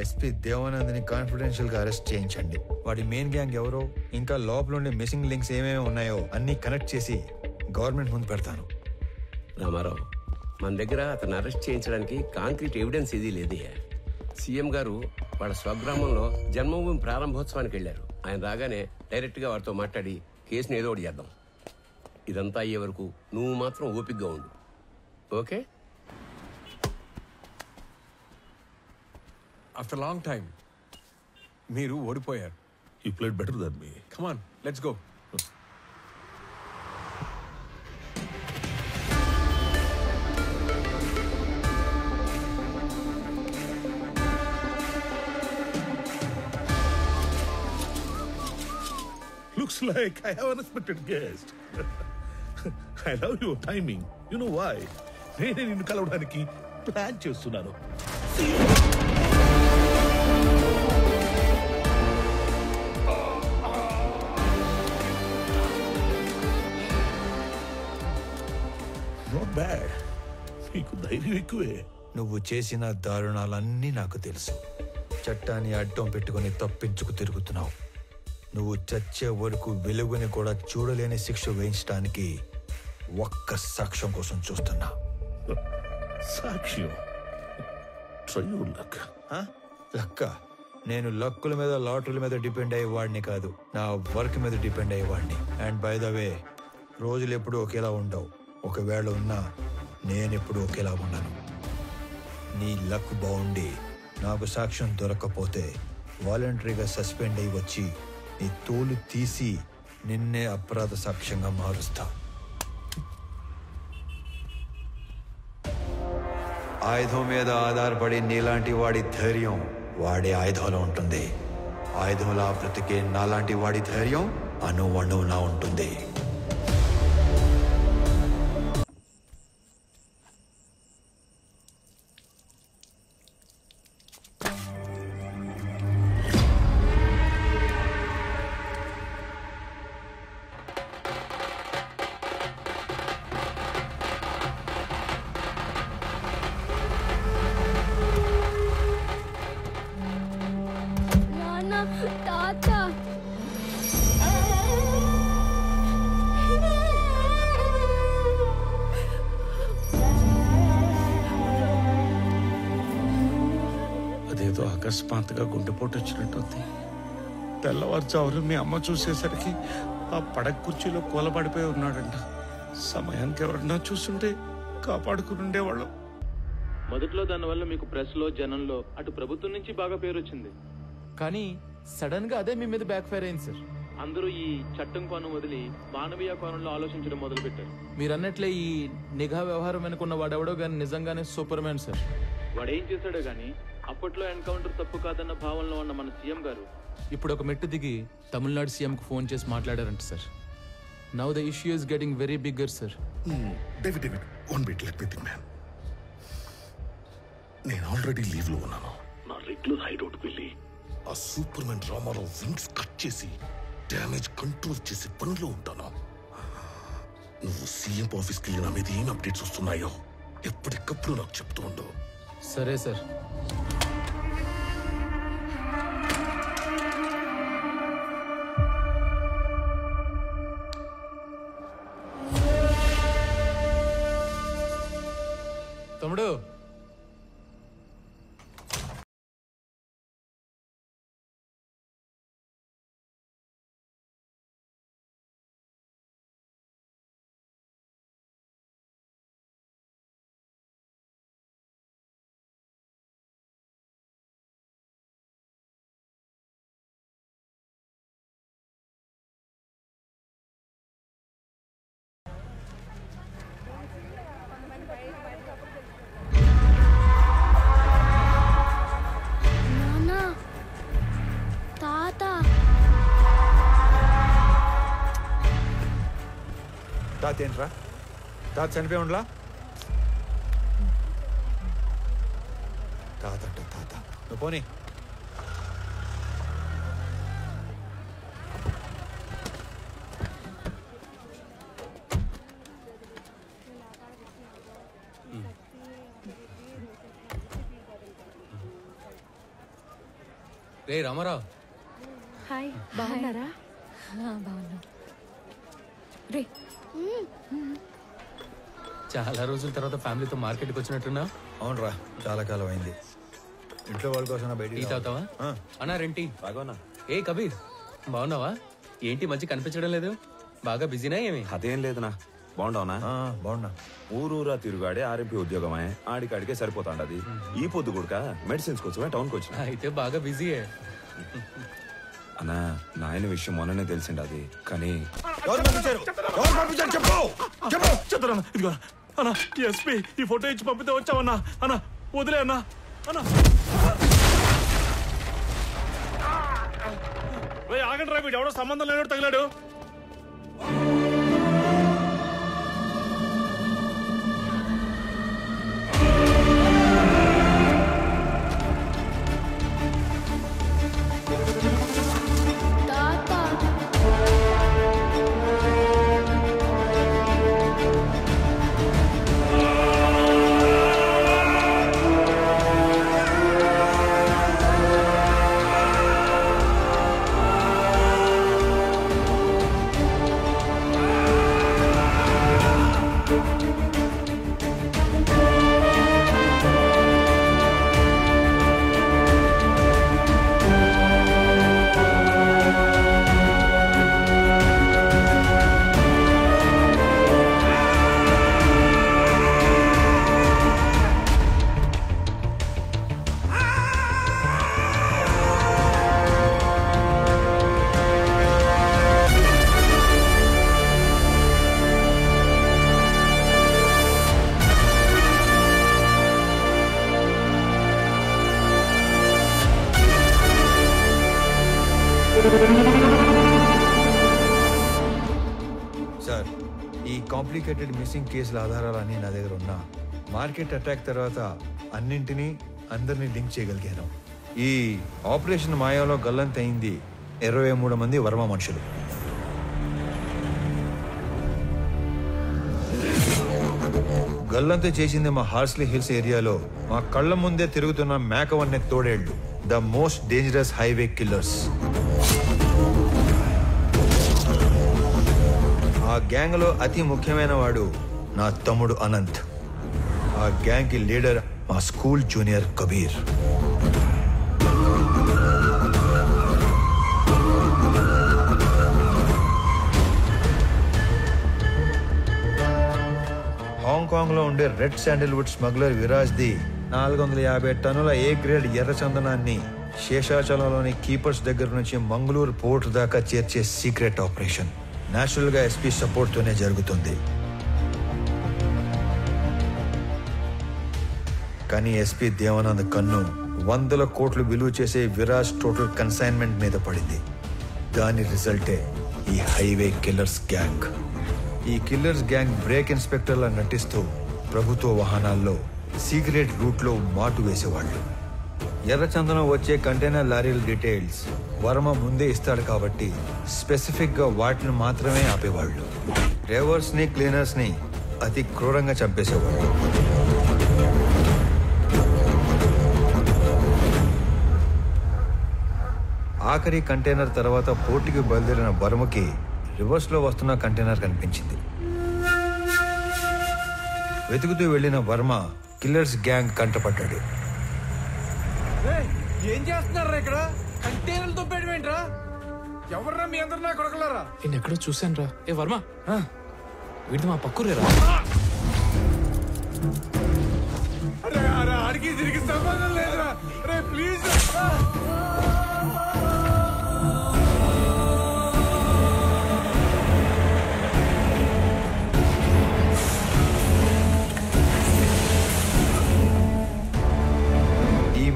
ఎస్పీ దేవానంద్ని కాన్ఫిడెన్షియల్ గా అరెస్ట్ చేయించండి. వాడి మెయిన్ గ్యాంగ్ ఎవరో, ఇంకా లోపల ఉండే మిస్సింగ్ లింక్స్ ఏమేమి ఉన్నాయో అన్ని కనెక్ట్ చేసి గవర్నమెంట్ ముందు పెడతాను. రామారావు, మన దగ్గర అతను అరెస్ట్ చేయించడానికి కాంక్రీట్ ఎవిడెన్స్ ఏదీ లేదే. సీఎం గారు వాళ్ళ స్వగ్రామంలో జన్మభూమి ప్రారంభోత్సవానికి వెళ్ళారు. ఆయన రాగానే డైరెక్ట్ గా వారితో మాట్లాడి కేసుని ఏదో ఒకటి చేద్దాం. ఇదంతా అయ్యే వరకు నువ్వు మాత్రం ఓపికగా ఉండు. ఓకే? ఆఫ్టర్ లాంగ్ టైం మీరు ఓడిపోయారు. You played better than me. Come on, let's go. Looks like I have an unexpected guest. I love your timing. You know why? నేనే నిన్ను కలవడానికి ప్లాన్ చేస్తున్నాను. Not bad. నీకు ధైర్యం ఎక్కువే. నువ్వు చేసిన దారుణాలన్నీ నాకు తెలుసు. చట్టాన్ని అడ్డం పెట్టుకుని తప్పించుకు తిరుగుతున్నావు. నువ్వు చచ్చే వరకు వెలుగుని కూడా చూడలేని శిక్ష వేయించడానికి ఒక్క సాక్ష్యం కోసం చూస్తున్నా. సాక్ష్యం? లక్క, నేను లక్కుల మీద లాటరీల మీద డిపెండ్ అయ్యేవాడిని కాదు, నా వర్క్ మీద డిపెండ్ అయ్యేవాడిని. అండ్ బై ద వే, రోజులు ఎప్పుడు ఒకేలా ఉండవు. ఒకవేళ ఉన్నా నేనెప్పుడు ఒకేలా ఉన్నాను. నీ లక్ బాగుండి నాకు సాక్ష్యం దొరకకపోతే వాలంటరీగా సస్పెండ్ అయ్యి వచ్చి నీ తోలు తీసి నిన్నే అపరాధ సాక్ష్యంగా మారుస్తా. ఆయుధం మీద ఆధారపడి నీలాంటి వాడి ధైర్యం వాడే ఆయుధంలో ఉంటుంది. ఆయుధంలా బ్రతికే నాలాంటి వాడి ధైర్యం అణువణువునా ఉంటుంది. అదేదో అకస్మాత్తుగా గుండెపోటు వచ్చినట్టుంది. తెల్లవారుజామున మీ అమ్మ చూసేసరికి ఆ పడక కుర్చీలో కూలబడిపోయి ఉన్నాడంట. సమయానికి ఎవరన్నా చూస్తుంటే కాపాడుకుని ఉండేవాళ్ళం. మొదట్లో దానివల్ల మీకు ప్రెస్ లో, జనంలో, అటు ప్రభుత్వం నుంచి బాగా పేరు వచ్చింది. కానీ సడన్ గా అదే మీ మీద బ్యాక్ ఫైర్ అయింది సార్. అందరూ ఈ చట్టం కోణం వదిలి మానవీయ కోణంలో ఆలోచించడం మొదలు పెట్టారు. మీరు అన్నట్లే ఈ నిఘా వ్యవహారం వెనుకున్న వాడెవడో గాని నిజంగానే సూపర్ మ్యాన్ సార్. వాడేం చేశాడో గాని అప్పట్లో ఎన్కౌంటర్ తప్పు కాదన్న భావనలో ఉన్న మన సీఎం గారు ఇప్పుడు ఒక మెట్టు దిగి తమిళనాడు సీఎం కు ఫోన్ చేసి మాట్లాడారంట sir. Now the issue is getting very bigger sir. David, one bit let me think man. నేను ఆల్రెడీ లీవ్ లో ఉన్నాను. నా రెగ్యులర్ హైడౌట్ వెళ్ళి ఆ superman Ramarao wings cut చేసి డ్యామేజ్ కంట్రోల్ చేసి పనిలో ఉంటాను. నువ్వు సీఎం ఆఫీస్కి వెళ్ళి నా మీద ఏం అప్డేట్స్ వస్తున్నాయో ఎప్పటికప్పుడు నాకు చెప్తూ ఉండవు. సరే సార్. తమ్ముడు తాత ఏంట్రా? తాత చనిపోయి ఉండలా? తాత అంట తాత. నువ్వు పోనీ. రే రామారావు. హాయ్, బాగున్నారా? బాగున్నా. రే, చాలా రోజుల తర్వాత ఫ్యామిలీతో మార్కెట్కి వచ్చినట్టున్నా? అవునరా, చాలా కాలం అయింది. ఇంట్లో వాళ్ళ కోసం బయట టీ తాగుతావా? అన్నా రెంటి బాగా. ఏ కబీర్, బాగున్నావా? ఏంటి మంచి కనిపించడం లేదు? బాగా బిజీనా ఏమి? అదేం లేదునా. బాగుండవునా? బాగున్నా. ఊరూరా తిరుగాడే ఆర్ఎంపీ ఉద్యోగమే, ఆడికాడికే సరిపోతాండది. ఈ పొద్దు కూడా మెడిసిన్స్ కోసమే టౌన్కి వచ్చిన. అయితే బాగా బిజీయే. అన్నా, నాయన విషయం మొన్ననే తెలిసిండది, కానీ ఇదిగో అన్నా, ఎస్పీ ఈ ఫోటో ఇచ్చి పంపితే వచ్చావన్నా. అన్నా వదిలే అన్నా. అన్నా ఆగండి రా, వీడు ఎవడో సంబంధం లేనోడు తగిలాడు. సార్, ఈ కాంప్లికేటెడ్ మిస్సింగ్ కేసుల ఆధారాలన్నీ నా దగ్గర ఉన్నా మార్కెట్ అటాక్ తర్వాత అన్నింటినీ అందరినీ లింక్ చేయగలిగాను. ఈ ఆపరేషన్ మాయాలో గల్లంతయింది 23 మంది వర్మ మనుషులు. గల్లంత చేసింది మా హార్స్లీ హిల్స్ ఏరియాలో మా కళ్ళ ముందే తిరుగుతున్న మేకవన్నె తోడేళ్లు, the most dangerous highway killers. ఆ గ్యాంగ్ లో అతి ముఖ్యమైన వాడు నా తమ్ముడు అనంత్. ఆ గ్యాంగ్ కి లీడర్ మా స్కూల్ జూనియర్ కబీర్. హాంకాంగ్ లో ఉండే red Sandalwood smuggler Viraj the 450 టన్నుల ఏ గ్రేడ్ ఎర్రచందనాన్ని శేషాచలంలోని కీపర్స్ దగ్గర నుంచి మంగళూరు పోర్ట్ దాకా చేర్చే సీక్రెట్ ఆపరేషన్ నేచురల్ గా ఎస్పీ సపోర్ట్ తోనే జరుగుతుంది. కానీ ఎస్పీ దేవానంద్ కన్ను 100 కోట్లు విలువ చేసే విరాజ్ టోటల్ కన్సైన్మెంట్ మీద పడింది. దాని రిజల్టే ఈ హైవే కిల్లర్స్ గ్యాంగ్. ఈ కిల్లర్స్ గ్యాంగ్ బ్రేక్ ఇన్స్పెక్టర్లా నటిస్తూ ప్రభుత్వ వాహనాల్లో సీక్రెట్ రూట్లో మాటు వేసేవాళ్ళు. ఎర్రచందనం వచ్చే కంటైనర్ లారీల డీటెయిల్స్ వర్మ ముందే ఇస్తాడు కాబట్టి స్పెసిఫిక్ గా వాటిని మాత్రమే ఆపేవాళ్ళు. డ్రైవర్స్ ని క్లీనర్స్ ని అతి క్రూరంగా చంపేసేవాళ్ళు. ఆఖరి కంటైనర్ తర్వాత పోర్టుకి బయలుదేరిన వర్మకి రివర్స్ లో వస్తున్న కంటైనర్ కనిపించింది. వెతుకుతూ వెళ్లిన వర్మ కిల్లర్స్ గ్యాంగ్ కంటపడ్డాడు. ఏం చేస్తున్నారా ఇక్కడ? కంటైనర్లతో పెట్టమేంట్రా? ఎవర్రా మీ అందరు నా కొడకలారా? నేను ఎక్కడో చూశాను రా. ఏ వర్మ, వీడిది మా పక్కూరేరా. అరే అరే, ఆడికి తిరిగి సంబంధం లేదురా. రే ప్లీజ్.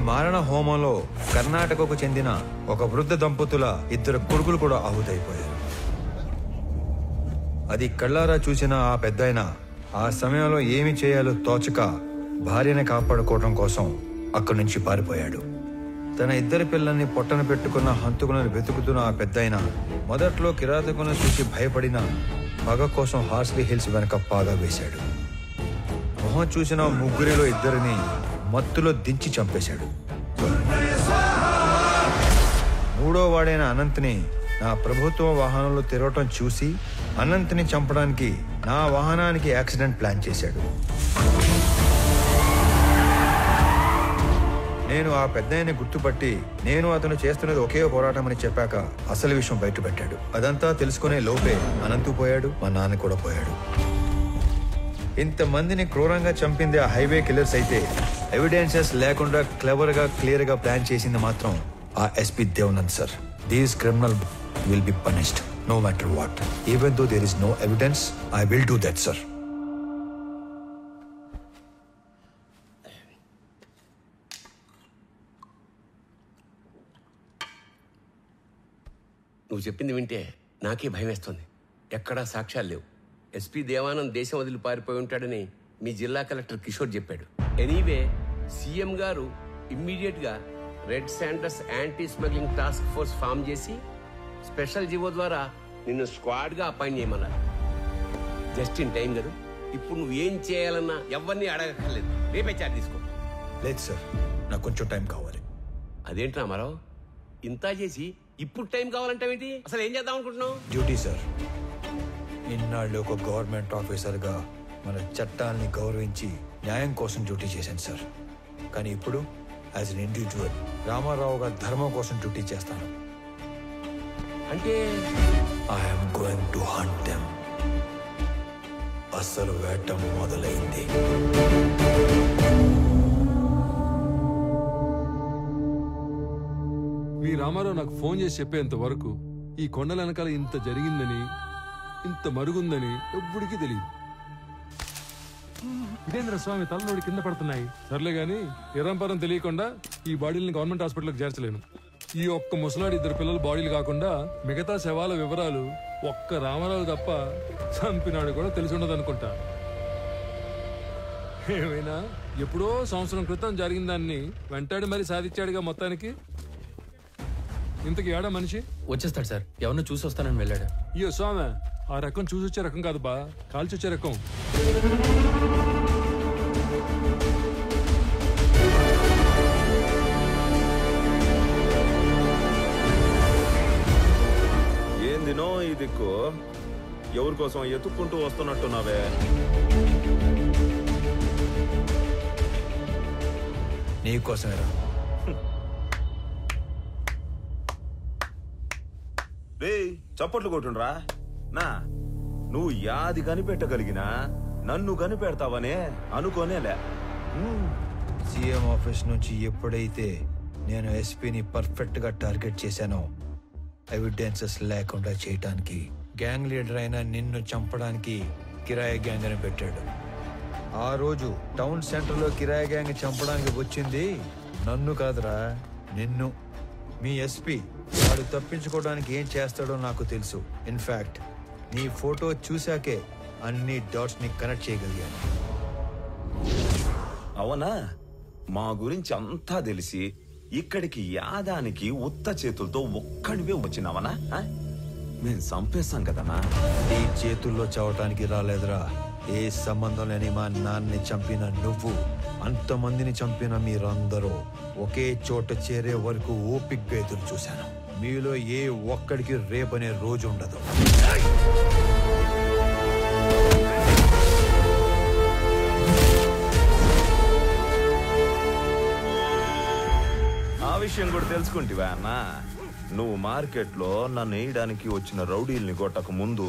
మారణ హోమంలో కర్ణాటకకు చెందిన ఒక వృద్ధ దంపతుల 2 కొడుకులు కూడా ఆహుతైపోయారు. అది కళ్ళారా చూసిన ఆ పెద్దాయన ఆ సమయంలో ఏమి చేయాలో తోచక భార్యని కాపాడుకోవడం కోసం అక్కడి నుంచి పారిపోయాడు. తన ఇద్దరి పిల్లల్ని పొట్టన పెట్టుకున్న హంతకులను వెతుకుతున్న ఆ పెద్దాయన మొదట్లో కిరాతకులను చూసి భయపడిన పగ కోసం హార్స్లీ హిల్స్ వెనక పాగా వేశాడు. మొహం చూసిన ముగ్గురిలో ఇద్దరిని మత్తులో దించి చంపేశాడు. మూడో వాడైన అనంత్ని నా ప్రభుత్వ వాహనంలో తిరగటం చూసి అనంత్ని చంపడానికి నా వాహనానికి యాక్సిడెంట్ ప్లాన్ చేశాడు. నేను ఆ పెద్దాయన్ని గుర్తుపట్టి నేను అతను చేస్తున్నది ఒకే పోరాటం అని చెప్పాక అసలు విషయం బయటపెట్టాడు. అదంతా తెలుసుకునే లోపే అనంతు పోయాడు, మా నాన్న కూడా పోయాడు. ఇంతమందిని క్రూరంగా చంపింది ఆ హైవే కిల్లర్స్ అయితే ఎవిడెన్సెస్ లేకుండా క్లియర్ గా ప్లాన్ చేసింది మాత్రం ఆ SP Devanand sir. These criminal will be punished no matter what. Even though there is no evidence, I will do that, sir. నువ్వు చెప్పింది వింటే నాకే భయం వేస్తుంది. ఎక్కడా సాక్ష్యాలు లేవు. ఎస్పీ దేవానంద్ దేశం వదిలి పారిపోయి ఉంటాడని మీ జిల్లా కలెక్టర్ కిషోర్ చెప్పాడు. ఎనీవే సీఎం గారు ఇమ్మీడియట్గా red sanders anti smuggling task force form చేసి స్పెషల్ జీవో ద్వారా నిన్ను స్క్వాడ్గా అపాయింట్ చేయమన్నారు. జస్ట్ ఇన్ టైం గారు. ఇప్పుడు నువ్వు ఏం చేయాలన్నా ఎవరిని అడగక్కర్లేదు. రేపే చార్జ్ తీసుకో. లేదు సార్, నాకు కొంచెం టైం కావాలి. అదేంటి రామారావు, ఇంత చేసి ఇప్పుడు టైం కావాలంటావేంటి? అసలు ఏం చేద్దాం అనుకుంటున్నావు? Duty sir. ఇన్నాళ్ళు ఒక గవర్నమెంట్ ఆఫీసర్గా మన చట్టాలని గౌరవించి న్యాయం కోసం డ్యూటీ చేశాను సార్. కానీ ఇప్పుడు యాజ్ అన్ ఇండివిజువల్ రామారావు గారి ధర్మం కోసం డ్యూటీ చేస్తాను. అంటే I'm going to hunt them. అసలు వేట మొదలైంది. మీ రామారావు నాకు ఫోన్ చేసి చెప్పేంత వరకు ఈ కొండల వెనకాల ఇంత జరిగిందని, ఇంత మరుగుందని ఎవ్వడికి తెలియదు. ఇదేంద్ర స్వామి తలనోడి కింద పడుతున్నాయి. సర్లే గాని ఇరంపరం తెలియకుండా ఈ బాడీని గవర్నమెంట్ హాస్పిటల్కి చేర్చలేను. ఈ ఒక్క ముసలాడి ఇద్దరు పిల్లల బాడీలు కాకుండా మిగతా శవాల వివరాలు ఒక్క రామారావు తప్ప చంపినాడు కూడా తెలిసి ఉండదు అనుకుంటా. ఏమైనా ఎప్పుడో సంవత్సరం క్రితం జరిగిన దాన్ని వెంటాడి మరీ సాధించాడుగా మొత్తానికి. ఇంతకి ఏడా మనిషి వచ్చేస్తాడు సార్. ఎవరినో చూసి వస్తానని వెళ్ళాడు. అయ్యో స్వామి, ఆ రకం చూసి వచ్చే రకం కాదు బా, కాల్చి వచ్చే రకం. ఏందినో ఈ దిక్కు ఎవరి కోసం ఎత్తుక్కుంటూ వస్తున్నట్టున్నావే? నీకోసమేరా. రే చప్పట్లు కొట్టుండ్రా. నా నువ్వు యాది కనిపెట్టగలిగినా నన్ను కనిపెడతావనే అనుకోనేలే. సీఎం ఆఫీస్ నుంచి ఎప్పుడైతే నేను ఎస్పీని పర్ఫెక్ట్ గా టార్గెట్ చేశానో ఎవిడెన్సెస్ లేకుండా చేయటానికి గ్యాంగ్ లీడర్ అయిన నిన్ను చంపడానికి కిరాయి గ్యాంగ్ అని పెట్టాడు. ఆ రోజు టౌన్ సెంటర్ లో కిరాయి గ్యాంగ్ చంపడానికి వచ్చింది నన్ను కాదురా, నిన్ను. మీ ఎస్పీ వాడు తప్పించుకోవడానికి ఏం చేస్తాడో నాకు తెలుసు. ఇన్ఫాక్ట్ నీ ఫోటో చూశాకే అన్ని డాట్స్ ని కనెక్ట్ చేయగలిగాను. అవునా? మా గురించి అంతా తెలిసి ఇక్కడికి యాదానికి ఉత్త చేతులతో ఒక్కడివే వచ్చినావనా? మేము చంపేస్తాం కదనా. నీ చేతుల్లో చావటానికి రాలేదురా. ఏ సంబంధం లేని మా నాన్నని చంపిన నువ్వు, అంతమందిని చంపిన మీరందరూ ఒకే చోట చేరే వరకు ఓపిగ్గా ఎదురు చూశాను. మీలో ఏ ఒక్కడికి రేపనే రోజు ఉండదు. ఆ విషయం కూడా తెలుసుకుంటివా అన్న? నువ్వు మార్కెట్లో నన్ను వేయడానికి వచ్చిన రౌడీల్ని కొట్టక ముందు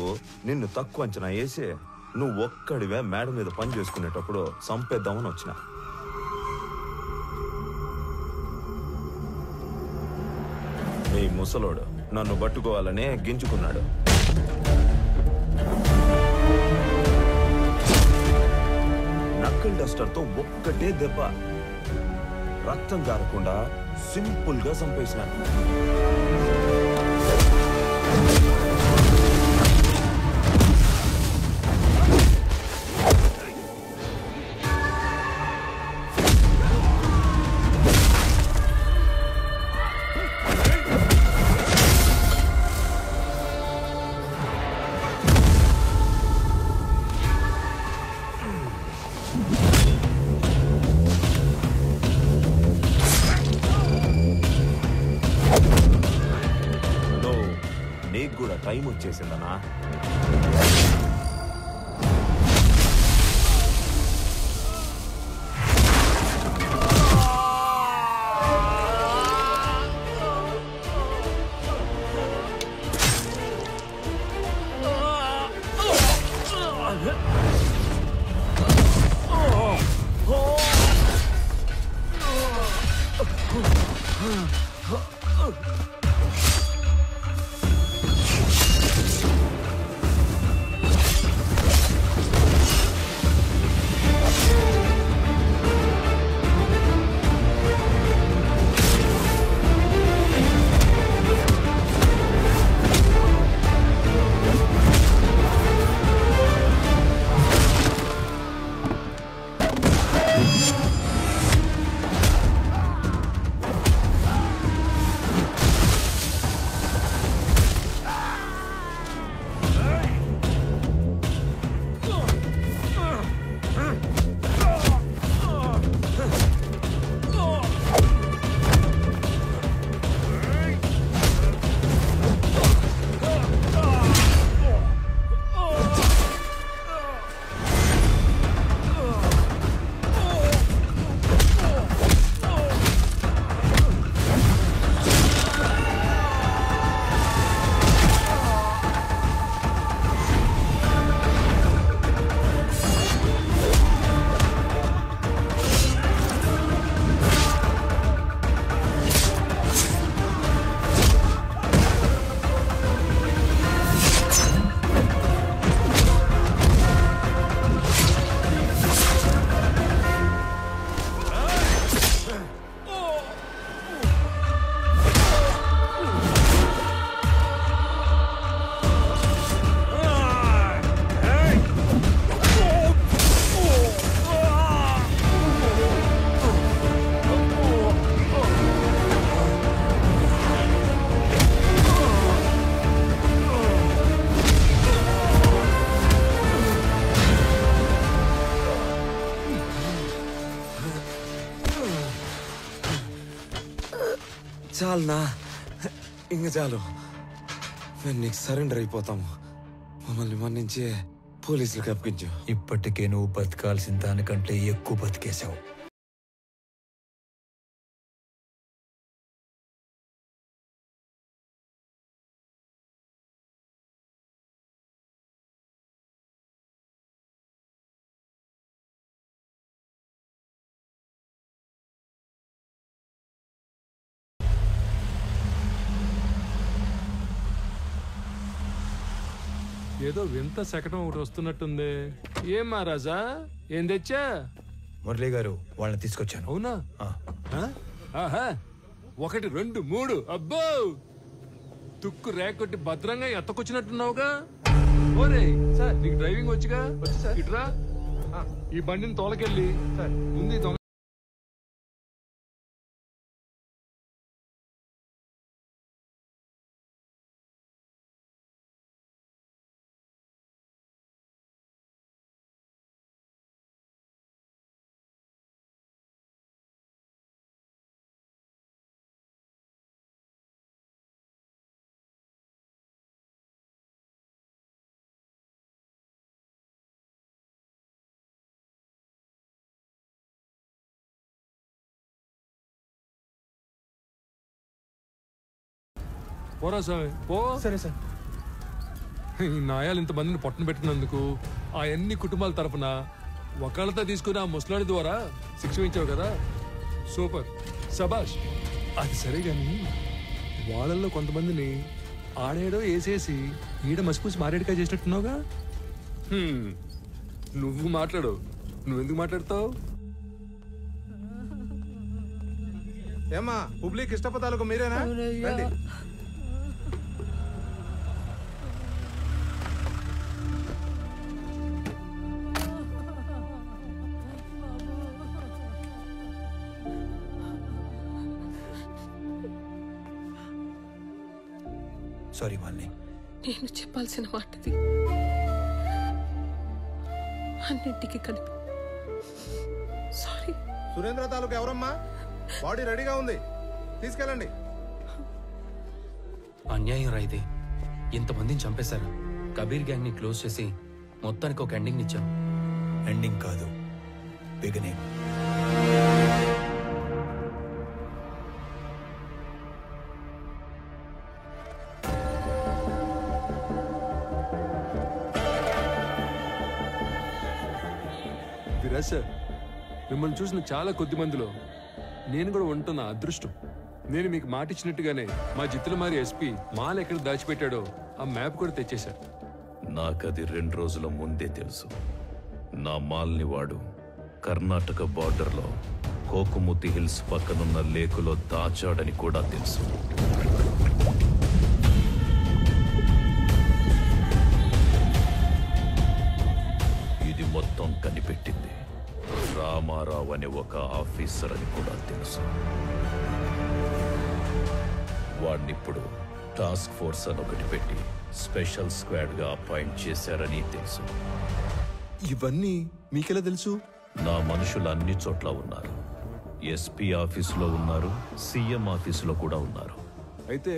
నిన్ను తక్కువ అంచనా వేసి నువ్వు ఒక్కడివే మేడ మీద పని చేసుకునేటప్పుడు చంపేద్దామని వచ్చిన. నీ ముసలోడు నన్ను పట్టుకోవాలనే గింజుకున్నాడు. నక్కల్ డస్టర్తో ఒక్కటే దెబ్బ, రక్తం కారకుండా సింపుల్ గా చంపేసినాను. కూడా టైం వచ్చేసిందనా. చాలనా, ఇంక చాలు. మేము నీకు సరెండర్ అయిపోతాము. మమ్మల్ని మన్నించి పోలీసులకు అప్పగించు. ఇప్పటికే నువ్వు బతకాల్సిన దానికంటే ఎక్కువ బతికేశావు. ఏదో వింత శకటం ఒకటి వస్తున్నట్టుంది. ఏం మహారాజా, ఏం తెచ్చా? మురళీ గారు వాళ్ళని తీసుకొచ్చాను. అవునా? ఆహా, 1 2 3. అబ్బో, తుక్కు రేకొట్టి భద్రంగా ఎత్తకొచ్చినట్టున్నావుగా. ఓరే సార్, నీకు డ్రైవింగ్ వచ్చుగా? ఇట్రా, ఈ బండిని తోలకెళ్ళి ముందు ఈ దొంగ పోరా సార్, పో. సరే సార్. ఈ నాయాలు ఇంతమందిని పొట్టన పెట్టినందుకు ఆ అన్ని కుటుంబాల తరపున ఒకళ్ళతో తీసుకుని ఆ ముసలాడి ద్వారా శిక్ష ఇచ్చావు కదా, సూపర్, శబాష్. అది సరే గాని వాళ్ళల్లో కొంతమందిని ఆడేడో వేసేసి ఈడ మసిపూసి మారేడుకాయ చేసినట్టున్నావుగా. నువ్వు మాట్లాడు. నువ్వెందుకు మాట్లాడతావు? ఏమా హుబ్లీ కృష్ణపతాలకు మీరేనా? రండి. సారీ మాలిని. నేను చెప్పాల్సిన మాటది అన్నింటికి కలిపి సారీ. సురేంద్ర తాలూకు ఎవరమ్మా? బాడీ రెడీగా ఉంది, తీసుకెళ్ళండి. అన్యాయం రా ఇది. ఇంతమందిని చంపేశారు. కబీర్ గ్యాంగ్ ని క్లోజ్ చేసి మొత్తానికి ఒక ఎండింగ్ ఇచ్చాం. ఎండింగ్ కాదు, బిగినింగ్. విరాజ్ సార్, మిమ్మల్ని చూసిన చాలా కొద్ది మందిలో నేను కూడా ఉంటున్న అదృష్టం. నేను మీకు మాట ఇచ్చినట్టుగానే మా జిత్తులమారి ఎస్పీ మాల్ ఎక్కడ దాచిపెట్టాడో ఆ మ్యాప్ కూడా తెచ్చేశారు. నాకది 2 రోజుల ముందే తెలుసు. నా మాల్ని వాడు కర్ణాటక బార్డర్లో కోకుముతి హిల్స్ పక్కనున్న లేకులో దాచాడని కూడా తెలుసు. ఇది మొత్తం కనిపెట్టింది రామారావు అనే ఒక ఆఫీసర్ అని కూడా తెలుసు. వాడినిప్పుడు టాస్క్ ఫోర్స్ అని ఒకటి పెట్టి స్పెషల్ స్క్వాడ్ గా అపాయింట్ చేశారని తెలుసు. ఇవన్నీ మీకెలా తెలుసు? నా మనుషులు అన్ని చోట్ల ఉన్నారు. ఎస్పీ ఆఫీసులో ఉన్నారు, సీఎం ఆఫీసులో కూడా ఉన్నారు. అయితే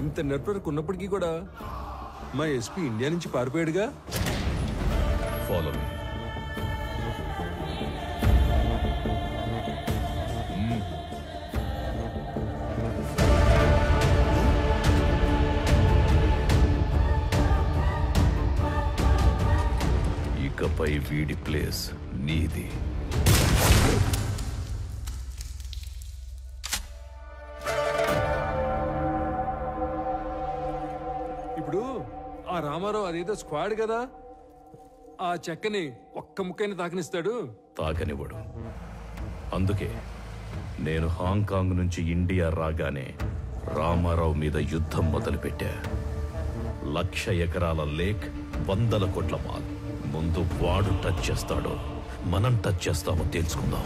ఇంత నెట్వర్క్ ఉన్నప్పటికీ కూడా మా ఎస్పీ ఇండియా నుంచి పారిపోయాడుగా. Follow me. ఇకపై వీడి ప్లేస్ నీది. ఇప్పుడు ఆ రామారావు అదేదో స్క్వాడ్ కదా, ఆ చెక్కని ఒక్క ముక్కైనా తాకనిస్తాడు. తాకనివ్వడు. అందుకే నేను హాంకాంగ్ నుంచి ఇండియా రాగానే రామారావు మీద యుద్ధం మొదలుపెట్టా. 1,00,000 ఎకరాల లేక్, 100 కోట్ల మాల్. ముందు వాడు టచ్ చేస్తాడో మనం టచ్ చేస్తామో తెలుసుకుందాం.